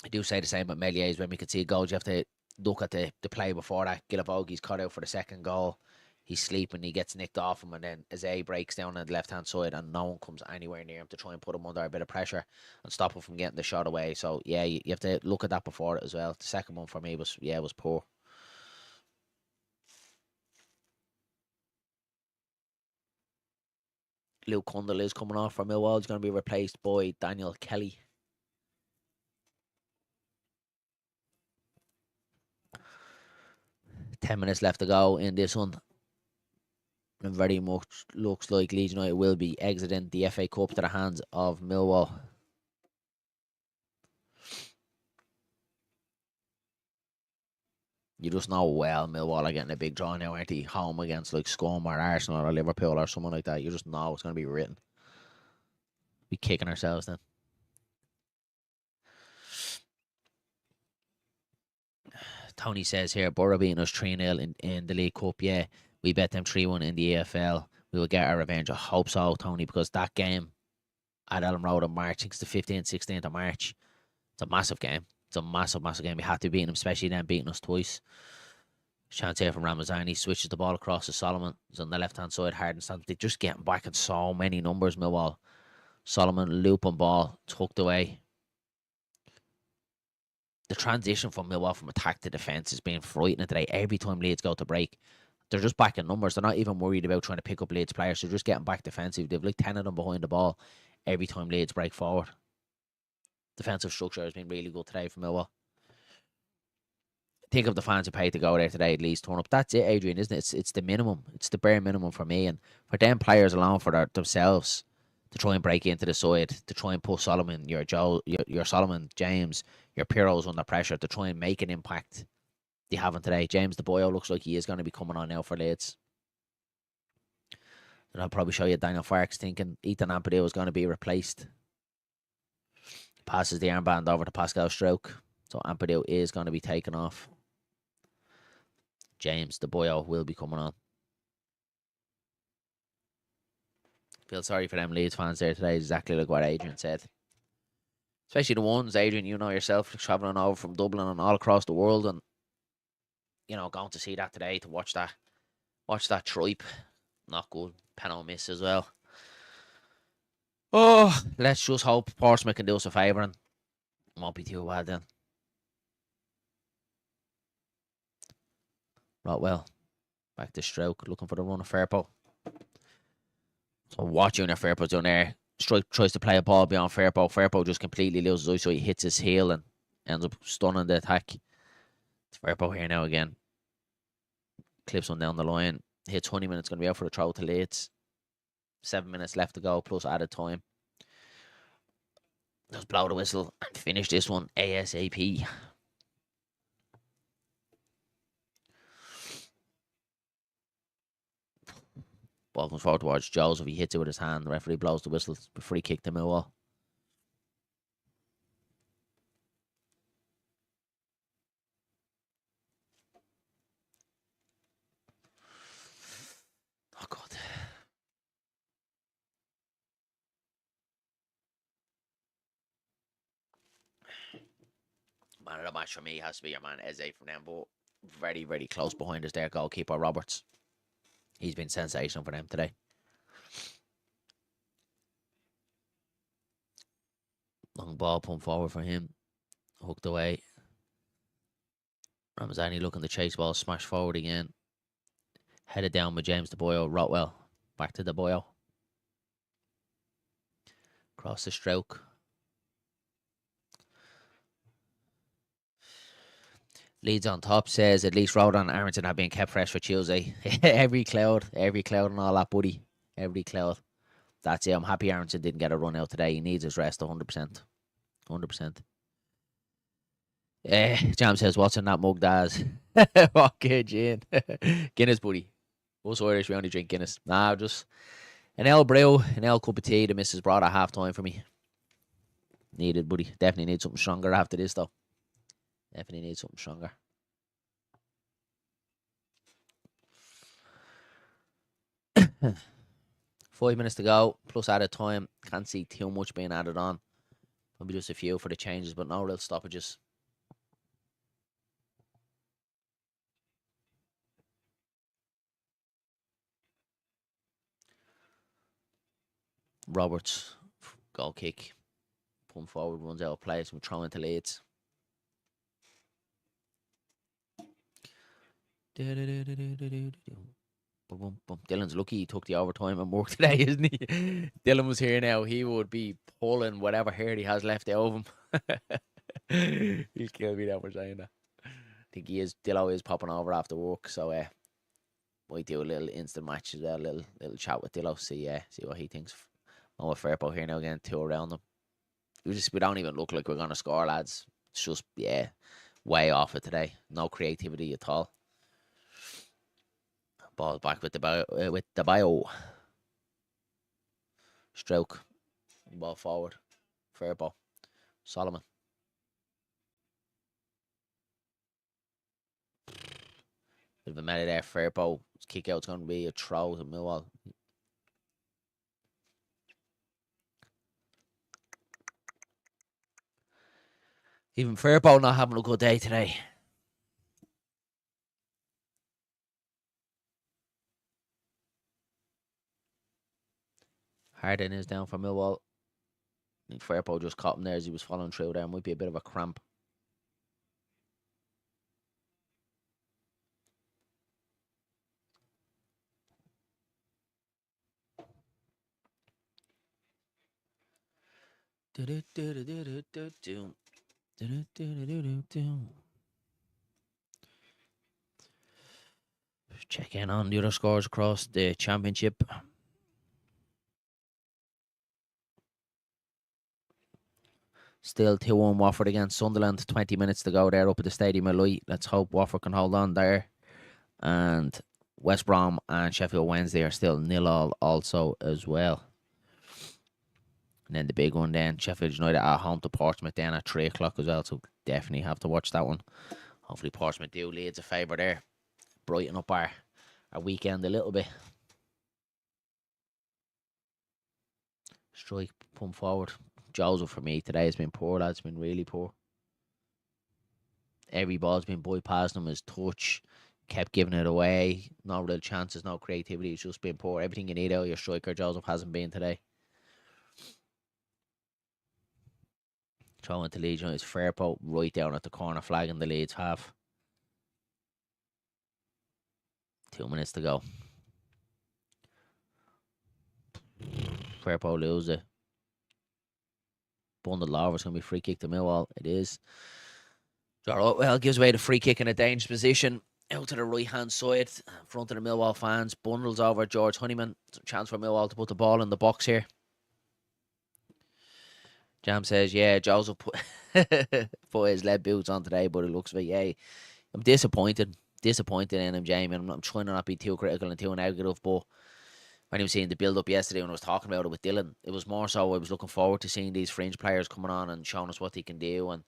I do say the same about Melies. When we could see goals, you have to look at the play before that. Gilavogi's cut out for the second goal. He's sleeping, he gets nicked off him, and then Azay breaks down on the left-hand side, and no one comes anywhere near him to try and put him under a bit of pressure and stop him from getting the shot away. So, yeah, you have to look at that before it as well. The second one for me was poor. Luke Cundle is coming off for Millwall. He's going to be replaced by Daniel Kelly. Ten minutes left to go in this one. And very much looks like Leeds United will be exiting the FA Cup to the hands of Millwall. You just know well Millwall are getting a big draw now, aren't they? Home against like Scum or Arsenal or Liverpool or someone like that. You just know it's going to be written. Be kicking ourselves then. Tony says here, Borough beating us 3-0 in the League Cup. Yeah, we bet them 3-1 in the AFL. We will get our revenge. I hope so, Tony, because that game at Elm Road in March, I think it's the 15th, 16th of March. It's a massive game. It's a massive game. We had to beat them, especially them beating us twice. Chance here from Ramazani. Switches the ball across to Solomon. He's on the left-hand side, hard and stands. They're just getting back in so many numbers, Millwall. Solomon, looping ball, tucked away. The transition from Millwall from attack to defence is being frightening today. Every time Leeds go to break, they're just back in numbers. They're not even worried about trying to pick up Leeds players. They're just getting back defensive. They've like 10 of them behind the ball every time Leeds break forward. Defensive structure has been really good today for Millwall. Think of the fans who paid to go there today at least turn up. That's it, Adrian, isn't it? It's the minimum. It's the bare minimum for me. And for them players alone, for themselves, to try and break into the side, to try and put Solomon, your Solomon, James, your Pirro's under pressure, to try and make an impact. They haven't today. James the Boyo looks like he is going to be coming on now for Leeds. And I'll probably show you Daniel Farks thinking Ethan Ampadu is going to be replaced. Passes the armband over to Pascal Stroke. So Ampadu is going to be taken off. James the Boyo will be coming on. Feel sorry for them Leeds fans there today, exactly like what Adrian said. Especially the ones, Adrian, you know yourself, travelling over from Dublin and all across the world, and going to see that today, to watch that tripe. Not good. Penalty miss as well. Oh, let's just hope Portsmouth can do us a favour and it won't be too bad then. Right, well, back to Stroke, looking for the run of Firpo. So what Junior Firpo's doing there? Stroke tries to play a ball beyond Firpo. Firpo just completely loses eyes, so he hits his heel and ends up stunning the attack. It's Firpo here now again. Clips one down the line. Hit 20 minutes, going to be out for the throw to Leeds. 7 minutes left to go, plus added time. Just blow the whistle and finish this one ASAP. Ball comes forward towards Joseph. He hits it with his hand. The referee blows the whistle. It's a free kick to Millwall. Oh, God. Man of the match for me has to be your man Eze from them, but very, very close behind us there, goalkeeper Roberts. He's been sensational for them today. Long ball pumped forward for him. Hooked away. Ramazani looking to chase ball, smash forward again. Headed down with James De Boyo. Rotwell. Back to De Boyo. Cross the stroke. Leeds on top says at least Rodan and Aronson have been kept fresh for Tuesday. every cloud and all that, buddy. Every cloud. That's it. I'm happy Aronson didn't get a run out today. He needs his rest 100%. 100%. Jam says, what's in that mug, Daz? Okay, Jane. Guinness, buddy. Us Irish, we only drink Guinness. Nah, just an L brew, an L cup of tea the missus brought at half time for me. Needed, buddy. Definitely need something stronger after this, though. Definitely need something stronger. Five minutes to go, plus added time. Can't see too much being added on. Maybe just a few for the changes, but no real stoppages. Roberts, goal kick. Pump forward, runs out of place. We're throwing to Leeds. Dylan's lucky he took the overtime and work today, isn't he? Dylan was here now. He would be pulling whatever hair he has left out of him. He'll kill me now for saying that. I think he is. Dillo is popping over after work, so might do a little instant match as well, little chat with Dillo, see what he thinks. Oh, Firpo here now again, two around them. We don't even look like we're gonna score, lads. It's just way off it today. No creativity at all. Ball back with the bio. Stroke. Ball forward. Firpo. Solomon. Bit of a melee there. Firpo. Kick out's going to be a throw to Millwall. Even Firpo not having a good day today. Harden is down for Millwall. I think Firpo just caught him there as he was following through there. Might be a bit of a cramp. Check in on the other scores across the championship. Still 2-1 Watford against Sunderland. 20 minutes to go there up at the Stadium of Light. Let's hope Watford can hold on there. And West Brom and Sheffield Wednesday are still 0-0 also as well. And then the big one then, Sheffield United at home to Portsmouth then at 3 o'clock as well. So definitely have to watch that one. Hopefully Portsmouth do Leeds a favour there. Brighten up our weekend a little bit. Strike, pump forward. Joseph for me today has been poor, lads. Been really poor. Every ball's been bypassing him. His touch, kept giving it away. No real chances, no creativity. It's just been poor. Everything you need out of your striker, Joseph, hasn't been today. Throwing to Leeds, his Firpo right down at the corner flag in the Leeds half. 2 minutes to go. Firpo loses it. Bundled over. It's going to be free kick to Millwall. It is. Well, gives away the free kick in a dangerous position. Out to the right hand side. In front of the Millwall fans. Bundles over George Honeyman. Chance for Millwall to put the ball in the box here. Jam says, yeah, Joseph put his lead boots on today, but it looks like, I'm disappointed. Disappointed in him, Jamie. I'm trying to not be too critical and too negative, but when he was seeing the build-up yesterday when I was talking about it with Dylan, it was more so I was looking forward to seeing these fringe players coming on and showing us what they can do and,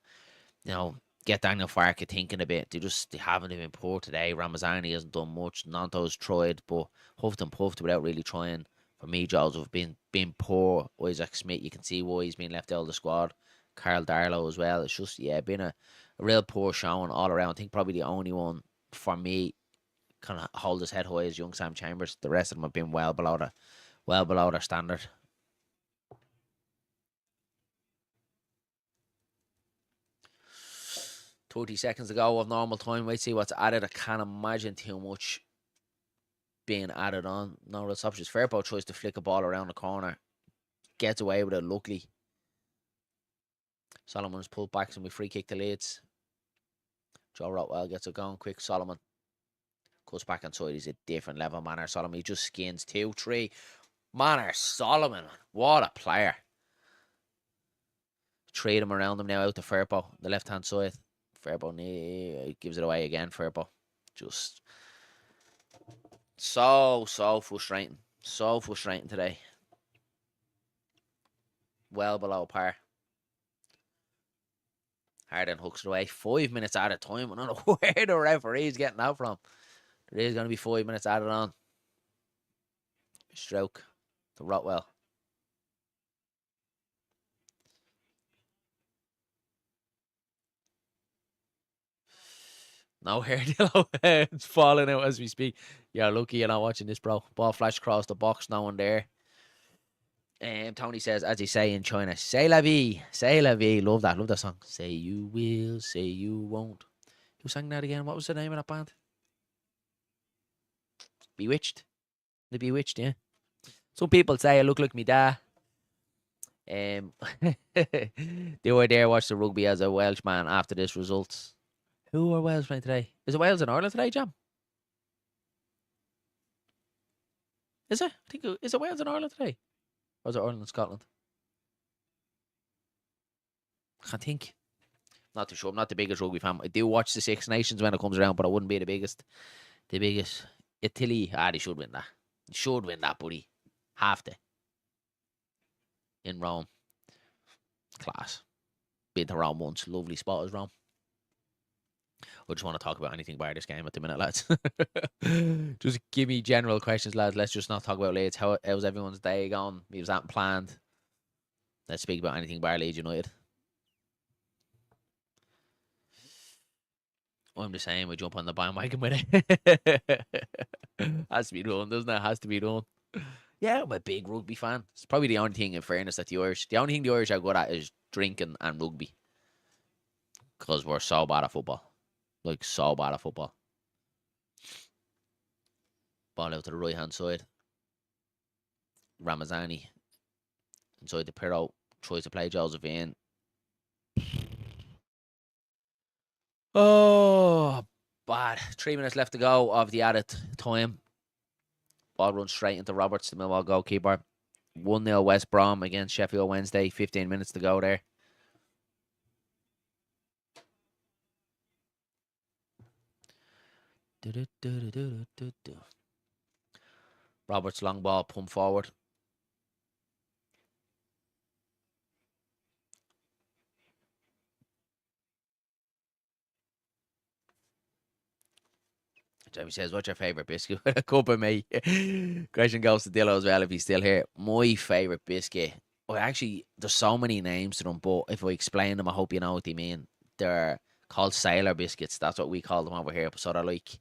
get Daniel Farke thinking a bit. They haven't been poor today. Ramazani hasn't done much. Nanto's tried, but huffed and puffed without really trying. For me, Joseph been poor. Isaac Smith, you can see why he's been left out of the squad. Carl Darlow as well. It's just, been a A real poor showing all around. I think probably the only one for me kind of hold his head high is young Sam Chambers. The rest of them have been well below their standard. $30 to go of normal time. Wait, see what's added. I can't imagine too much being added on. No real substitutes. Fairpo tries to flick a ball around the corner. Gets away with it, luckily. Solomon's pulled back, and we free kick to Leeds. Joe Rotwell gets it going quick. Solomon goes back inside. He's a different level, Manor Solomon. He just skins 2-3. Manor Solomon, what a player. Trade him around him now out to Firpo, the left hand side. Firpo gives it away again. Firpo, just so frustrating. So frustrating today. Well below par. Harden hooks it away. 5 minutes out of time. I don't know where the referee's getting that from. There is going to be 5 minutes added on. Stroke to Rotwell. No hair, Dillo. It's falling out as we speak. You're lucky you're not watching this, bro. Ball flash across the box. No one there. Tony says, as you say in China, say la vie, say la vie. Love that song. Say you will, say you won't. Who sang that again? What was the name of that band? Bewitched. The Bewitched, yeah. Some people say I look like me dad. They were there watch the rugby as a Welshman after this results. Who are Wales playing today? Is it Wales and Ireland today, Jam? Is it? I think is it Wales and Ireland today? Or is it Ireland and Scotland? I can't think. Not too sure. I'm not the biggest rugby fan. I do watch the Six Nations when it comes around, but I wouldn't be the biggest. Italy, they should win that. They should win that, buddy. Have to. In Rome. Class. Been to Rome once. Lovely spot is Rome. I just want to talk about anything about this game at the minute, lads. Just give me general questions, lads. Let's just not talk about Leeds. How's everyone's day gone? Was that planned? Let's speak about anything about Leeds United. I'm the same. We jump on the bandwagon with it. Has to be done, doesn't it? Has to be done. Yeah, I'm a big rugby fan. It's probably the only thing, in fairness, that the only thing the Irish are good at is drinking and rugby. Because we're so bad at football. Like, so bad at football. Ball out to the right-hand side. Ramazani. Inside the Pirro. Tries to play Josephine. Oh, bad. 3 minutes left to go of the added time. Ball runs straight into Roberts, the Millwall goalkeeper. 1-0 West Brom against Sheffield Wednesday. 15 minutes to go there. Roberts long ball pumped forward. Jamie says, what's your favourite biscuit? A cup of me. Question goes to Dillo as well if he's still here. My favourite biscuit. Well, actually, there's so many names to them, but if I explain them, I hope you know what they mean. They're called sailor biscuits. That's what we call them over here. So they're like,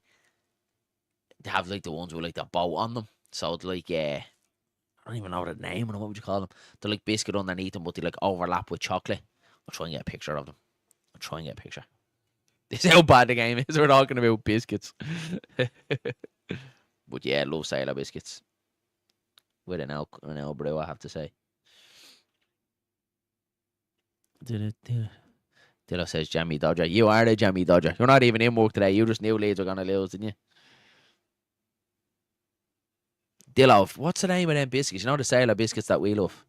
they have like the ones with like the boat on them. So it's like, I don't even know the name of them. What would you call them? They're like biscuit underneath them, but they like overlap with chocolate. I'll try and get a picture of them. This is how bad the game is. We're talking about biscuits. But yeah, love sailor biscuits. With an L brew, I have to say. Dillo says Jamie Dodger. You are the Jamie Dodger. You're not even in work today. You just knew Leeds were going to lose, didn't you? Dillo, what's the name of them biscuits? You know the sailor biscuits that we love?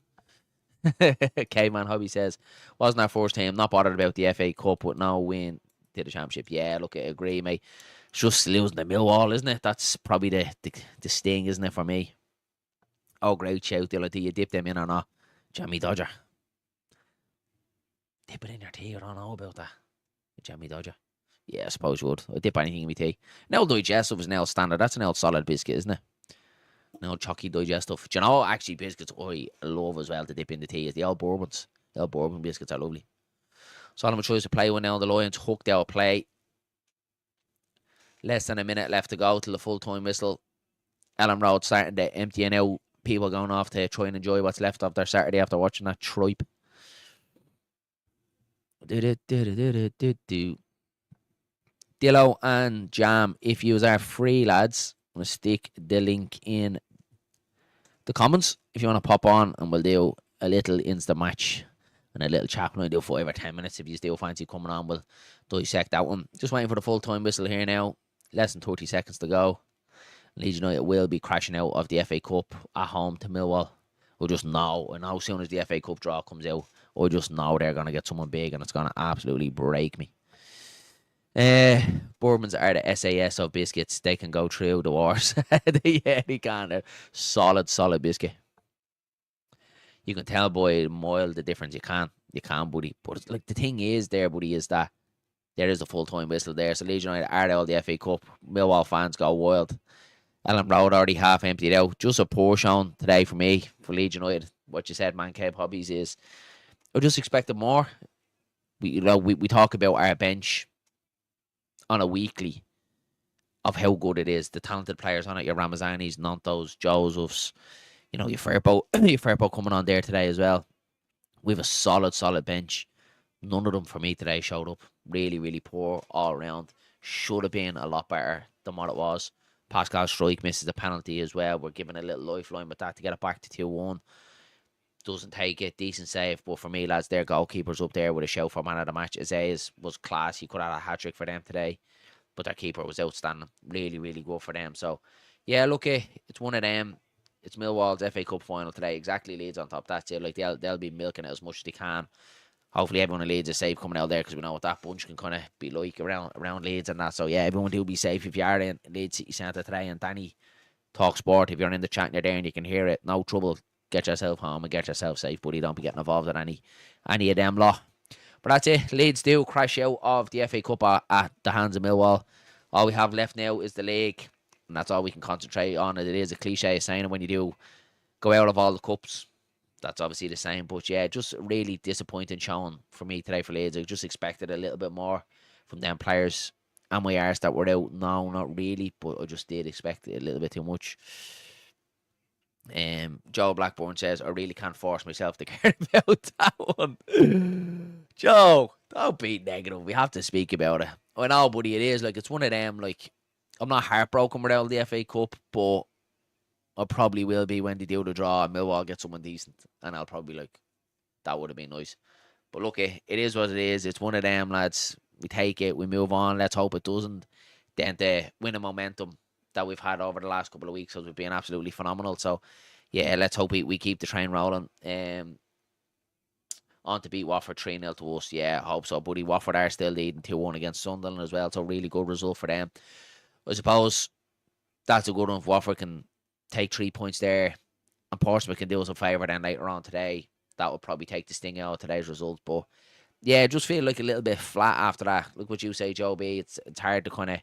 Caveman Hobby says, wasn't our first team. Not bothered about the FA Cup, but no win to the championship. Yeah, look, I agree, mate. It's just losing to Millwall, isn't it? That's probably the sting, isn't it, for me? Oh, great shout, Dillo. Do you dip them in or not? Jamie Dodger. Dip it in your tea. I don't know about that. Jamie Dodger. Yeah, I suppose you would. I'd dip anything in my tea. Now digestive is now standard. That's an old solid biscuit, isn't it? An old chalky digestive. Do you know, actually, biscuits I love as well to dip in the tea is the old bourbons. The old bourbon biscuits are lovely. Solomon tries to play one now. The Lions hooked out play. Less than a minute left to go till the full-time whistle. Ellen Road starting to emptying out. People going off to try and enjoy what's left of their Saturday after watching that tripe. Dillo and Jam, if you are free, lads, I'm going to stick the link in the comments if you want to pop on, and we'll do a little instant match and a little chat. We'll do 5 or 10 minutes. If you still fancy coming on, we'll dissect that one. Just waiting for the full-time whistle here now. Less than 30 seconds to go. Leeds United will be crashing out of the FA Cup at home to Millwall. We'll just know, and as soon as the FA Cup draw comes out, we'll just know they're going to get someone big, and it's going to absolutely break me. Bourbons are the SAS of biscuits. They can go through the wars. Yeah, they can. They're solid biscuit. You can tell by a mile the difference. You can, buddy. But it's like, the thing is there, buddy, is that there is a full-time whistle there. So Leeds United are all the FA Cup. Millwall fans go wild. Ellen Road already half emptied out. Just a poor showing today for me, for Leeds United. What you said, Man Cave Hobbies, is I just expected more. We talk about our bench on a weekly of how good it is. The talented players on it, your Ramazanis, Nantos, Josephs, your Firpo coming on there today as well. We have a solid bench. None of them for me today showed up. Really poor all around. Should have been a lot better than what it was. Pascal Strike misses the penalty as well. We're giving a little lifeline with that to get it back to 2-1. Doesn't take it. Decent save. But for me, lads, their goalkeeper's up there with a shout for man of the match. Isaiah's was class. He could have had a hat-trick for them today. But their keeper was outstanding. Really good for them. So, yeah, look, it's one of them. It's Millwall's FA Cup final today. Exactly, Leeds on top. That's it. Like, they'll be milking it as much as they can. Hopefully everyone in Leeds is safe coming out there, because we know what that bunch can kind of be like around Leeds and that. So, yeah, everyone do be safe if you are in Leeds City Centre today. And Danny talk sport, if you're in the chat and you're there and you can hear it, no trouble. Get yourself home and get yourself safe, buddy. Don't be getting involved in any of them lot. But that's it. Leeds do crash out of the FA Cup at the hands of Millwall. All we have left now is the league, and that's all we can concentrate on. It is a cliche saying it when you do go out of all the cups. That's obviously the same. But yeah, just really disappointing showing for me today for Leeds. I just expected a little bit more from them players and my arse that were out. No, not really, but I just did expect it a little bit too much. Joe Blackburn says, I really can't force myself to care about that one. Joe, don't be negative. We have to speak about it. I know, buddy, it is. Like, it's one of them. Like, I'm not heartbroken without the FA Cup, but I probably will be when they do the draw and Millwall get someone decent. And I'll probably be like, that would have been nice. But look, it is what it is. It's one of them, lads. We take it. We move on. Let's hope it doesn't dent the winning momentum that we've had over the last couple of weeks, has been absolutely phenomenal. So, yeah, let's hope we keep the train rolling. On to beat Watford 3-0 to us. Yeah, I hope so, buddy. Watford are still leading 2-1 against Sunderland as well, so really good result for them. I suppose that's a good one if Watford can take 3 points there, and Portsmouth can do us a favour then later on today. That would probably take the sting out of today's result. But yeah, just feel like a little bit flat after that. Look what you say, Joe B. It's hard to kind of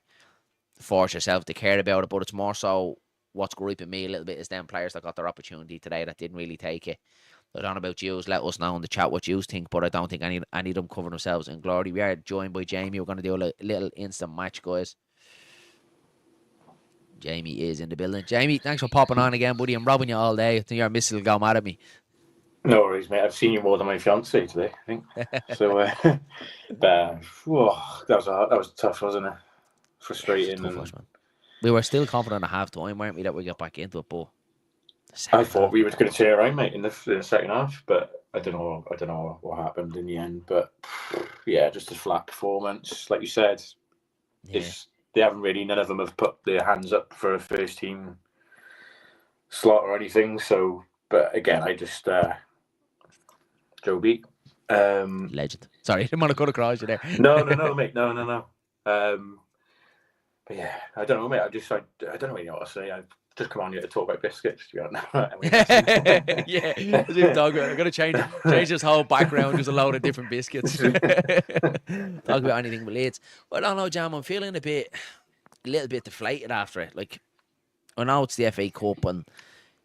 force yourself to care about it, but it's more so what's griping me a little bit is them players that got their opportunity today that didn't really take it. I don't know about yous. Let us know in the chat what yous think, but I don't think any of them cover themselves in glory. We are joined by Jamie. We're going to do a little instant match, guys. Jamie is in the building. Jamie, thanks for popping on again, buddy. I'm robbing you all day. I think your missus will go mad at me. No worries, mate. I've seen you more than my fiance today, I think. So, that was tough, wasn't it? Frustrating. Tough, man. We were still confident at half time, weren't we, that we got back into it? But I thought we were going to turn around, mate, in the second half, but I don't know what happened in the end. But yeah, just a flat performance, like you said. Yeah. None of them have put their hands up for a first team slot or anything. So, but again, I just Joe B. Legend. Sorry, I didn't want to cut across you there. No, mate, no. But yeah, I don't know, mate. I don't really know what to say. I've just come on here to talk about biscuits. To be honest. Yeah, as if I'm going to change this whole background, just a load of different biscuits. Talk about anything but Leeds. Well, I don't know, Jam. I'm feeling a little bit deflated after it. Like, I know it's the FA Cup, and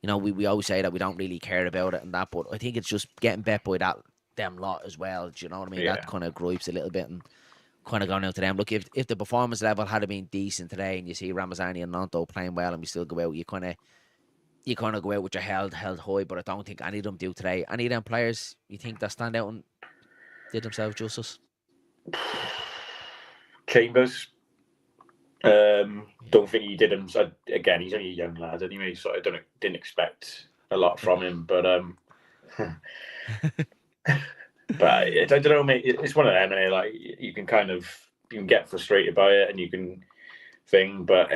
we always say that we don't really care about it and that, but I think it's just getting bet by them them lot as well. Do you know what I mean? Yeah. That kind of gripes a little bit and kind of going out to them. Look, if the performance level had been decent today, and you see Ramazani and Nanto playing well, and we still go out, you kind of go out with your held high. But I don't think any of them do today. Any of them players you think that stand out and did themselves justice? Chambers. Don't think he did him. Again, he's only a young lad anyway, so I didn't expect a lot from him. But but I don't know, mate. It's one of them, and like you can get frustrated by it, and you can think. But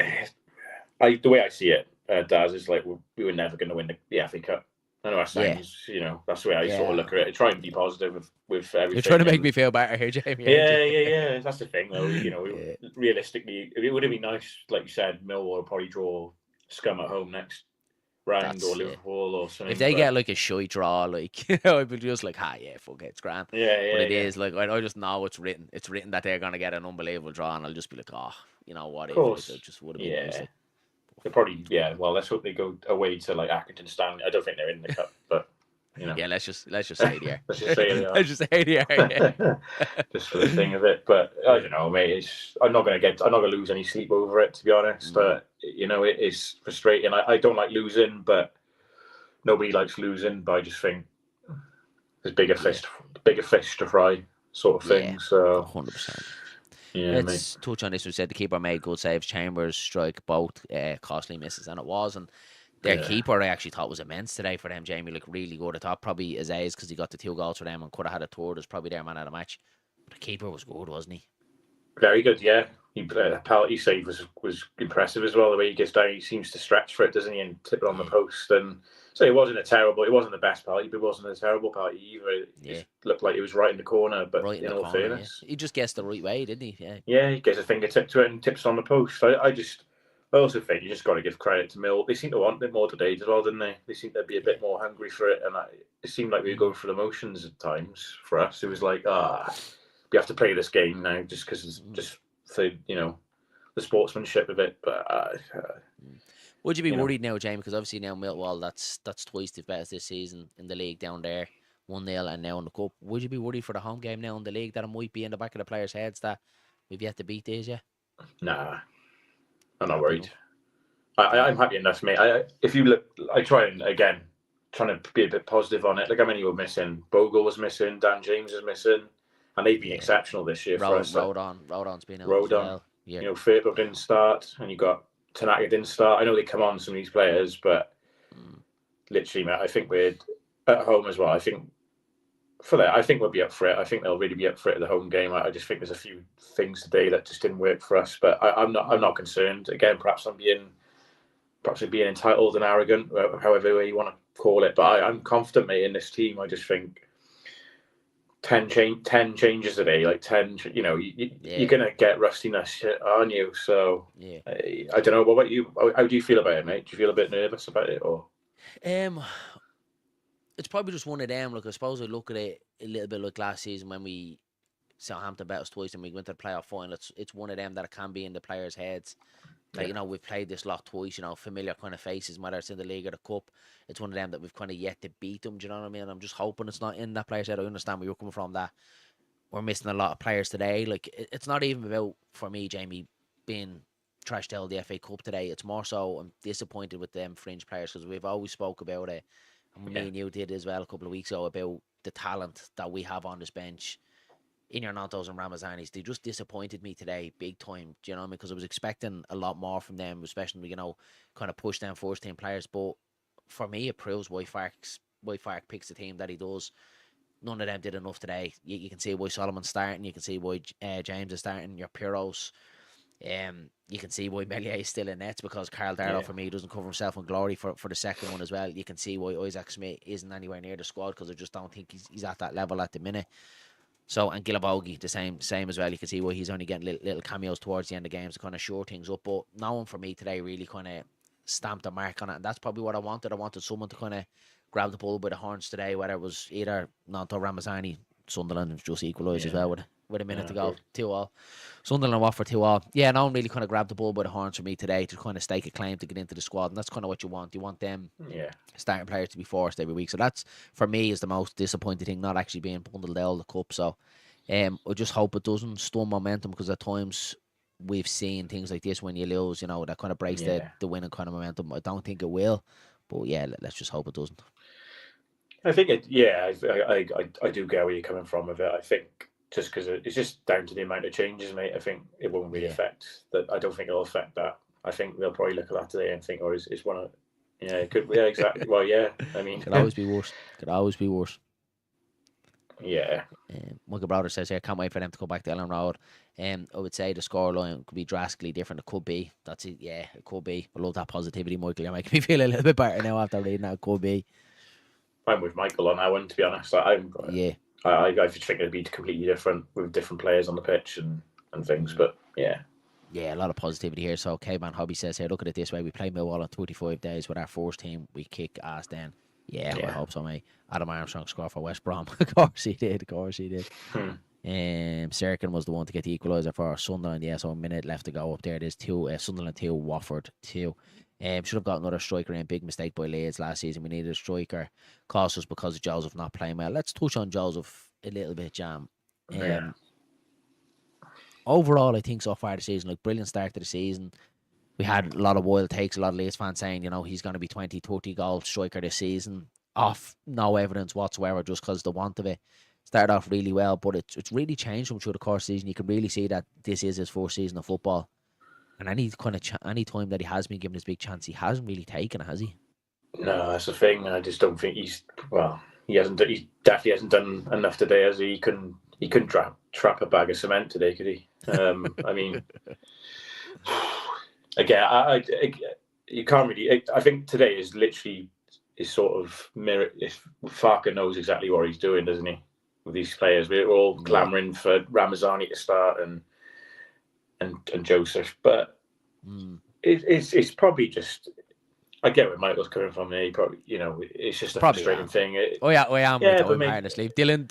the way I see it, Daz, is like we were never going to win the FA Cup. I know that sounds, that's the way I sort of look at it. I try and be positive with everything. You're trying to make me feel better here, Jamie. Yeah. That's the thing, though. Realistically, it would have been nice, like you said, Millwall will probably draw Scum at home next round, or Liverpool or something. If they get like a shy draw, like I'd be just like, fuck it, it's grand. Yeah. But it is like I just know it's written. It's written that they're gonna get an unbelievable draw, and I'll just be like, you know what? Of course. It just would have been nice. They probably, well, let's hope they go away to like Accrington Stanley. I don't think they're in the cup, but Yeah, let's just say the let's just say they are. Let's just say the Just for the thing of it, but I don't know, mate. I'm not gonna lose any sleep over it, to be honest. But it is frustrating. I don't like losing, but nobody likes losing. But I just think there's bigger fish to fry, sort of thing. So 100%. Yeah, let's touch on this. We said the keeper made good saves. Chambers strike both costly misses, and it was. And their keeper, I actually thought was immense today for them. Jamie looked really good. I thought probably Aziz, because he got the 2 goals for them and could have had a third, was probably their man of the match. But the keeper was good, wasn't he? Very good, yeah. The penalty save was impressive as well. The way he gets down, he seems to stretch for it, doesn't he, and tip it on the post. And so it wasn't the best penalty, but it wasn't a terrible penalty either. It just looked like it was right in the corner, but right in all fairness. He just guessed the right way, didn't he? Yeah, he gets a fingertip to it and tips it on the post. I also think you just got to give credit to Mill. They seem to want it more today as well, didn't they? They seem to be a bit more hungry for it, and it seemed like we were going through the motions at times for us. It was like, we have to play this game now just because just for the sportsmanship of it. But would you be worried now, Jamie? Because obviously now Millwall, that's twice the best this season in the league down there, 1-0, and now in the cup. Would you be worried for the home game now in the league that it might be in the back of the players' heads that we've yet to beat these yet? Nah, I'm not worried. I'm happy enough, mate. If you look, I try and again trying to be a bit positive on it. Like how many were missing? Bogle was missing. Dan James was missing, and they've been exceptional this year for us. Rodon's been out as well. Yeah. Firpo didn't start, and you got Tanaka didn't start. I know they come on, some of these players, but literally, mate, I think we're at home as well. I think for that, I think we'll be up for it. I think they'll really be up for it at the home game. I just think there's a few things today that just didn't work for us, but I'm not concerned. Again, perhaps I'm being entitled and arrogant, however way you want to call it. But I'm confident, mate, in this team. I just think 10 changes today, like 10. You're gonna get rustiness, aren't you? So I don't know. What about you? How do you feel about it, mate? Do you feel a bit nervous about it, or? It's probably just one of them. Look, I suppose I look at it a little bit like last season when we Southampton bet us twice and we went to the playoff final. It's one of them that it can be in the players' heads. Like, we've played this lot twice, familiar kind of faces, whether it's in the league or the cup. It's one of them that we've kind of yet to beat them, do you know what I mean? I'm just hoping it's not in that player's head. I understand where you're coming from, that we're missing a lot of players today. Like, it's not even about, for me, Jamie, being trashed out of the FA Cup today. It's more so I'm disappointed with them fringe players, because we've always spoke about it. And me and you did as well a couple of weeks ago, about the talent that we have on this bench. In your Nantos and Ramazanis, they just disappointed me today big time, do you know what I mean? Because I was expecting a lot more from them, especially, kind of push them first team players. But for me, it proves why Fark picks the team that he does. None of them did enough today. You can see why Solomon's starting, you can see why James is starting, your Piros. You can see why Melier is still in nets, because Carl Darlow for me doesn't cover himself in glory for the second one as well. You can see why Isaac Smith isn't anywhere near the squad, because I just don't think he's at that level at the minute. So, and Gilabogi, the same as well. You can see why he's only getting little cameos towards the end of games to kind of shore things up. But no one for me today really kind of stamped a mark on it. And that's probably what I wanted. I wanted someone to kind of grab the bull by the horns today, whether it was either Nanto, Ramazani, Sunderland, just equalise as well with it. with a minute Yeah, to go. good. 2-2. Sunderland Watford 2-2. Yeah, no one really kind of grabbed the bull by the horns for me today to kind of stake a claim to get into the squad, and that's kind of what you want. You want them starting players to be forced every week. So that's, for me, is the most disappointing thing, not actually being bundled out of the cup. So I just hope it doesn't stun momentum, because at times we've seen things like this when you lose, you know, that kind of breaks the winning kind of momentum. I don't think it will, but yeah, let's just hope it doesn't. I think it. Yeah, I do get where you're coming from with it. I think just because it's just down to the amount of changes, mate. I think it won't really affect that. I don't think it'll affect that. I think they'll probably look at that today and think, "Oh, is one of." Yeah, it could. Yeah, exactly. Well, yeah. I mean, could always be worse. Could always be worse. Yeah. Michael Browder says here, can't wait for them to go back to Ellen Road. I would say the scoreline could be drastically different. It could be. That's it. Yeah, it could be. I love that positivity, Michael. You're making me feel a little bit better now after reading that. It could be. I'm with Michael on that one, to be honest. I just think it'd be completely different with different players on the pitch and things. But yeah. Yeah, a lot of positivity here. So K-Man Hobby says here, look at it this way. We play Millwall in 35 days with our first team. We kick ass then. Yeah, I hope so, mate. Adam Armstrong scored for West Brom. Of course he did. Serkin was the one to get the equaliser for Sunderland. Yeah, so a minute left to go up there. There's 2, Sunderland 2, Watford 2. Should have got another striker in. Big mistake by Leeds last season. We needed a striker. Cost us because of Joseph not playing well. Let's touch on Joseph a little bit, Jam. Overall, I think so far the season, like, brilliant start to the season. We had a lot of wild takes, a lot of Leeds fans saying, you know, he's going to be 20, 30 goal striker this season. Off no evidence whatsoever, just because the want of it. Started off really well, but it's really changed from through the course of the season. You can really see that this is his first season of football. And any time that he has been given his big chance, he hasn't really taken it, has he? No, that's the thing. I just don't think he definitely hasn't done enough today, has he? He couldn't trap a bag of cement today, could he? I mean, again, you can't really. I think today is literally sort of mirror. If Farker knows exactly what he's doing, doesn't he? With these players, we're all clamouring for Ramazani to start and Joseph, but it's probably just. I get where Michael's coming from there. Probably, you know, it's just a frustrating thing. I am with him hard asleep. Dylan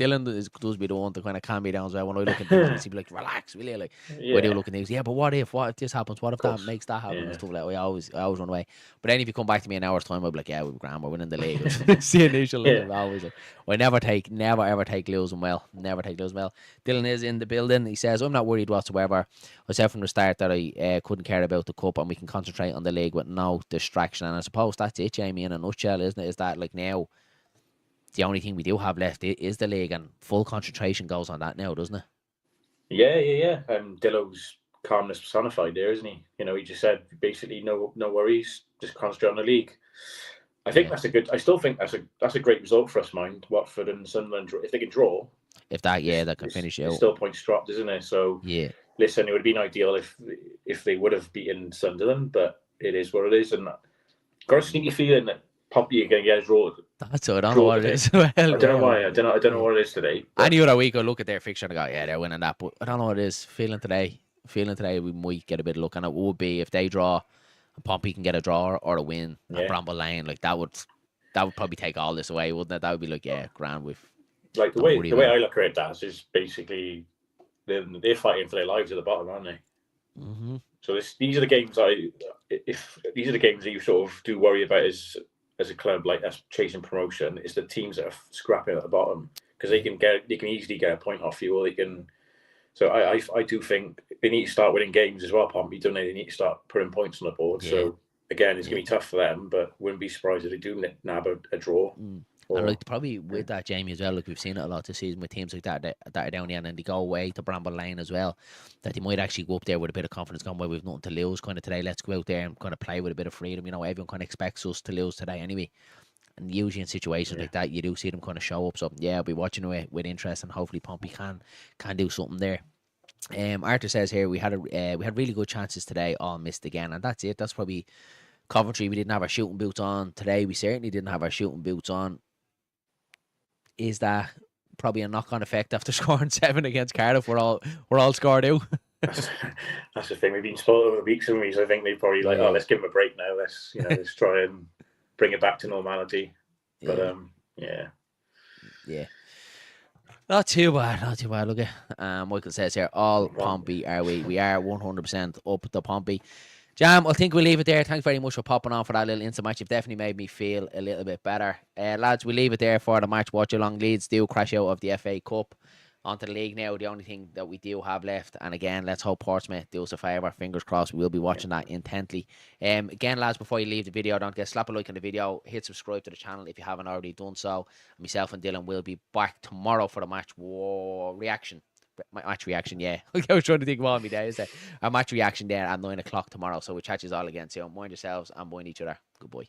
does be the one to kind of calm me down as well. When I look at things, he'd be like, "Relax, will you?" Like, when you look at things, but what if this happens? What if that makes that happen? And stuff like that. I always run away. But then if you come back to me in an hour's time, I'll be like, "Yeah, we're grand. We're winning the league." It's the initial look. Always like, I never ever take losing well. Never take losing well. Dylan is in the building. He says, "I'm not worried whatsoever. I said from the start that I couldn't care about the cup, and we can concentrate on the league with no distraction." And I suppose that's it, Jamie, in a nutshell, isn't it? Is that, like, now the only thing we do have left is the league, and full concentration goes on that now, doesn't it? Yeah. Dillo's calmness personified there, isn't he? You know, he just said basically no worries, just concentrate on the league. I think that's a good. I still think that's a great result for us, mind. Watford and Sunderland, if they can draw. If that can finish out. It's still points dropped, isn't it? So yeah. Listen, it would have been ideal if they would have beaten Sunderland, but it is what it is, and got a sneaky feeling that Pompey are going to get a draw. That's what I don't know what it is. I don't know why. I don't know what it is today. Any other week I look at their fixture and I go, yeah, they're winning that. But I don't know what it is. Feeling today we might get a bit of luck, and it would be if they draw and Pompey can get a draw or a win at Bramble Lane, like that would probably take all this away, wouldn't it? That would be like, yeah, grand with. Like the way I look at it, Daz, is basically they're fighting for their lives at the bottom, aren't they? Mm-hmm. So these are the games these are the games that you sort of do worry about as a club, like us chasing promotion. It's the teams that are scrapping at the bottom because they can easily get a point off you, or they can. So I do think they need to start winning games as well, Pompey, don't they? They need to start putting points on the board. Yeah. So again, it's going to be tough for them, but wouldn't be surprised if they do nab a draw. And like probably with that, Jamie, as well, like we've seen it a lot this season with teams like that are down the end and they go away to Bramble Lane as well, that they might actually go up there with a bit of confidence, going, well, we've nothing to lose kind of today, let's go out there and kind of play with a bit of freedom. You know, everyone kind of expects us to lose today anyway. And usually in situations like that, you do see them kind of show up. So yeah, I'll be watching it with interest, and hopefully Pompey can do something there. Arthur says here we had really good chances today, all missed again, and that's it. That's probably Coventry. We didn't have our shooting boots on today. We certainly didn't have our shooting boots on. Is that probably a knock-on effect after scoring 7 against Cardiff? We're all scored out. That's the thing. We've been spoiled over weeks and weeks. I think they probably like, let's give them a break now. Let's try and bring it back to normality. But yeah. Not too bad, not too bad. Look at Michael says here, all Pompey are we? We are 100% up the Pompey. Jam, I think we'll leave it there. Thanks very much for popping on for that little instant match. You've definitely made me feel a little bit better. Lads, we'll leave it there for the match. Watch along. Leeds do crash out of the FA Cup onto the league now. The only thing that we do have left. And again, let's hope Portsmouth do us a favour. Fingers crossed. We will be watching that intently. Again, lads, before you leave the video, don't forget, slap a like on the video. Hit subscribe to the channel if you haven't already done so. Myself and Dylan will be back tomorrow for the match reaction. My match reaction, yeah. I was trying to think what me there is there. Our match reaction there at 9 o'clock tomorrow. So we'll chat you all again soon. Mind yourselves and mind each other. Goodbye.